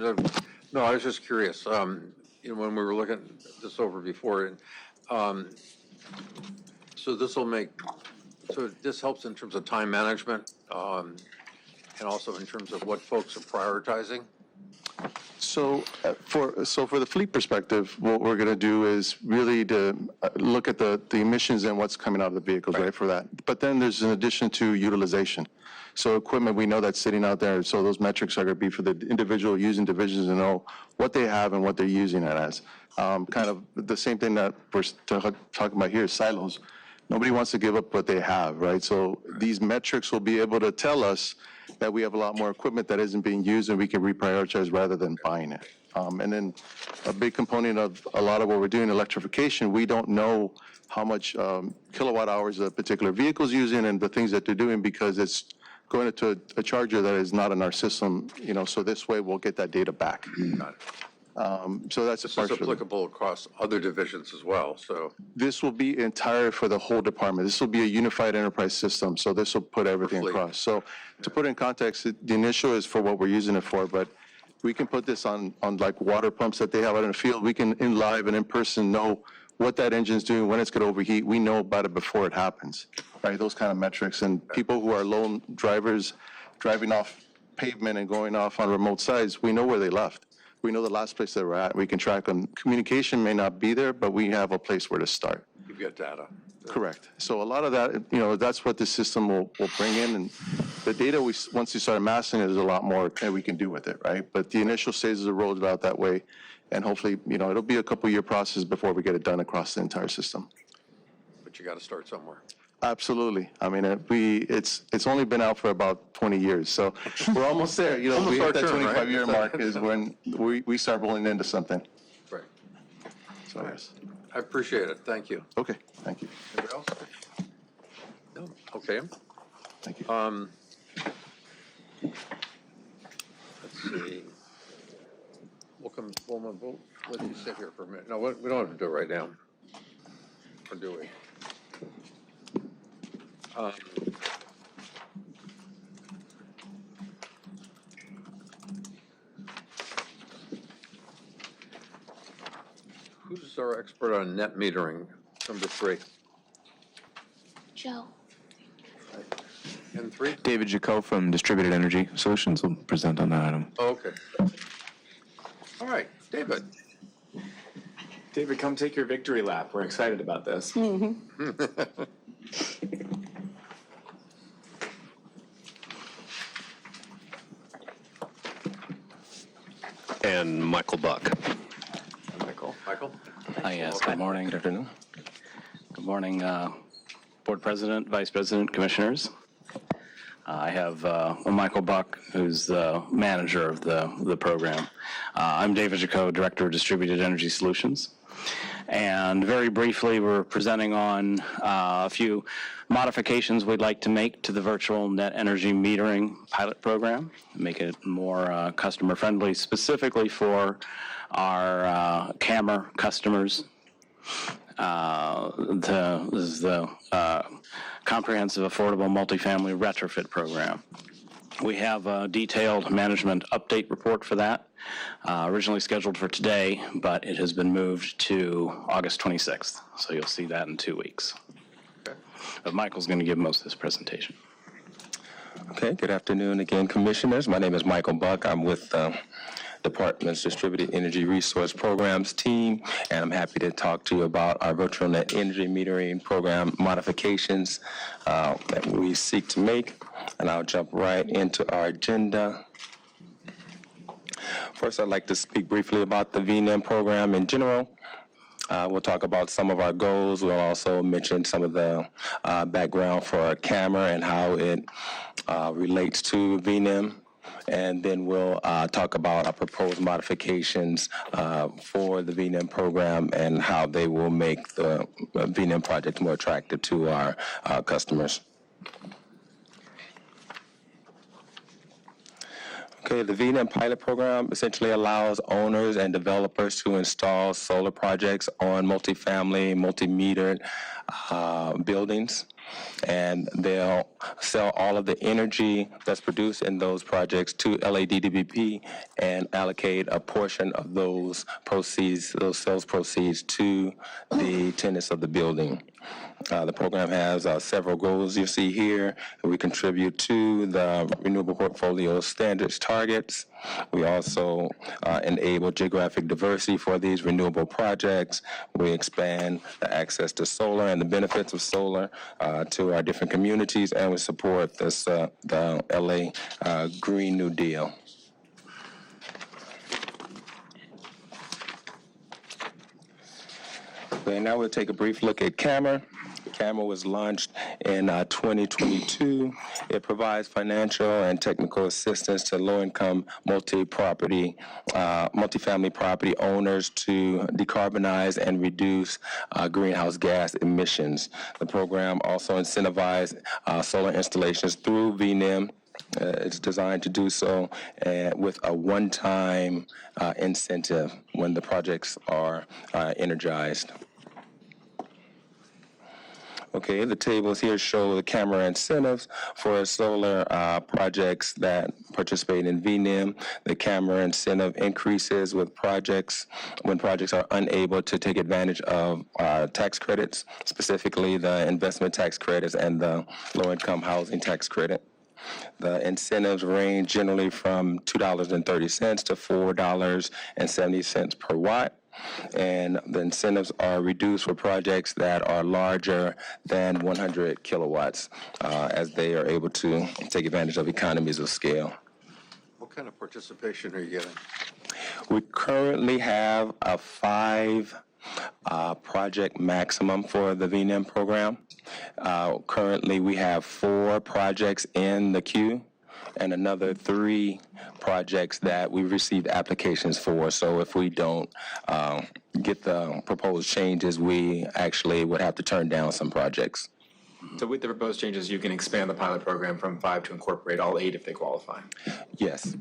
No, I was just curious. When we were looking this over before, so this helps in terms of time management, and also in terms of what folks are prioritizing. So for the fleet perspective, what we're going to do is really to look at the emissions and what's coming out of the vehicles, right, for that. But then there's an addition to utilization. So equipment, we know that's sitting out there, so those metrics are going to be for the individual using divisions to know what they have and what they're using it as. Kind of the same thing that we're talking about here, silos. Nobody wants to give up what they have, right? So these metrics will be able to tell us that we have a lot more equipment that isn't being used and we can reprioritize rather than buying it. And then a big component of a lot of what we're doing, electrification, we don't know how much kilowatt hours a particular vehicle is using and the things that they're doing because it's going into a charger that is not in our system, so this way we'll get that data back. So that's This is applicable across other divisions as well, so. This will be entire for the whole department. This will be a unified enterprise system, so this will put everything across. So to put it in context, the initial is for what we're using it for, but we can put this on like water pumps that they have out in the field. We can in live and in person know what that engine's doing, when it's going to overheat. We know about it before it happens, right? Those kind of metrics. And people who are lone drivers driving off pavement and going off on remote sites, we know where they left. We know the last place they were at. We can track them. Communication may not be there, but we have a place where to start. You get data. Correct. So a lot of that, that's what the system will bring in. And the data, once you start amassing it, there's a lot more that we can do with it, right? But the initial stages are rolled out that way. And hopefully, it'll be a couple-year process before we get it done across the entire system. But you got to start somewhere. Absolutely. I mean, it's only been out for about 20 years, so we're almost there. We hit that 25-year mark is when we start rolling into something. Right. So yes. I appreciate it. Thank you. Okay. Thank you. Anybody else? No. Okay. Thank you. Let's see. We'll let you sit here for a minute. No, we don't have to do it right now. Or do we? Who's our expert on net metering? Number 3. Joe. And 3? David Jaco from Distributed Energy Solutions will present on that item. Oh, okay. All right, David. David, come take your victory lap. We're excited about this. And Michael Buck. Michael? Yes, good morning. Good afternoon. Good morning, Board President, Vice President, Commissioners. I have Michael Buck, who's the manager of the program. I'm David Jaco, Director of Distributed Energy Solutions. And very briefly, we're presenting on a few modifications we'd like to make to the virtual net energy metering pilot program, make it more customer friendly, specifically for our camera customers. This is the Comprehensive Affordable Multifamily Retrofit Program. We have a detailed management update report for that, originally scheduled for today, but it has been moved to August 26th, so you'll see that in 2 weeks. Okay. But Michael's going to give most of this presentation. Okay, good afternoon again, Commissioners. My name is Michael Buck. I'm with Department's Distributed Energy Resource Programs team, and I'm happy to talk to you about our virtual net energy metering program modifications that we seek to make. And I'll jump right into our agenda. First, I'd like to speak briefly about the VNEM program in general. We'll talk about some of our goals. We'll also mention some of the background for our camera and how it relates to VNEM. And then we'll talk about our proposed modifications for the VNEM program and how they will make the VNEM project more attractive to our customers. Okay, the VNEM pilot program essentially allows owners and developers to install solar projects on multifamily, multi-metered buildings. And they'll sell all of the energy that's produced in those projects to LADWP and allocate a portion of those proceeds, those sales proceeds, to the tenants of the building. The program has several goals you see here. We contribute to the Renewable Portfolio Standards targets. We also enable geographic diversity for these renewable projects. We expand the access to solar and the benefits of solar to our different communities, and we support this, the LA Green New Deal. Okay, now we'll take a brief look at CAMER. CAMER was launched in 2022. It provides financial and technical assistance to low-income multifamily property owners to decarbonize and reduce greenhouse gas emissions. The program also incentivizes solar installations through VNEM. It's designed to do so with a one-time incentive when the projects are energized. Okay, the tables here show the CAMER incentives for solar projects that participate in VNEM. The CAMER incentive increases with projects when projects are unable to take advantage of tax credits, specifically the investment tax credits and the low-income housing tax credit. The incentives range generally from $2.30 to $4.70 per watt. And the incentives are reduced for projects that are larger than 100 kilowatts, as they are able to take advantage of economies of scale. What kind of participation are you getting? We currently have a 5 project maximum for the VNEM program. Currently, we have 4 projects in the queue and another 3 projects that we received applications for. So if we don't get the proposed changes, we actually would have to turn down some projects. So with the proposed changes, you can expand the pilot program from 5 to incorporate all 8 if they qualify. Yes.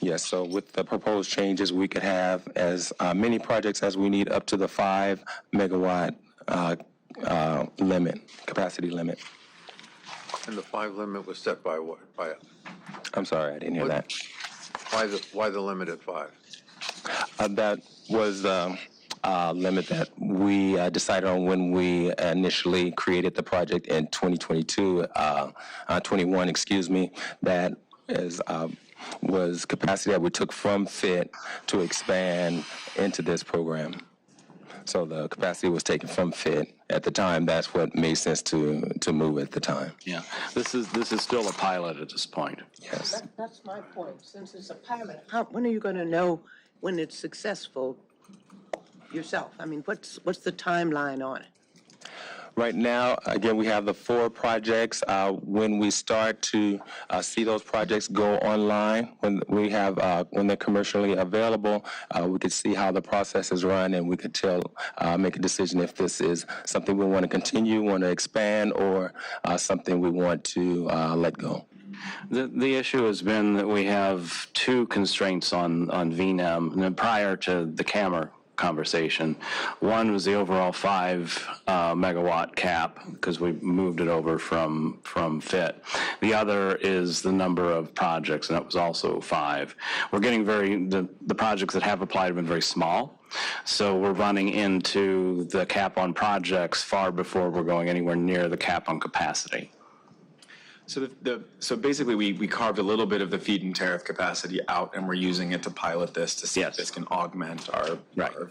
Yes, so with the proposed changes, we could have as many projects as we need up to the 5 megawatt limit, capacity limit. And the 5 limit was set by what? By I'm sorry, I didn't hear that. why the limit at 5? That was the limit that we decided on when we initially created the project in 21, excuse me. That is was capacity that we took from FIT to expand into this program. So the capacity was taken from FIT at the time. That's what made sense to move at the time. Yeah, this is still a pilot at this point. Yes. That's my point. Since it's a pilot, when are you going to know when it's successful yourself? I mean, what's the timeline on it? Right now, again, we have the 4 projects. When we start to see those projects go online, when they're commercially available, we could see how the process is run, and we could make a decision if this is something we want to continue, want to expand, or something we want to let go. The issue has been that we have 2 constraints on VNEM, and then prior to the CAMER conversation. One was the overall 5 megawatt cap, because we moved it over from FIT. The other is the number of projects, and that was also 5. We're getting the projects that have applied have been very small, so we're running into the cap on projects far before we're going anywhere near the cap on capacity. So basically, we carved a little bit of the feed-in tariff capacity out, and we're using it to pilot this to see if this can augment our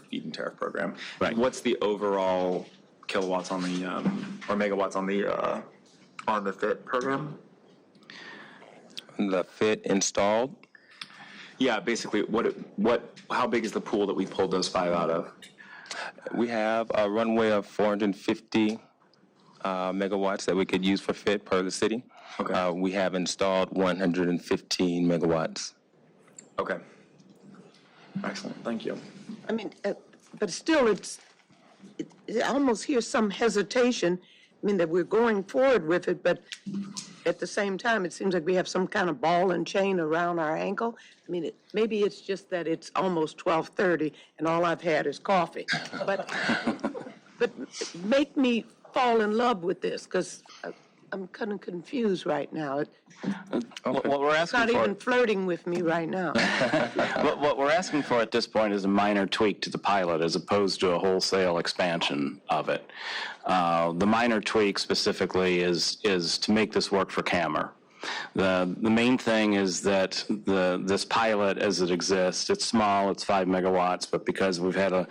feed-in tariff program. Right. What's the overall kilowatts on the or megawatts on the FIT program? The FIT installed? Yeah, basically, how big is the pool that we pulled those 5 out of? We have a runway of 450 megawatts that we could use for FIT per the city. Okay. We have installed 115 megawatts. Okay. Excellent. Thank you. I mean, but still, I almost hear some hesitation. I mean, that we're going forward with it, but at the same time, it seems like we have some kind of ball and chain around our ankle. I mean, maybe it's just that it's almost 12:30 and all I've had is coffee. But make me fall in love with this, because I'm kind of confused right now. What we're It's asking not for, even flirting with me right now. what we're asking for at this point is a minor tweak to the pilot as opposed to a wholesale expansion of it. The minor tweak specifically is to make this work for CAMR. The main thing is that this pilot, as it exists, it's small, it's 5 megawatts, but because we've had a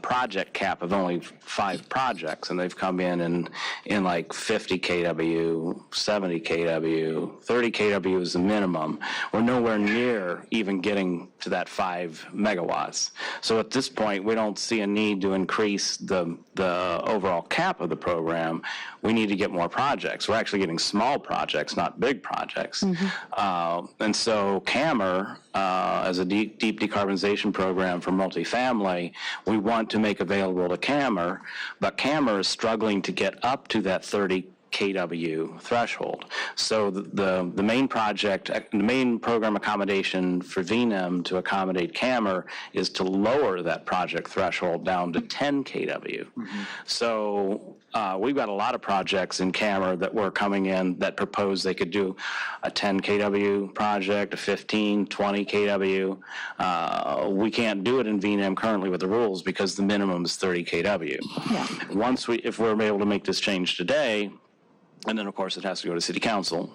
project cap of only 5 projects, and they've come in like 50 kW, 70 kW, 30 kW is the minimum. We're nowhere near even getting to that 5 megawatts. So at this point, we don't see a need to increase the overall cap of the program. We need to get more projects. We're actually getting small projects, not big projects. And so CAMR, as a deep decarbonization program for multifamily, we want to make available to CAMR, but CAMR is struggling to get up to that 30 kW threshold. So the main project, the main program accommodation for VNEM to accommodate CAMR is to lower that project threshold down to 10 kW. So we've got a lot of projects in CAMR that were coming in that proposed they could do a 10 kW project, a 15, 20 kW. We can't do it in VNEM currently with the rules because the minimum is 30 kW. If we're able to make this change today, and then, of course, it has to go to City Council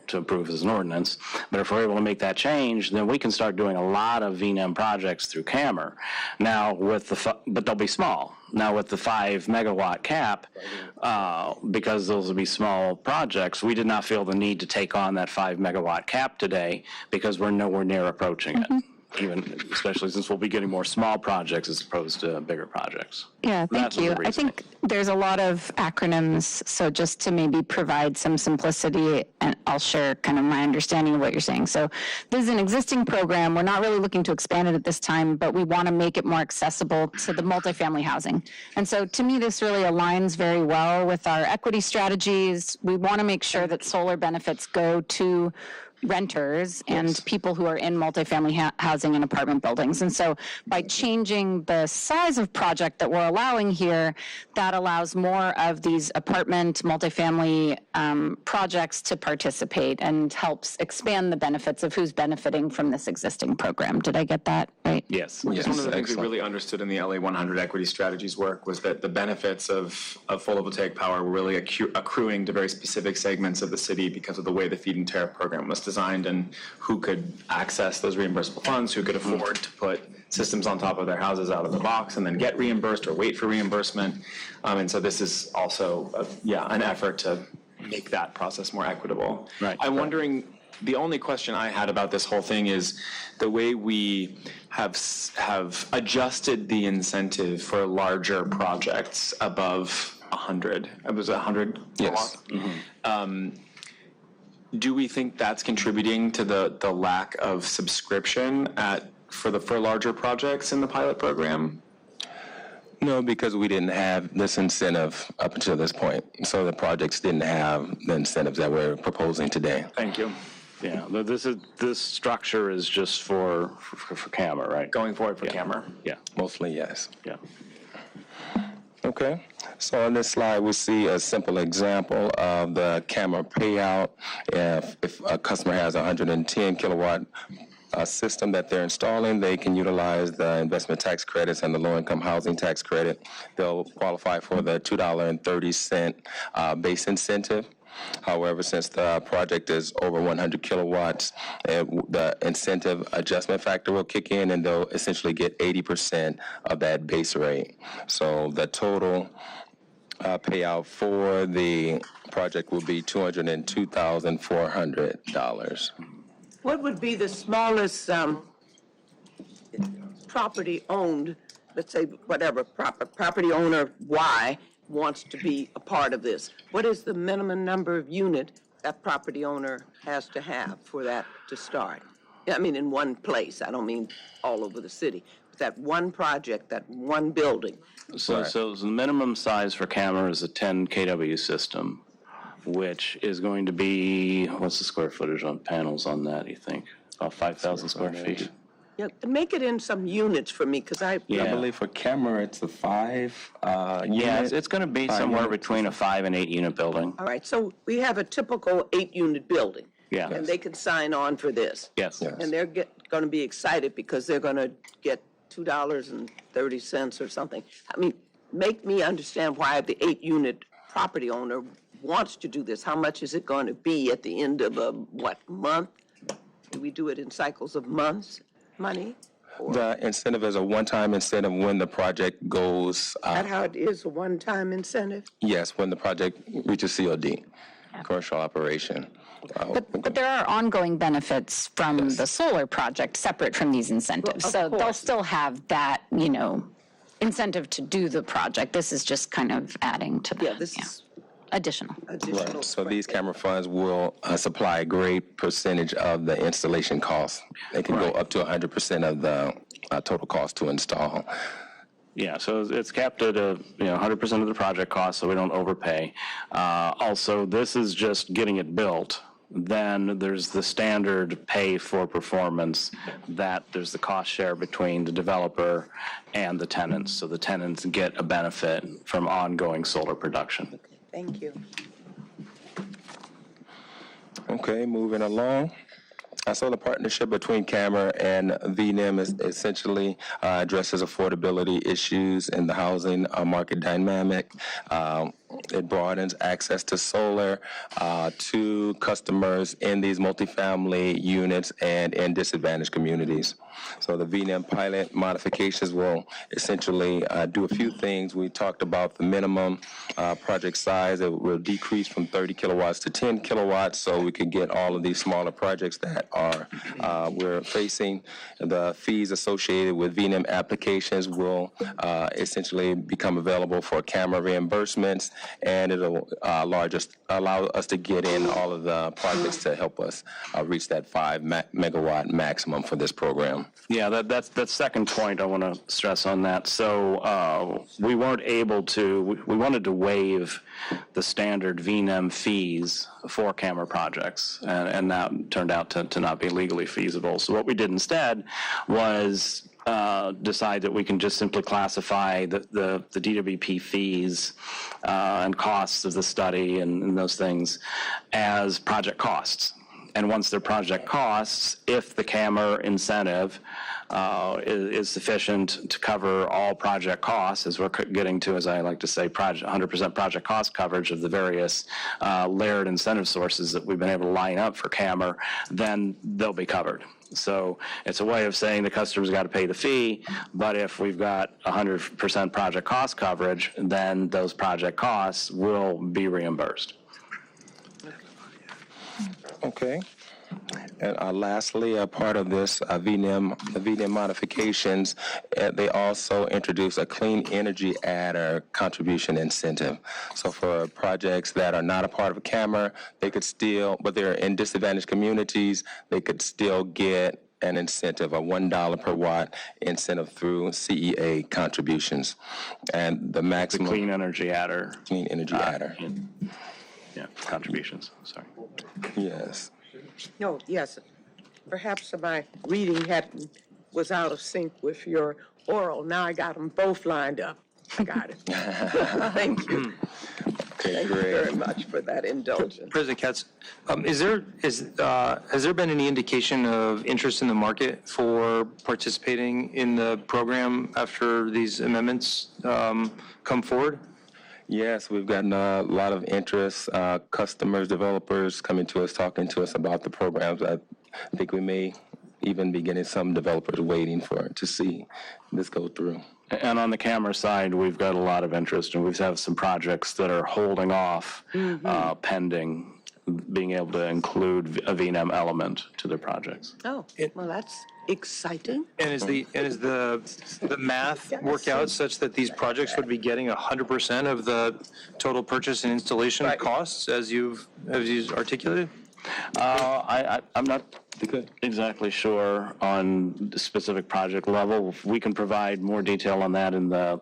to approve as an ordinance. But if we're able to make that change, then we can start doing a lot of VNEM projects through CAMR. Now, but they'll be small. Now, with the 5 megawatt cap, because those will be small projects, we did not feel the need to take on that 5 megawatt cap today because we're nowhere near approaching it. Especially since we'll be getting more small projects as opposed to bigger projects. Yeah, thank you. I think there's a lot of acronyms, so just to maybe provide some simplicity, and I'll share kind of my understanding of what you're saying. So this is an existing program. We're not really looking to expand it at this time, but we want to make it more accessible to the multifamily housing. And so to me, this really aligns very well with our equity strategies. We want to make sure that solar benefits go to renters and people who are in multifamily housing and apartment buildings. And so by changing the size of project that we're allowing here, that allows more of these apartment multifamily projects to participate and helps expand the benefits of who's benefiting from this existing program. Did I get that right? Yes. One of the things we really understood in the LA 100 equity strategies work was that the benefits of photovoltaic power were really accruing to very specific segments of the city because of the way the feed-in tariff program was designed and who could access those reimbursable funds, who could afford to put systems on top of their houses out of the box and then get reimbursed or wait for reimbursement. And so this is also, an effort to make that process more equitable. Right. I'm wondering, the only question I had about this whole thing is the way we have adjusted the incentive for larger projects above 100. It was 100 kilowatts? Yes. Do we think that's contributing to the lack of subscription for larger projects in the pilot program? No, because we didn't have this incentive up until this point. So the projects didn't have the incentives that we're proposing today. Thank you. Yeah, this structure is just for CAMR, right? Going forward for CAMR? Yeah. Mostly, yes. Yeah. Okay, so on this slide, we see a simple example of the CAMR payout. If a customer has a 110 kilowatt system that they're installing, they can utilize the investment tax credits and the low-income housing tax credit. They'll qualify for the $2.30 base incentive. However, since the project is over 100 kilowatts, the incentive adjustment factor will kick in and they'll essentially get 80% of that base rate. So the total payout for the project will be $202,400. What would be the smallest property owned, let's say whatever, property owner Y wants to be a part of this? What is the minimum number of unit that property owner has to have for that to start? I mean, in one place. I don't mean all over the city. But that one project, that one building. So the minimum size for CAMR is a 10 kW system, which is going to be, what's the square footage on panels on that, you think? About 5,000 square feet? Yeah, make it in some units for me, because I believe for camera, it's a 5 unit. It's going to be somewhere between a 5 and 8 unit building. All right, so we have a typical 8-unit building. Yeah. And they can sign on for this. Yes. And they're going to be excited because they're going to get $2.30 or something. I mean, make me understand why the 8-unit property owner wants to do this. How much is it going to be at the end of a, month? Do we do it in cycles of months, money? The incentive is a one-time incentive when the project goes. Is that how it is, a one-time incentive? Yes, when the project reaches COD, commercial operation. But there are ongoing benefits from the solar project separate from these incentives. So they'll still have that, incentive to do the project. This is just kind of adding to that. Yeah, this is additional. Right. So these camera funds will supply a great percentage of the installation cost. They can go up to 100% of the total cost to install. Yeah, so it's capped at 100% of the project cost, so we don't overpay. Also, this is just getting it built. Then there's the standard pay for performance, that there's the cost share between the developer and the tenants. So the tenants get a benefit from ongoing solar production. Thank you. Okay, moving along. So the partnership between CAMER and VNEM is essentially addresses affordability issues in the housing market dynamic. It broadens access to solar to customers in these multifamily units and in disadvantaged communities. So the VNEM pilot modifications will essentially do a few things. We talked about the minimum project size. It will decrease from 30 kilowatts to 10 kilowatts, so we can get all of these smaller projects that are we're facing. The fees associated with VNEM applications will essentially become available for camera reimbursements, and it'll allow us to get in all of the projects to help us reach that 5 megawatt maximum for this program. Yeah, that's second point I want to stress on that. So we weren't able to, we wanted to waive the standard VNEM fees for camera projects, and that turned out to not be legally feasible. So what we did instead was decide that we can just simply classify the DWP fees and costs of the study and those things as project costs. And once they're project costs, if the CAMER incentive is sufficient to cover all project costs, as we're getting to, as I like to say, 100% project cost coverage of the various layered incentive sources that we've been able to line up for CAMER, then they'll be covered. So it's a way of saying the customer's got to pay the fee, but if we've got 100% project cost coverage, then those project costs will be reimbursed. Okay. And lastly, a part of this VNEM modifications, they also introduce a clean energy adder contribution incentive. So for projects that are not a part of a CAMER, they could still, but they're in disadvantaged communities, they could still get an incentive, a $1 per watt incentive through CEA contributions. And the maximum... The clean energy adder. Clean energy adder. Yeah, contributions, sorry. Yes. No, yes. Perhaps my reading was out of sync with your oral. Now I got them both lined up. I got it. Thank you. Okay, Thank you very much for that indulgence. President KATZ, has there been any indication of interest in the market for participating in the program after these amendments come forward? Yes, we've gotten a lot of interest, customers, developers coming to us, talking to us about the programs. I think we may even be getting some developers waiting to see this go through. And on the camera side, we've got a lot of interest, and we've had some projects that are holding off pending being able to include a VNEM element to their projects. Oh, well, that's exciting. And is the math work out such that these projects would be getting 100% of the total purchase and installation costs as you've articulated? I'm not exactly sure on the specific project level. We can provide more detail on that in the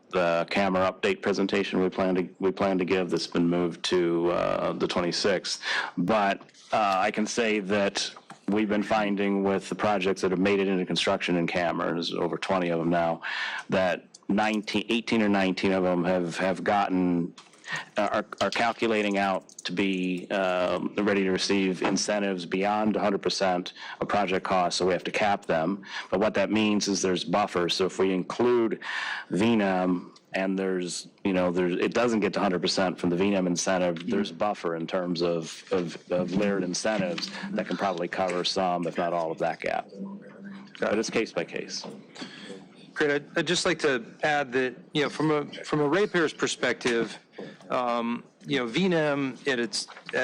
camera update presentation we plan to give that's been moved to the 26th. But I can say that we've been finding with the projects that have made it into construction in Cameron, there's over 20 of them now, that 18 or 19 of them have gotten, are calculating out to be ready to receive incentives beyond 100% of project costs, so we have to cap them. But what that means is there's buffers. So if we include VNEM and it doesn't get to 100% from the VNEM incentive, there's buffer in terms of LEHRER incentives that can probably cover some, if not all, of that gap. But it's case by case. Great. I'd just like to add that, from a ratepayer's perspective, VNEM at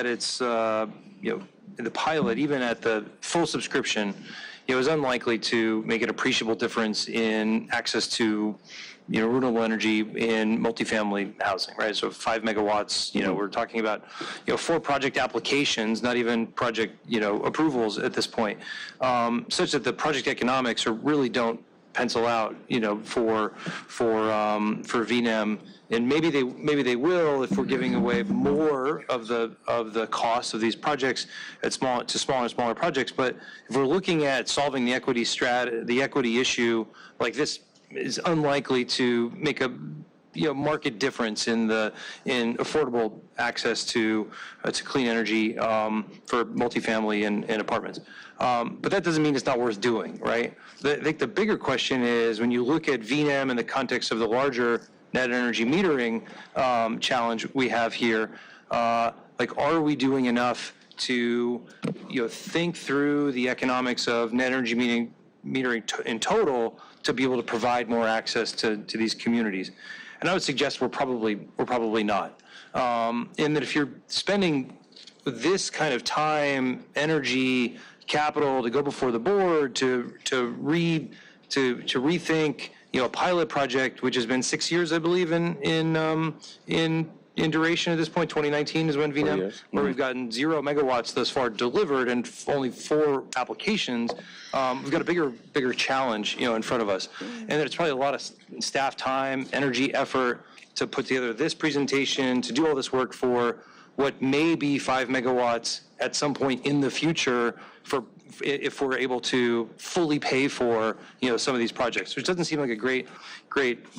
its the pilot, even at the full subscription, is unlikely to make an appreciable difference in access to renewable energy in multifamily housing, right? So 5 megawatts, we're talking about, 4 project applications, not even project, approvals at this point, such that the project economics really don't pencil out, for VNEM, and maybe they will if we're giving away more of the cost of these projects to smaller and smaller projects. But if we're looking at solving the equity issue, like this is unlikely to make a market difference in affordable access to clean energy for multifamily and apartments. But that doesn't mean it's not worth doing, right? I think the bigger question is, when you look at VNEM in the context of the larger net energy metering challenge we have here, are we doing enough to think through the economics of net energy metering in total to be able to provide more access to these communities? And I would suggest we're probably not. In that if you're spending this kind of time, energy, capital to go before the board to rethink a pilot project, which has been 6 years, I believe, in duration at this point. 2019 is when VNEM, where we've gotten 0 megawatts thus far delivered and only 4 applications. We've got a bigger challenge, in front of us, and there's probably a lot of staff time, energy, effort to put together this presentation, to do all this work for what may be 5 megawatts at some point in the future, if we're able to fully pay for some of these projects, which doesn't seem like a great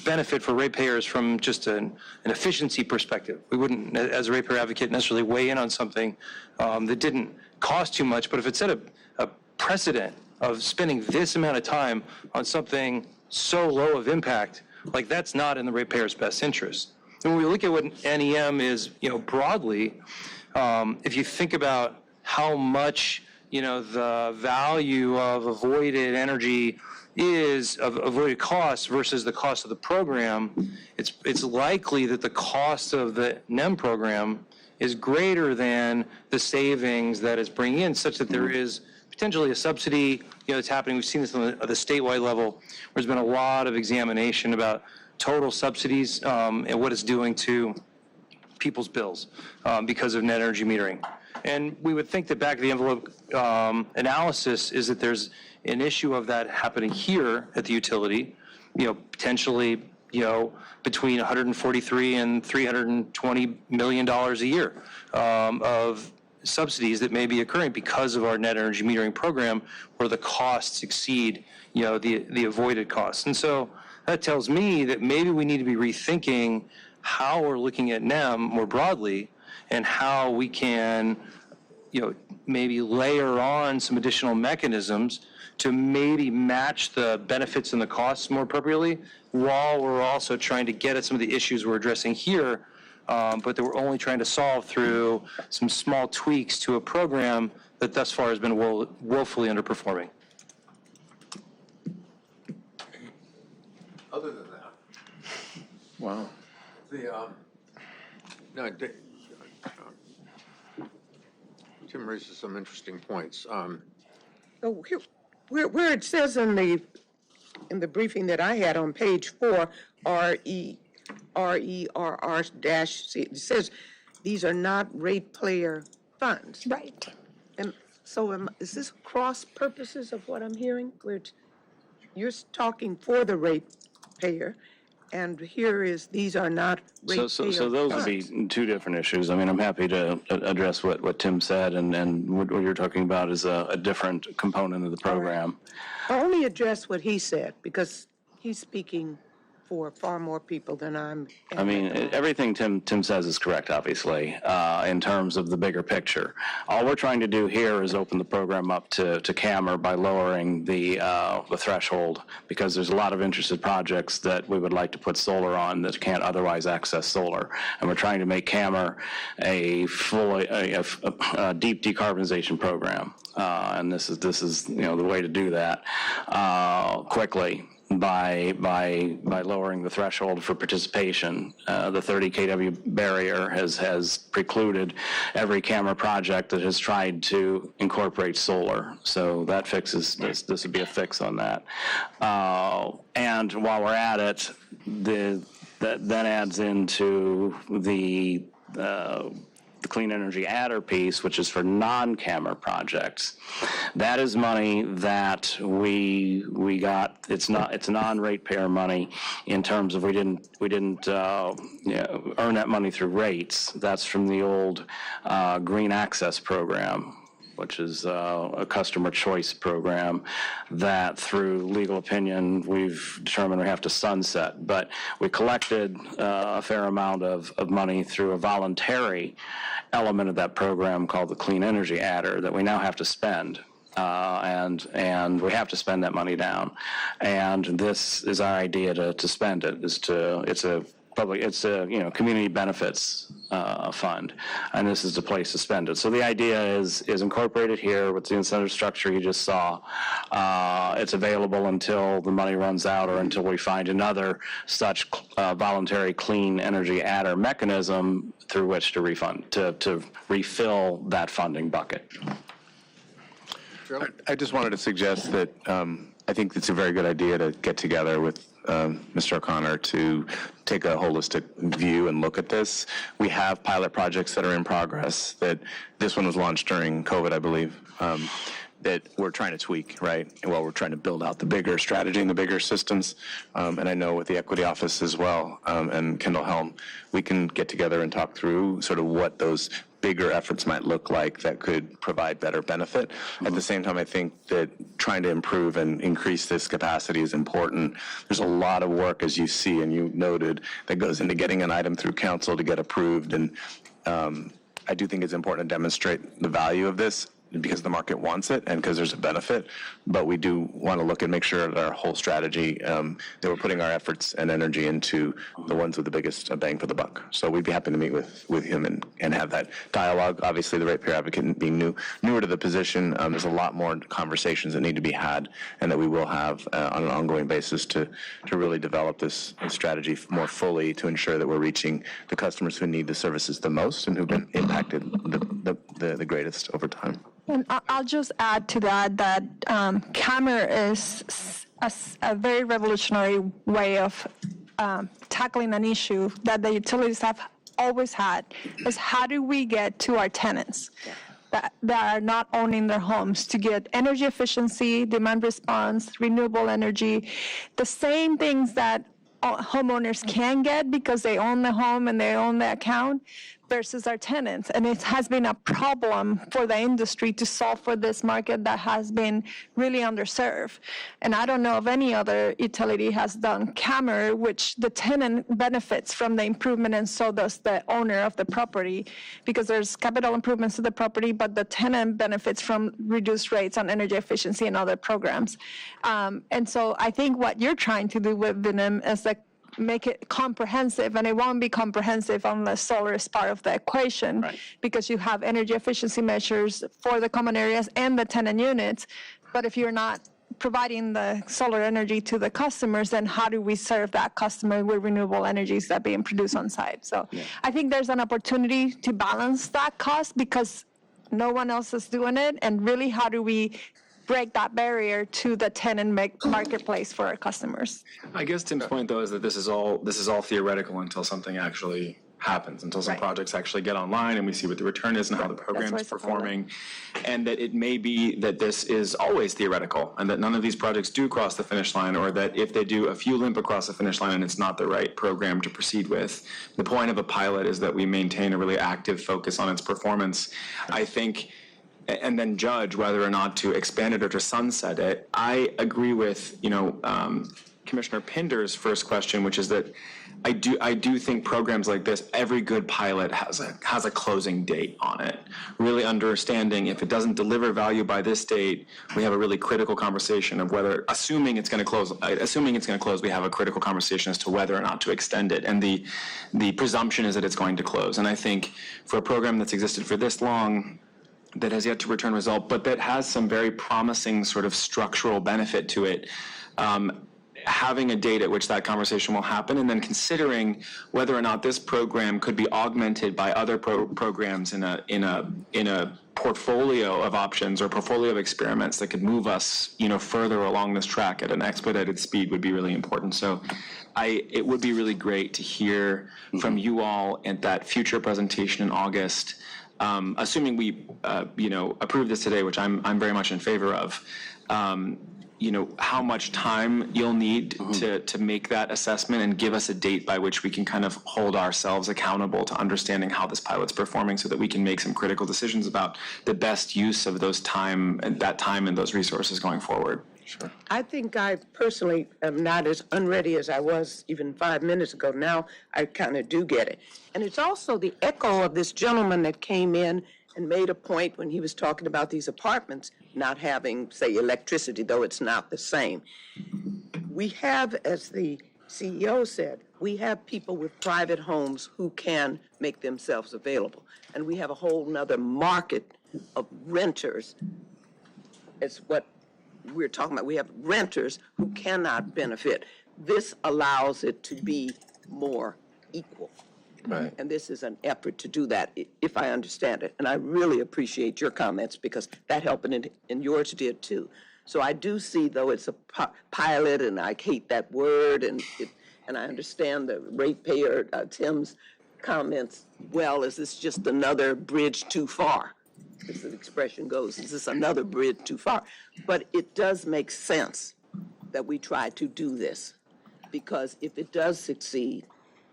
benefit for ratepayers from just an efficiency perspective. We wouldn't, as a ratepayer advocate, necessarily weigh in on something that didn't cost too much, but if it set a precedent of spending this amount of time on something so low of impact, that's not in the ratepayer's best interest. And when we look at what NEM is, broadly, if you think about how much the value of avoided energy is, of avoided costs versus the cost of the program, it's likely that the cost of the NEM program is greater than the savings that it's bringing in, such that there is potentially a subsidy, that's happening. We've seen this on the statewide level, where there's been a lot of examination about total subsidies and what it's doing to people's bills because of net energy metering. And we would think that back of the envelope analysis is that there's an issue of that happening here at the utility, potentially, between 143 and $320 million a year of subsidies that may be occurring because of our net energy metering program, where the costs exceed, the avoided costs. And so that tells me that maybe we need to be rethinking how we're looking at NEM more broadly, and how we can, maybe layer on some additional mechanisms to maybe match the benefits and the costs more appropriately, while we're also trying to get at some of the issues we're addressing here, but that we're only trying to solve through some small tweaks to a program that thus far has been woefully underperforming. Other than that, Wow. Tim raises some interesting points. Where it says in the briefing that I had on page 4, RERR-C, it says these are not ratepayer funds. Right. And so is this cross purposes of what I'm hearing? Where you're talking for the ratepayer, And here is, these are not So ratepayer those would be funds. two different issues. I mean, I'm happy to address what Tim said, and what you're talking about is a different component of the program. I'll only address what he said, because he's speaking for far more people than I'm. I mean, everything Tim says is correct, obviously, in terms of the bigger picture. All we're trying to do here is open the program up to CAMR by lowering the threshold, because there's a lot of interested projects that we would like to put solar on that can't otherwise access solar. And we're trying to make CAMR a deep decarbonization program. And this is the way to do that quickly. By lowering the threshold for participation. The 30 kW barrier has precluded every CAMR project that has tried to incorporate solar. So that fixes this. This would be a fix on that. And while we're at it, that then adds into the clean energy adder piece, which is for non-CAMR projects. That is money that we got. It's non-ratepayer money in terms of we didn't earn that money through rates. That's from the old Green Access program, which is a customer choice program that through legal opinion we've determined we have to sunset. But we collected a fair amount of money through a voluntary element of that program called the Clean Energy Adder that we now have to spend. And we have to spend that money down. And this is our idea to spend it, it's a community benefits fund, and this is the place to spend it. So the idea is incorporated here with the incentive structure you just saw. It's available until the money runs out or until we find another such voluntary clean energy adder mechanism through which to refill that funding bucket. I just wanted to suggest that I think it's a very good idea to get together with Mr. O'Connor to take a holistic view and look at this. We have pilot projects that are in progress. That this one was launched during COVID, I believe. That we're trying to tweak, right? While we're trying to build out the bigger strategy and the bigger systems. And I know with the Equity Office as well, and Kendall Helm, we can get together and talk through sort of what those bigger efforts might look like that could provide better benefit. At the same time, I think that trying to improve and increase this capacity is important. There's a lot of work, as you see and you noted, that goes into getting an item through council to get approved. And I do think it's important to demonstrate the value of this because the market wants it and because there's a benefit. But we do want to look and make sure that our whole strategy, that we're putting our efforts and energy into the ones with the biggest bang for the buck. So we'd be happy to meet with him and have that dialogue. Obviously, the ratepayer advocate being newer to the position, there's a lot more conversations that need to be had and that we will have on an ongoing basis to really develop this strategy more fully to ensure that we're reaching the customers who need the services the most and who've been impacted the greatest over time. And I'll just add to that CAMR is a very revolutionary way of tackling an issue that the utilities have always had, is how do we get to our tenants that are not owning their homes to get energy efficiency, demand response, renewable energy, the same things that homeowners can get because they own the home and they own the account, versus our tenants. And it has been a problem for the industry to solve for this market that has been really underserved. And I don't know if any other utility has done CAMR, which the tenant benefits from the improvement and so does the owner of the property, because there's capital improvements to the property, but the tenant benefits from reduced rates on energy efficiency and other programs. And so I think what you're trying to do with VNM is make it comprehensive, and it won't be comprehensive unless solar is part of the equation, because you have energy efficiency measures for the common areas and the tenant units. But if you're not providing the solar energy to the customers, then how do we serve that customer with renewable energies that are being produced on site? So I think there's an opportunity to balance that cost because no one else is doing it, and really how do we break that barrier to the tenant marketplace for our customers. I guess Tim's point, though, is that this is all theoretical until something actually happens, until some projects actually get online and we see what the return is and how the program is performing. And that it may be that this is always theoretical and that none of these projects do cross the finish line, or that if they do, a few limp across the finish line and it's not the right program to proceed with. The point of a pilot is that we maintain a really active focus on its performance. I think, and then judge whether or not to expand it or to sunset it. I agree with, Commissioner Pinder's first question, which is that I do think programs like this, every good pilot has a closing date on it. Really understanding if it doesn't deliver value by this date, we have a really critical conversation of whether, assuming it's going to close, we have a critical conversation as to whether or not to extend it. And the presumption is that it's going to close. And I think for a program that's existed for this long, that has yet to return result, but that has some very promising sort of structural benefit to it, having a date at which that conversation will happen, and then considering whether or not this program could be augmented by other programs in a portfolio of options or portfolio of experiments that could move us, further along this track at an expedited speed would be really important. So it would be really great to hear from you all at that future presentation in August, assuming we, approve this today, which I'm very much in favor of, how much time you'll need to make that assessment and give us a date by which we can kind of hold ourselves accountable to understanding how this pilot's performing so that we can make some critical decisions about the best use of that time and those resources going forward. Sure. I think I personally am not as unready as I was even 5 minutes ago. Now I kind of do get it. And it's also the echo of this gentleman that came in and made a point when he was talking about these apartments not having, say, electricity, though it's not the same. We have, as the CEO said, we have people with private homes who can make themselves available. And we have a whole nother market of renters. It's what we're talking about. We have renters who cannot benefit. This allows it to be more equal. Right. And this is an effort to do that, if I understand it. And I really appreciate your comments because that helped and yours did too. So I do see, though it's a pilot, and I hate that word, and I understand the ratepayer, Tim's comments, well, is this just another bridge too far? As the expression goes, is this another bridge too far? But it does make sense that we try to do this, because if it does succeed,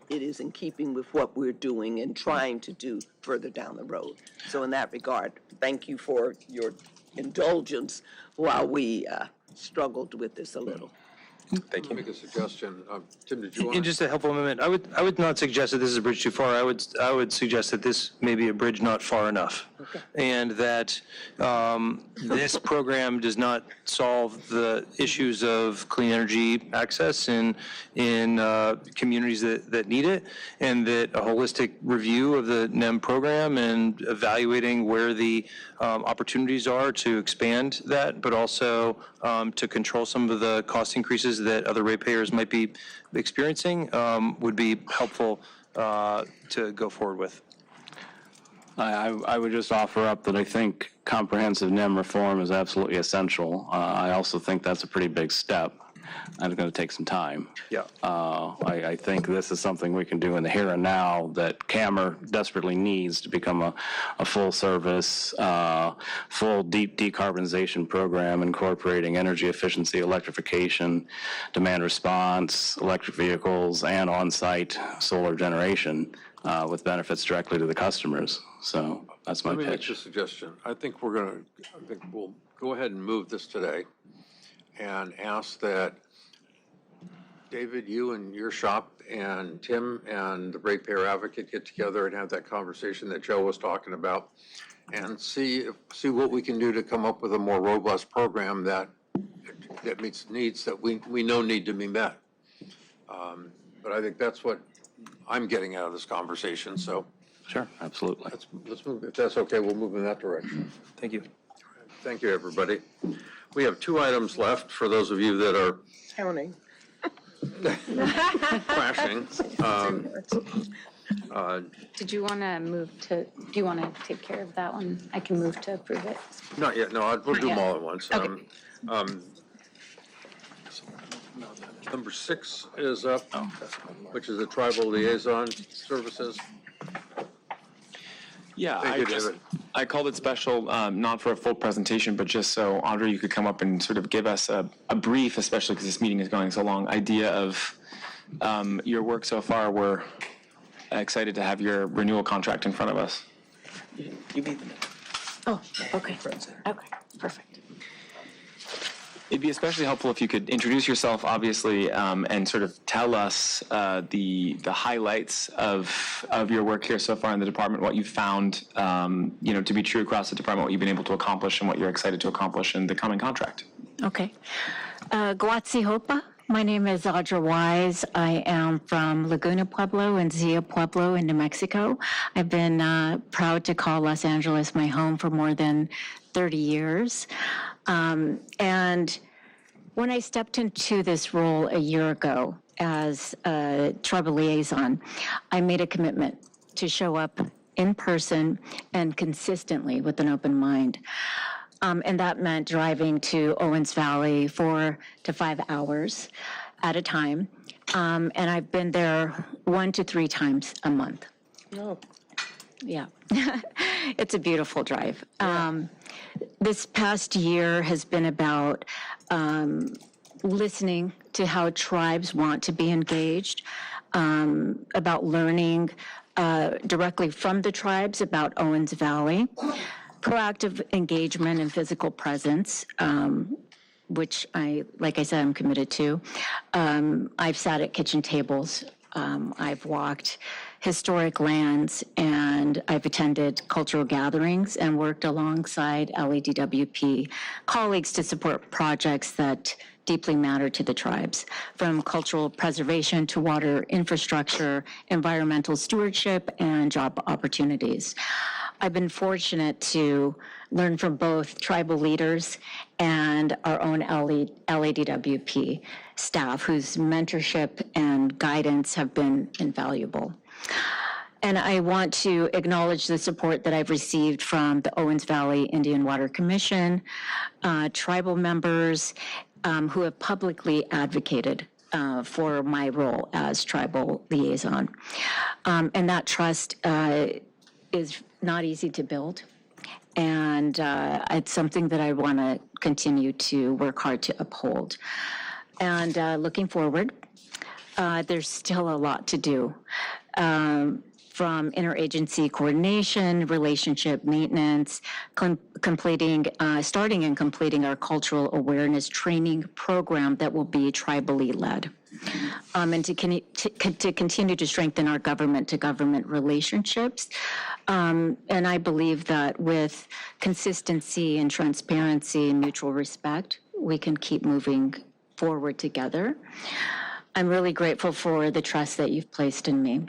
it is in keeping with what we're doing and trying to do further down the road. So in that regard, thank you for your indulgence while we struggled with this a little. Thank you. Make a suggestion. Tim, did you want In just a helpful moment, I would not suggest that this is a bridge too far. I would suggest that this may be a bridge not far enough. Okay. And that this program does not solve the issues of clean energy access in communities that need it, and that a holistic review of the NEM program and evaluating where the opportunities are to expand that, but also to control some of the cost increases that other ratepayers might be experiencing would be helpful to go forward with. I would just offer up that I think comprehensive NEM reform is absolutely essential. I also think that's a pretty big step, and it's going to take some time. Yeah. I think this is something we can do in the here and now that CAMR desperately needs to become a full-service, full deep decarbonization program incorporating energy efficiency, electrification, demand response, electric vehicles, and on-site solar generation with benefits directly to the customers. So that's my pitch. Let me make a suggestion. I think we'll go ahead and move this today and ask that David, you and your shop, and Tim and the ratepayer advocate get together and have that conversation that Joe was talking about, and see what we can do to come up with a more robust program that meets needs that we know need to be met. But I think that's what I'm getting out of this conversation. So, sure, absolutely. Let's move. If that's okay, we'll move in that direction. Thank you. Thank you, everybody. We have 2 items left for those of you that are Counting. flashing. Did you want to do you want to take care of that one? I can move to approve it. Not yet. No, we'll do them yet. all at once. Okay. Number 6 is up, which is the Tribal Liaison Services. Yeah, Thank you, David. I called it special, not for a full presentation, but just so Audrey, you could come up and sort of give us a brief, especially because this meeting is going so long, idea of your work so far. We're excited to have your renewal contract in front of us. You need them. Oh, okay. Okay, perfect. It'd be especially helpful if you could introduce yourself, obviously, and sort of tell us the highlights of your work here so far in the department, what you've found, to be true across the department, what you've been able to accomplish, and what you're excited to accomplish in the coming contract. Okay. Guatsi Hopa. My name is Audra Wise. I am from Laguna Pueblo and Zia Pueblo in New Mexico. I've been proud to call Los Angeles my home for more than 30 years. And when I stepped into this role a year ago as a tribal liaison, I made a commitment to show up in person and consistently with an open mind. And that meant driving to Owens Valley 4 to 5 hours at a time. And I've been there 1 to 3 times a month. Oh. Yeah. It's a beautiful drive. This past year has been about listening to how tribes want to be engaged, about learning directly from the tribes about Owens Valley, proactive engagement and physical presence, which like I said, I'm committed to. I've sat at kitchen tables. I've walked historic lands, and I've attended cultural gatherings and worked alongside LEDWP colleagues to support projects that deeply matter to the tribes, from cultural preservation to water infrastructure, environmental stewardship, and job opportunities. I've been fortunate to learn from both tribal leaders and our own LEDWP staff, whose mentorship and guidance have been invaluable. And I want to acknowledge the support that I've received from the Owens Valley Indian Water Commission, tribal members who have publicly advocated for my role as tribal liaison. And that trust is not easy to build. And it's something that I want to continue to work hard to uphold. And looking forward, there's still a lot to do. From interagency coordination, relationship maintenance, starting and completing our cultural awareness training program that will be tribally led. And to continue to strengthen our government-to-government relationships. And I believe that with consistency and transparency and mutual respect, we can keep moving forward together. I'm really grateful for the trust that you've placed in me.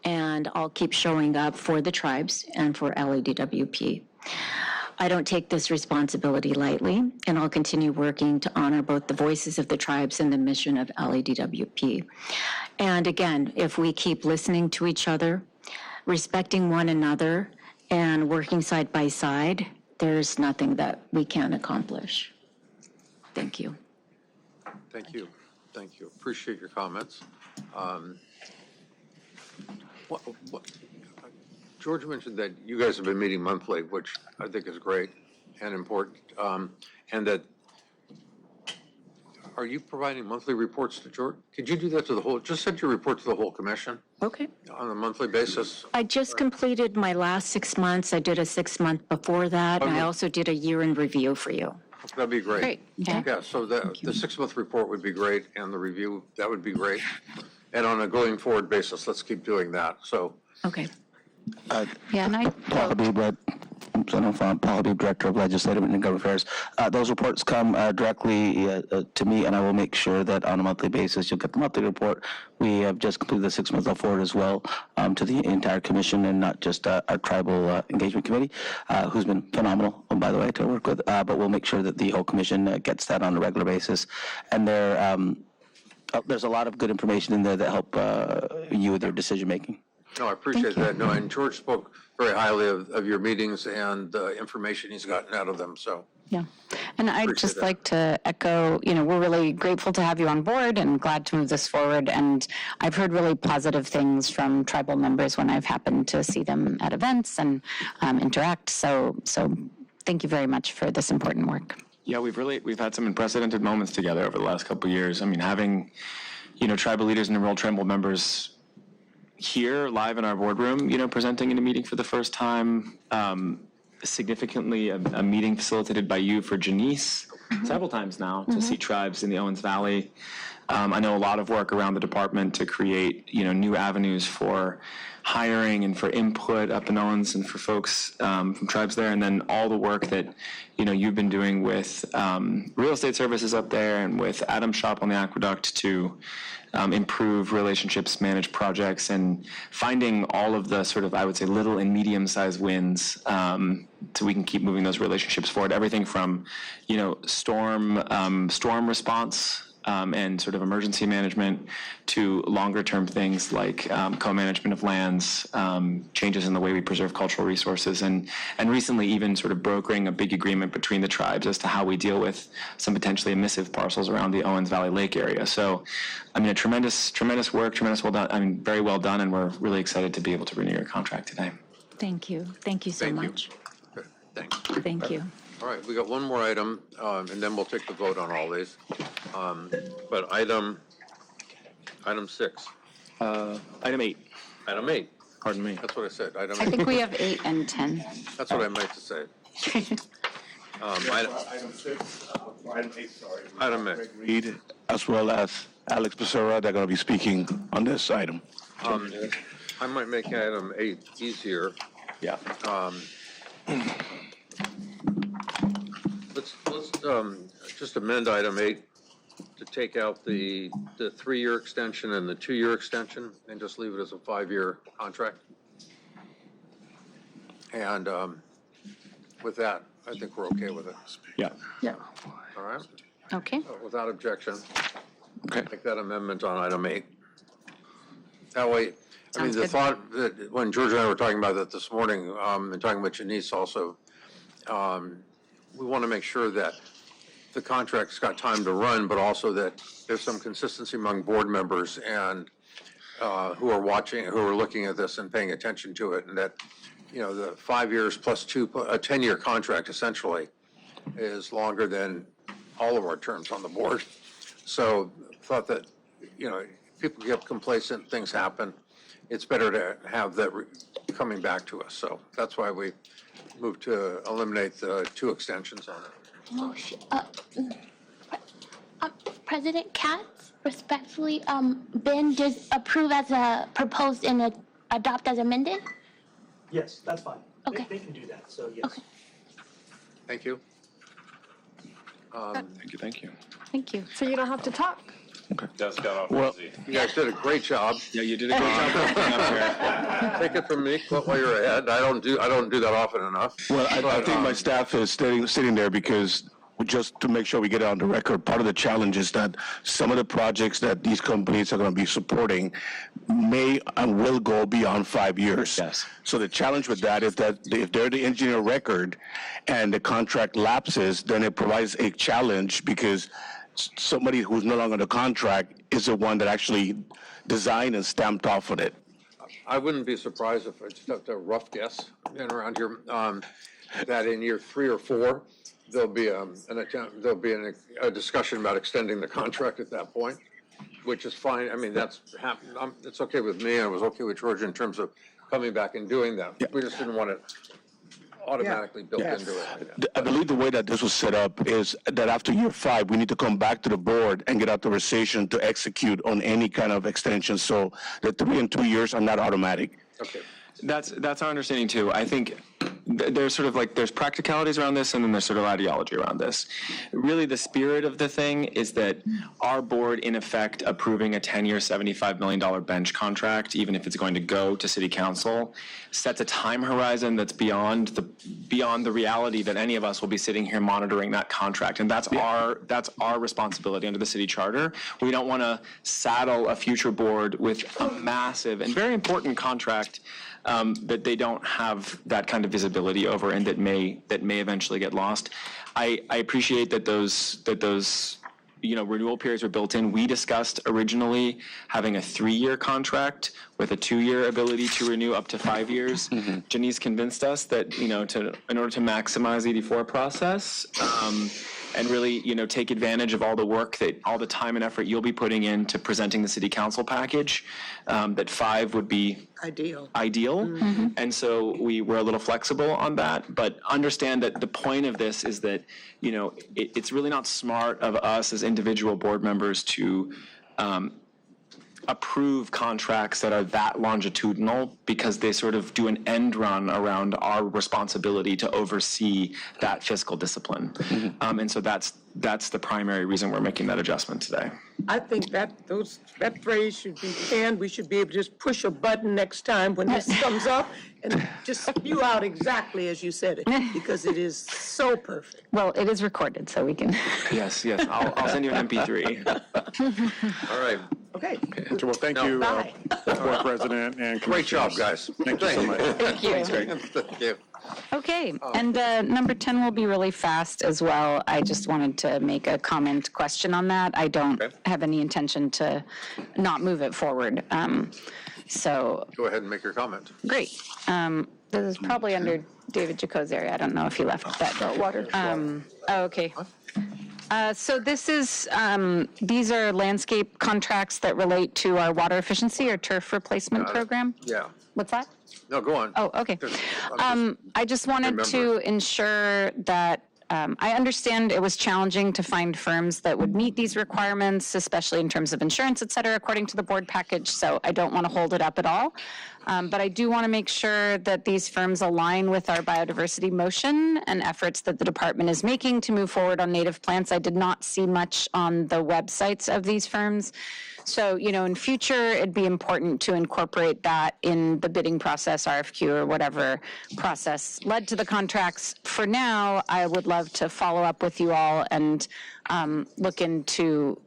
And I'll keep showing up for the tribes and for LEDWP. I don't take this responsibility lightly, and I'll continue working to honor both the voices of the tribes and the mission of LEDWP. And again, if we keep listening to each other, respecting one another, and working side by side, there's nothing that we can't accomplish. Thank you. Thank you. Thank you. Appreciate your comments. George mentioned that you guys have been meeting monthly, which I think is great and important. And that, are you providing monthly reports to George? Could you do that to the whole, just send your report to the whole commission? Okay. On a monthly basis? I just completed my last 6 months. I did a 6 month before that. And I also did a year in review for you. That'd be great. Great. Okay. Yeah, so the 6 month report would be great, and the review, that would be great. And on a going forward basis, let's keep doing that, so. Okay. Yeah, and Paul Habib, Paul Habib, Director of Legislative and Government Affairs. Those reports come directly to me, and I will make sure that on a monthly basis you'll get the monthly report. We have just completed the 6 month forward as well to the entire commission, and not just our tribal engagement committee, who's been phenomenal, by the way, to work with. But we'll make sure that the whole commission gets that on a regular basis. And there's a lot of good information in there that help you with your decision making. No, I appreciate that. No, and George spoke very highly of your meetings and the information he's gotten out of them, so Yeah. And I'd just like to echo, we're really grateful to have you on board and glad to move this forward. And I've heard really positive things from tribal members when I've happened to see them at events and interact. So thank you very much for this important work. Yeah, we've had some unprecedented moments together over the last couple of years. I mean, having, tribal leaders and enrolled tribal members here live in our boardroom, presenting in a meeting for the first time, significantly a meeting facilitated by you for Janice several times now to see tribes in the Owens Valley. I know a lot of work around the department to create, new avenues for hiring and for input up in Owens and for folks from tribes there, and then all the work that, you've been doing with real estate services up there and with Adam's shop on the aqueduct to improve relationships, manage projects, and finding all of the sort of, I would say, little and medium-sized wins so we can keep moving those relationships forward. Everything from, storm response and sort of emergency management to longer-term things like co-management of lands, changes in the way we preserve cultural resources, and recently even sort of brokering a big agreement between the tribes as to how we deal with some potentially emissive parcels around the Owens Valley Lake area. So, I mean, a tremendous work, well done. I mean, very well done, and we're really excited to be able to renew your contract today. Thank you. Thank you so much. Okay, thanks. Thank you. All right, we got one more item, and then we'll take the vote on all these. But item 6. Item 8. Item 8. Pardon me. That's what I said, item 8. I think we have 8 and 10. That's what I meant to say. Item 6, item 8, sorry. Item 8. Reed, as well as Alex Becerra, they're going to be speaking on this item. I might make item 8 easier. Yeah. Let's just amend item 8 to take out the 3-year extension and the 2-year extension and just leave it as a 5-year contract. And with that, I think we're okay with it. Yeah. Yeah. All right? Okay. Without objection. Okay. Make that amendment on item 8. That way, I mean, Sounds the good. thought that when George and I were talking about that this morning, and talking with Janice also, we want to make sure that the contract's got time to run, but also that there's some consistency among board members and who are watching, who are looking at this and paying attention to it, and that, the 5 years plus 2, a 10-year contract essentially is longer than all of our terms on the board. So thought that, people get complacent, things happen. It's better to have that coming back to us. So that's why we moved to eliminate the 2 extensions on it. President KATZ, respectfully, Ben, just approve as proposed and adopt as amended? Yes, that's fine. Okay. They can do that, so yes. Okay. Thank you. Thank you. Thank you. So you don't have to talk. Just got off Well, you guys did a great job. Yeah, you did a great job working up here. Take it from me, quit while you're ahead. I don't do that often enough. Well, I think my staff is sitting there because just to make sure we get it on the record, part of the challenge is that some of the projects that these companies are going to be supporting may and will go beyond 5 years. Yes. So the challenge with that is that if they're the engineer record and the contract lapses, then it provides a challenge because somebody who's no longer in the contract is the one that actually designed and stamped off on it. I wouldn't be surprised if, I just have a rough guess, being around here, that in year 3 or 4, there'll be a discussion about extending the contract at that point, which is fine. I mean, it's okay with me, and it was okay with George in terms of coming back and doing that. We just didn't want it automatically built into it. I believe the way that this was set up is that after year 5, we need to come back to the board and get authorization to execute on any kind of extension. So the 3 and 2 years are not automatic. Okay. That's our understanding too. I think there's sort of like, there's practicalities around this and then there's sort of ideology around this. Really the spirit of the thing is that our board in effect approving a 10-year, $75 million bench contract, even if it's going to go to city council, sets a time horizon that's beyond the reality that any of us will be sitting here monitoring that contract. And that's our responsibility under the city charter. We don't want to saddle a future board with a massive and very important contract that they don't have that kind of visibility over and that may eventually get lost. I appreciate that those renewal periods were built in. We discussed originally having a 3-year contract with a 2-year ability to renew up to 5 years. Janice convinced us that, in order to maximize the 84 process, and really, take advantage of all the time and effort you'll be putting into presenting the city council package, that 5 would be ideal. And so we were a little flexible on that, but understand that the point of this is that, it's really not smart of us as individual board members to approve contracts that are that longitudinal, because they sort of do an end run around our responsibility to oversee that fiscal discipline. And so that's the primary reason we're making that adjustment today. I think that phrase should be canned. We should be able to just push a button next time when this comes up and just spew out exactly as you said it, because it is so perfect. Well, it is recorded, so we can. Yes. I'll send you an MP3. All right. Okay. Well, thank you, Board President and Great job, guys. Thank you so much. Thank you. Thank you. Okay, and number 10 will be really fast as well. I just wanted to make a question on that. I don't have any intention to not move it forward. So. Go ahead and make your comment. Great. This is probably under David Jaco's area. I don't know if he left that. Water. Okay. So this is, these are landscape contracts that relate to our water efficiency or turf replacement program. Yeah. What's that? No, go on. Oh, okay. I just wanted to ensure that I understand it was challenging to find firms that would meet these requirements, especially in terms of insurance, et cetera, according to the board package. So I don't want to hold it up at all. But I do want to make sure that these firms align with our biodiversity motion and efforts that the department is making to move forward on native plants. I did not see much on the websites of these firms. So, in future, it'd be important to incorporate that in the bidding process, RFQ, or whatever process led to the contracts. For now, I would love to follow up with you all and look into,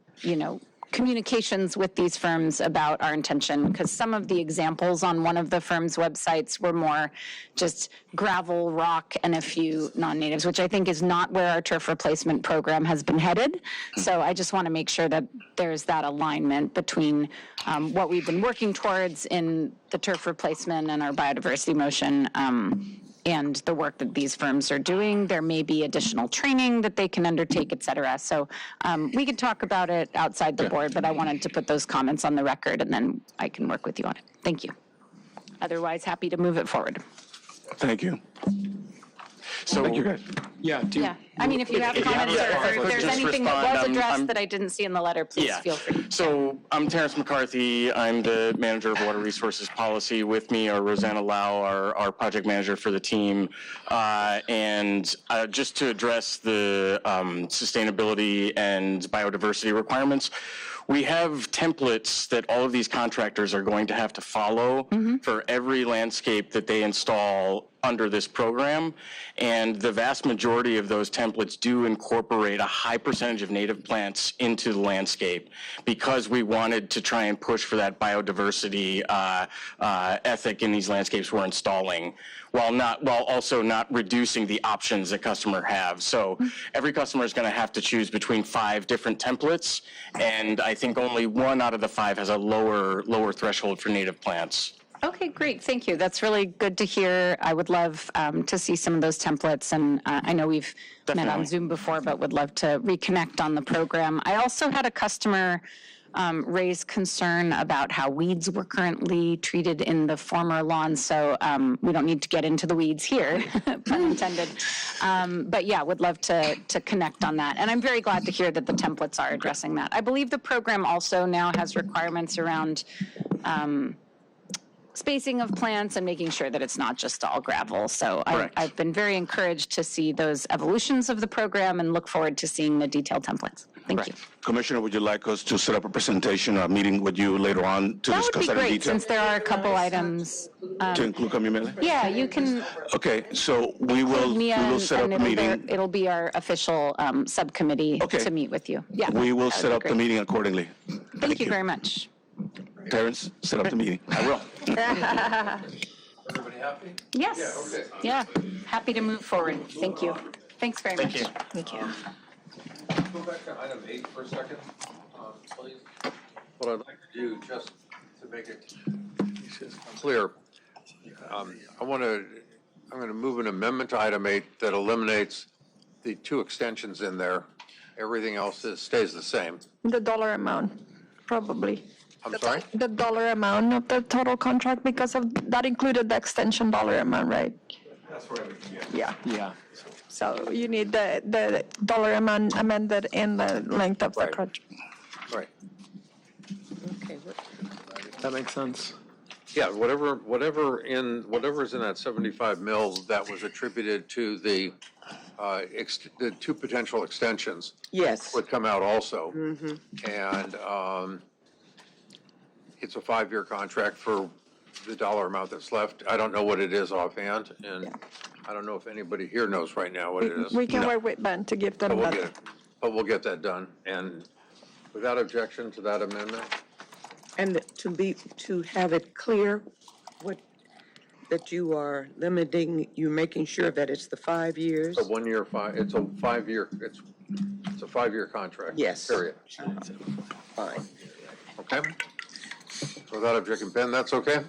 communications with these firms about our intention, because some of the examples on one of the firm's websites were more just gravel, rock, and a few non-natives, which I think is not where our turf replacement program has been headed. So I just want to make sure that there's that alignment between what we've been working towards in the turf replacement and our biodiversity motion, and the work that these firms are doing. There may be additional training that they can undertake, et cetera. So we can talk about it outside the board, but I wanted to put those comments on the record, and then I can work with you on it. Thank you. Otherwise, happy to move it forward. Thank you. So, Thank you, guys. Yeah. I mean, if you have comments or if there's anything that was addressed that I didn't see in the letter, please feel free. So I'm Terrence McCarthy. I'm the manager of Water Resources Policy. With me are Rosanna Lau, our project manager for the team. And just to address the sustainability and biodiversity requirements, we have templates that all of these contractors are going to have to follow for every landscape that they install under this program, and the vast majority of those templates do incorporate a high percentage of native plants into the landscape, because we wanted to try and push for that biodiversity ethic in these landscapes we're installing, while also not reducing the options that customer have. So every customer is going to have to choose between 5 different templates, and I think only 1 out of the 5 has a lower threshold for native plants. Okay, great. Thank you. That's really good to hear. I would love to see some of those templates, and I know we've met on Zoom before, but would love to reconnect on the program. I also had a customer raise concern about how weeds were currently treated in the former lawns, so we don't need to get into the weeds here, pun intended. But yeah, would love to connect on that. And I'm very glad to hear that the templates are addressing that. I believe the program also now has requirements around spacing of plants and making sure that it's not just all gravel. So I've been very encouraged to see those evolutions of the program and look forward to seeing the detailed templates. Thank you. Commissioner, would you like us to set up a presentation or a meeting with you later on to discuss that in detail? That would be great, since there are a couple items. To include Camille? Yeah, you can. Okay, so we will set up a meeting. It'll be our official subcommittee to meet with you. Yeah. We will set up the meeting accordingly. Thank you very much. Terrence, set up the meeting. I will. happy? Yes. Yeah, okay. Yeah, happy to move forward. Thank you. Thanks very much. Thank you. Go back to item 8 for a second, please. What I'd like to do, just to make it clear, I'm going to move an amendment to item 8 that eliminates the 2 extensions in there. Everything else stays the same. The dollar amount, probably. I'm sorry? The dollar amount of the total contract, because of, that included the extension dollar amount, right? That's right. Yeah. Yeah. So you need the dollar amount amended in the length of the Right. contract. Right. That makes sense. Yeah, whatever's in that 75 mils that was attributed to the 2 potential extensions Yes. would come out also. And it's a 5-year contract for the dollar amount that's left. I don't know what it is offhand, and I don't know if anybody here knows right now what it is. We can work with Ben to give them that. But we'll get that done. And without objection to that amendment, And to have it clear, that you are limiting, you're making sure that it's the 5 years? it's a 1-year, it's a 5-year, it's a 5-year contract. Yes. Period. Fine. Okay? Without objection, Ben, that's okay?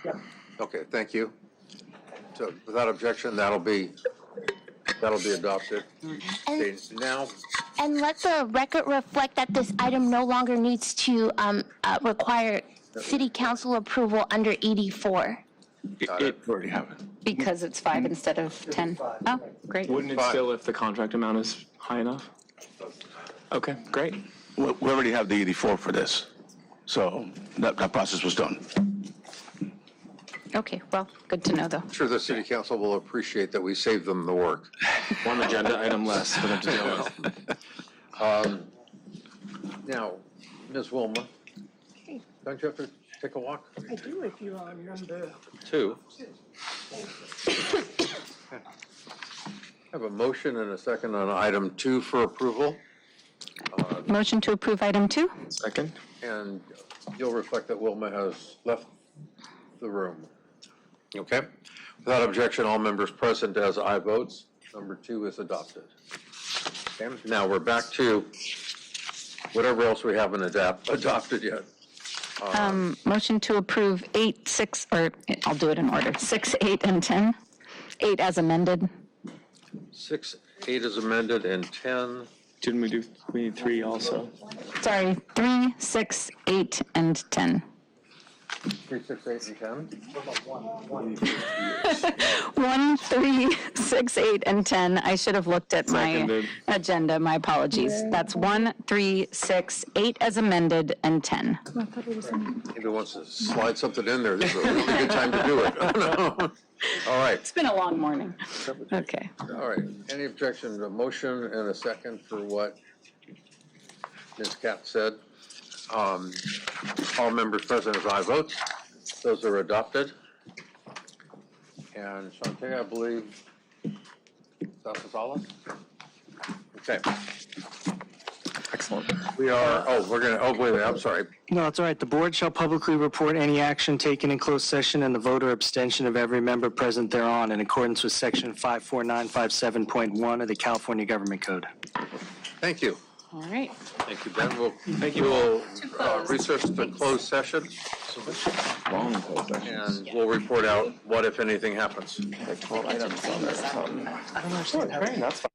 Yep. Okay, thank you. So without objection, that'll be adopted. Okay, now, And let the record reflect that this item no longer needs to require city council approval under 84. It already happened. Because it's 5 instead of 10. Oh, great. Wouldn't it still if the contract amount is high enough? Okay, great. We already have the 84 for this, so that process was done. Okay, well, good to know, though. I'm sure the city council will appreciate that we saved them the work. One agenda item less for them to deal with. Now, Ms. Wilma, don't you have to take a walk? I do if you are number 2. Have a motion and a second on item 2 for approval, Motion to approve item 2? Second. and you'll reflect that Wilma has left the room. Okay? Without objection, all members present as aye votes. Number 2 is adopted. Okay, now we're back to whatever else we haven't adopted yet. Motion to approve 8, 6, or I'll do it in order, 6, 8, and 10. 8 as amended. 6, 8 is amended, and 10. Didn't we need 3 also? Sorry, 3, 6, 8, and 10. 3, 6, 8, and 10? 1, 3, 6, 8, and 10. I should have looked at my Seconded. agenda. My apologies. That's 1, 3, 6, 8 as amended, and 10. If he wants to slide something in there, this is a really good time to do it. All right, It's been a long morning. Okay. all right. Any objection to a motion and a second for what Ms. KATZ said? All members present as aye votes. Those are adopted. And Shantae, I believe, that was all? Okay. Excellent. We are, wait a minute, I'm sorry. No, it's all right. The board shall publicly report any action taken in closed session and the vote or abstention of every member present thereon in accordance with section 54957.1 of the California Government Code. Thank you. All right. Thank you, Ben. We'll research the closed session, Long closed session. and we'll report out what, if anything, happens. Like 12 items on there or something. I don't understand. That's fine.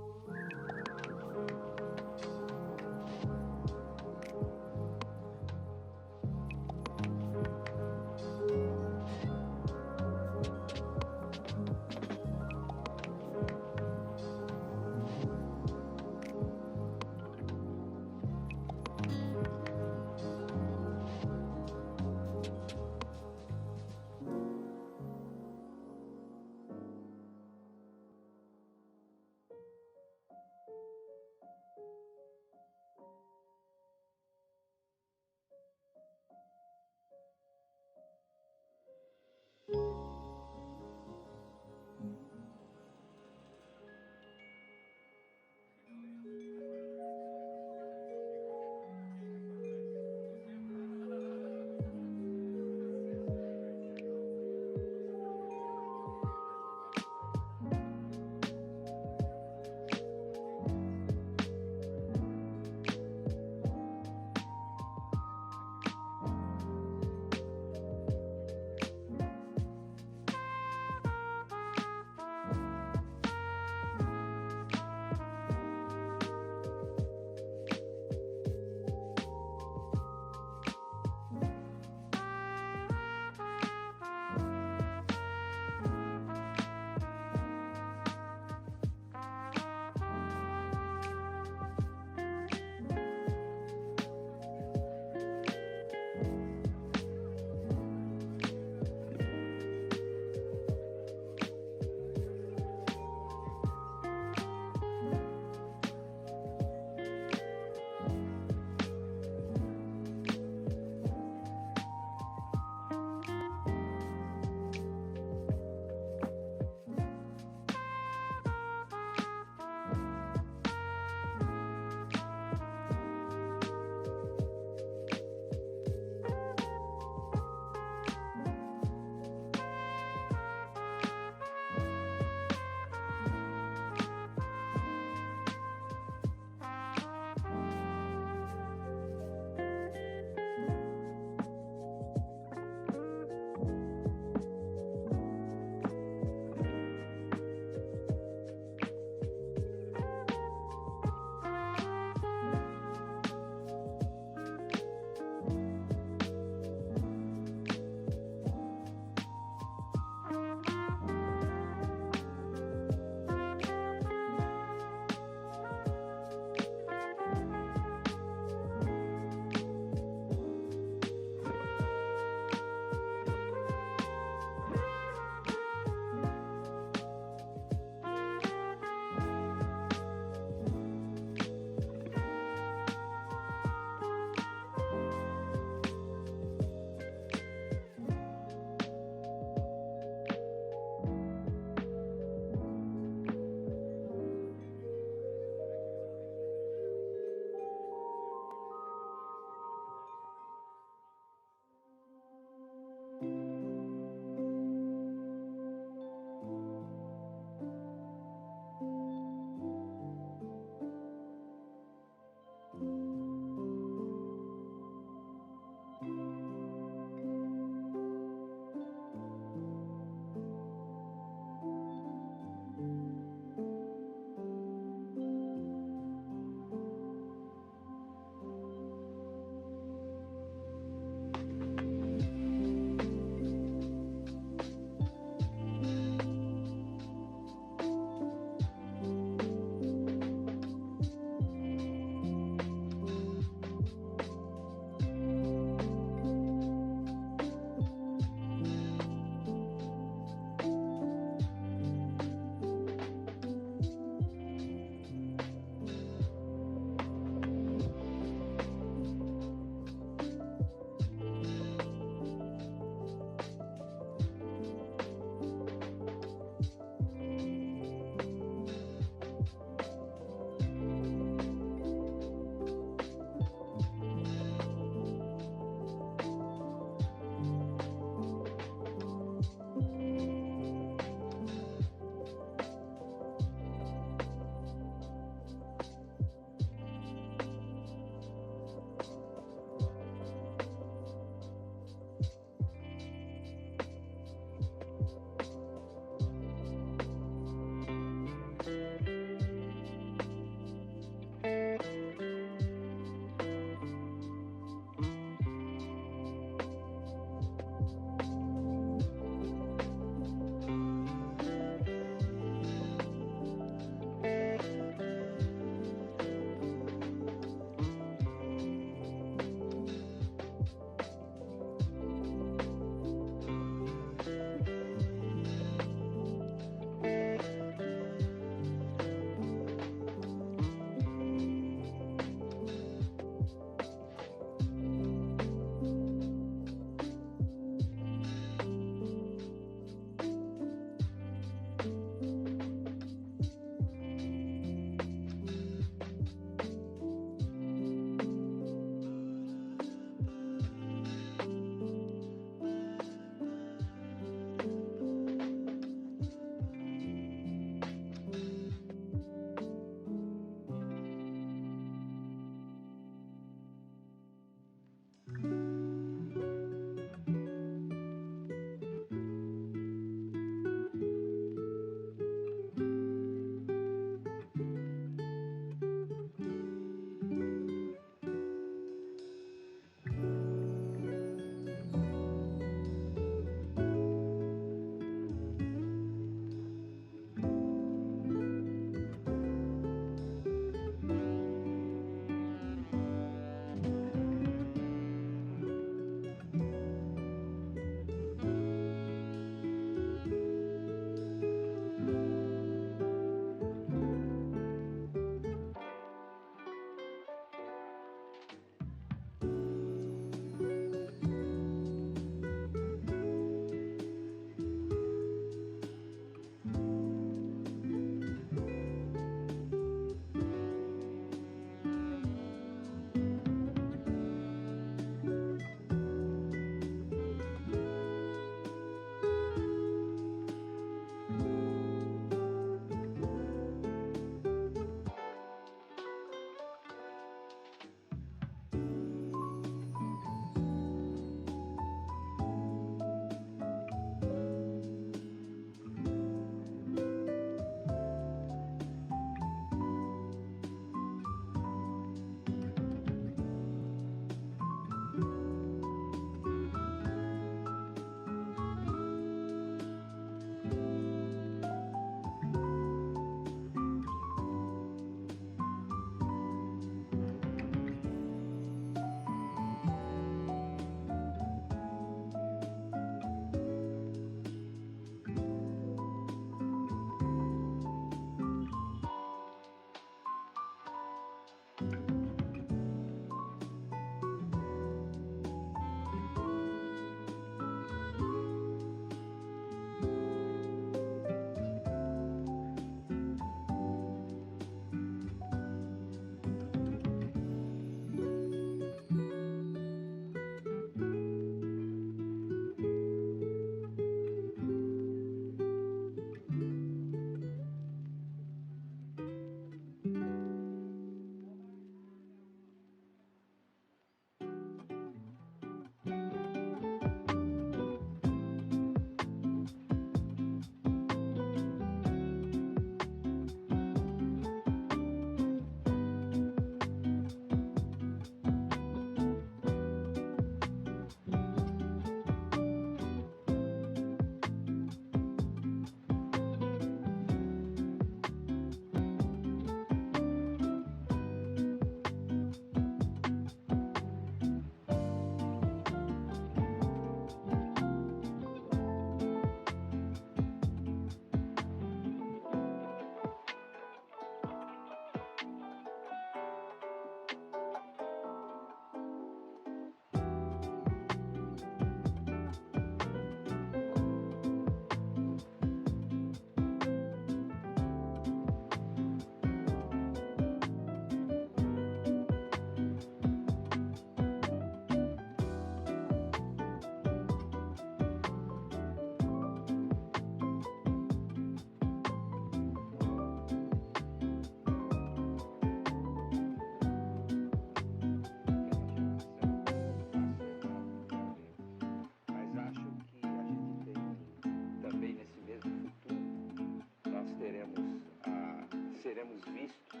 seremos vistos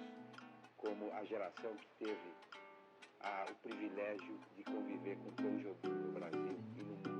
como a geração que teve o privilégio de conviver com Tom Jobim no Brasil e no mundo.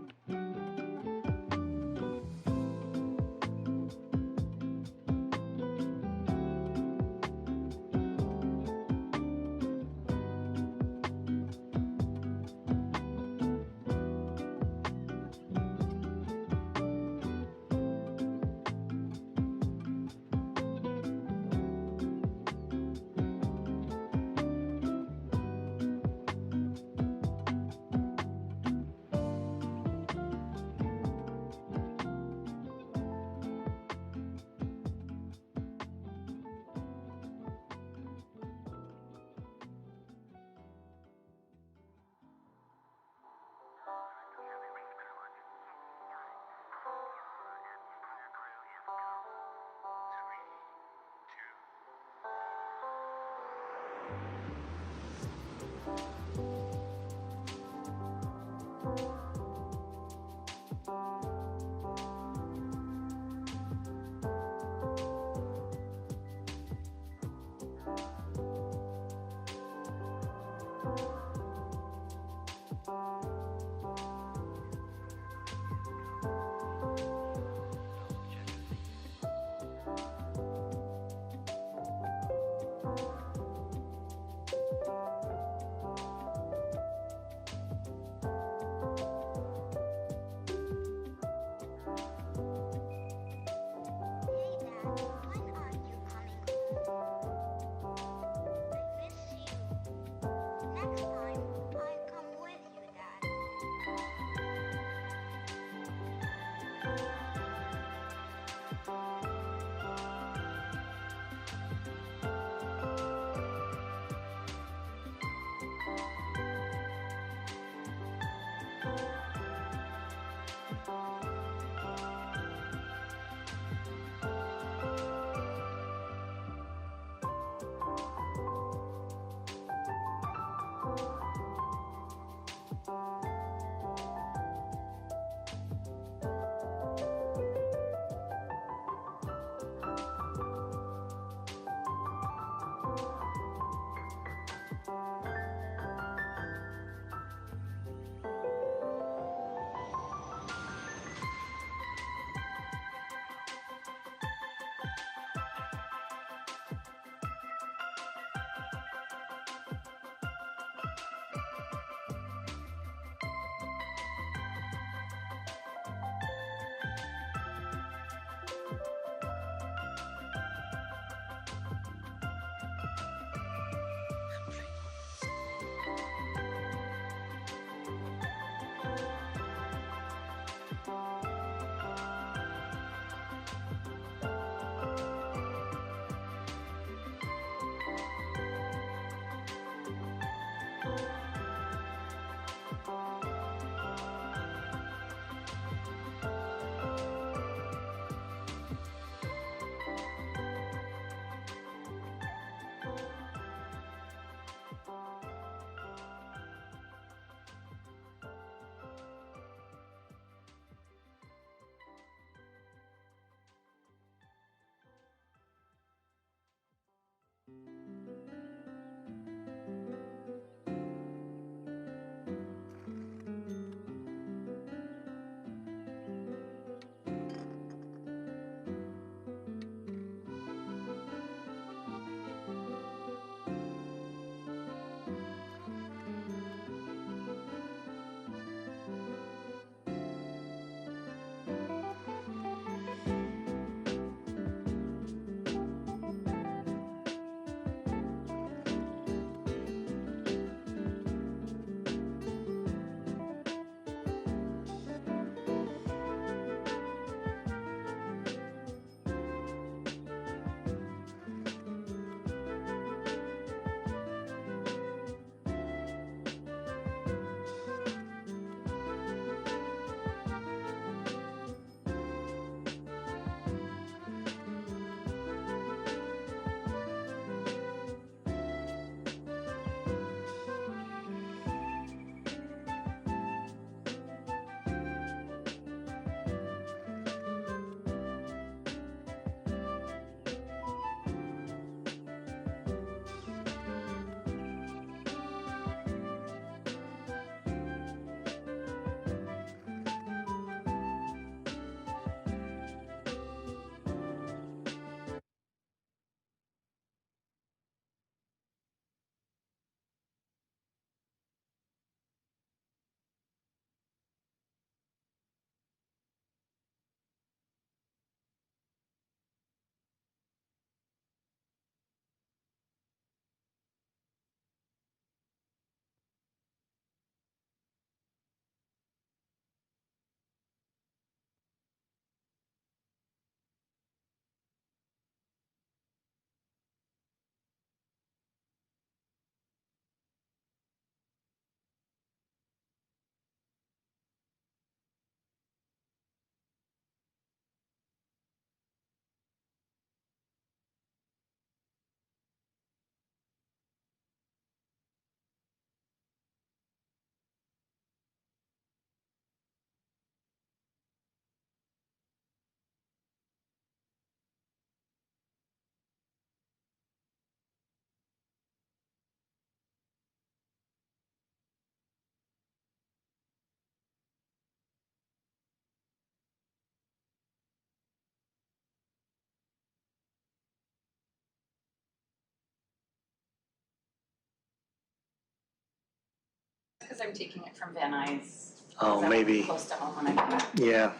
I'm taking it from Van Nuys. Oh, that would be maybe. close to home when I come. Yeah.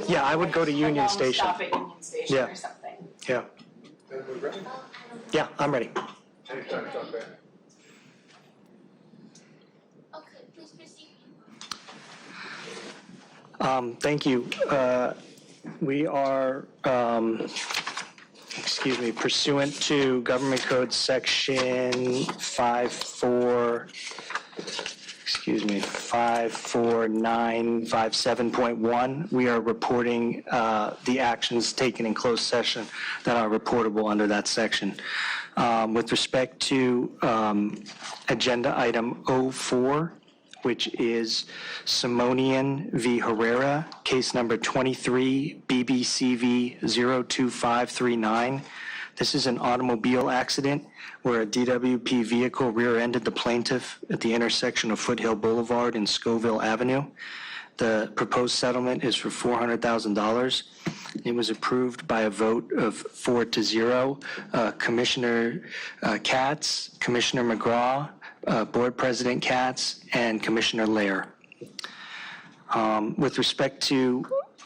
Yeah, I would go to Union Station. Stop at Union Station Yeah. or something. Yeah. Yeah, I'm ready. Okay, please proceed. Thank you. We are, pursuant to Government Code Section 54957.1, we are reporting the actions taken in closed session that are reportable under that section. With respect to agenda item 04, which is Simonian v. Herrera, case number 23 BBCV 02539. This is an automobile accident where a DWP vehicle rear-ended the plaintiff at the intersection of Foothill Boulevard and Scoville Avenue. The proposed settlement is for $400,000. It was approved by a vote of 4-0. Commissioner KATZ, Commissioner McGraw, Board President KATZ, and Commissioner LEHRER. With respect to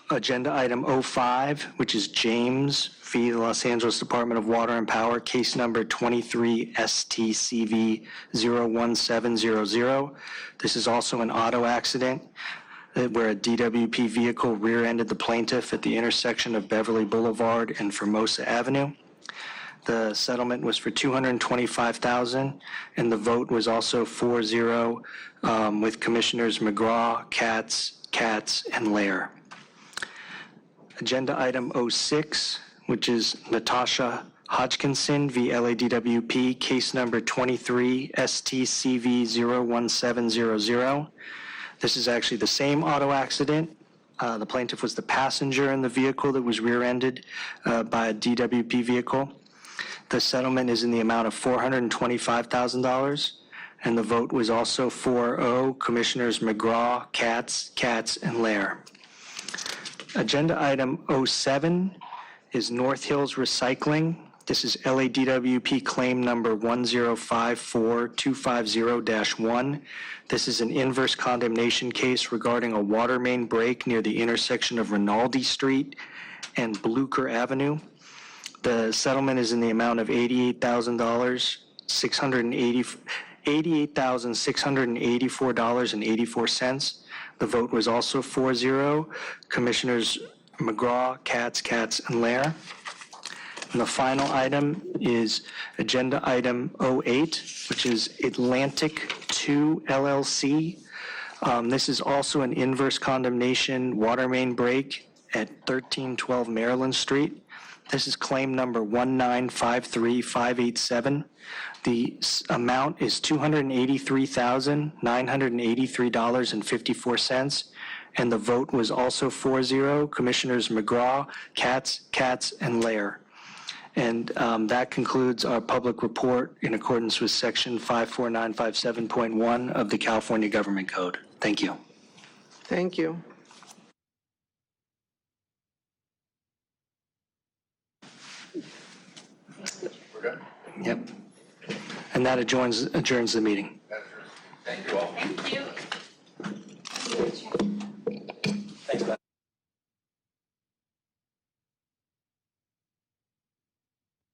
agenda item 05, which is James v. the Los Angeles Department of Water and Power, case number 23 STCV 01700. This is also an auto accident where a DWP vehicle rear-ended the plaintiff at the intersection of Beverly Boulevard and Formosa Avenue. The settlement was for $225,000, and the vote was also 4-0 with Commissioners McGraw, KATZ, and LEHRER. Agenda item 06, which is Natasha Hodgkinson v. LADWP, case number 23 STCV 01700. This is actually the same auto accident. The plaintiff was the passenger in the vehicle that was rear-ended by a DWP vehicle. The settlement is in the amount of $425,000, and the vote was also 4-0, Commissioners McGraw, KATZ, and LEHRER. Agenda item 07 is North Hills Recycling. This is LADWP claim number 1054250-1. This is an inverse condemnation case regarding a water main break near the intersection of Rinaldi Street and Blucher Avenue. The settlement is in the amount of $88,684.84. The vote was also 4-0. Commissioners McGraw, KATZ, and LEHRER. And the final item is agenda item 08, which is Atlantic 2 LLC. This is also an inverse condemnation water main break at 1312 Maryland Street. This is claim number 1953587. The amount is $283,983.54, and the vote was also 4-0. Commissioners McGraw, KATZ, and LEHRER. And that concludes our public report in accordance with section 54957.1 of the California Government Code. Thank you. Thank you. We're good? Yep. And that adjourns the meeting. Thank you all. Thank you.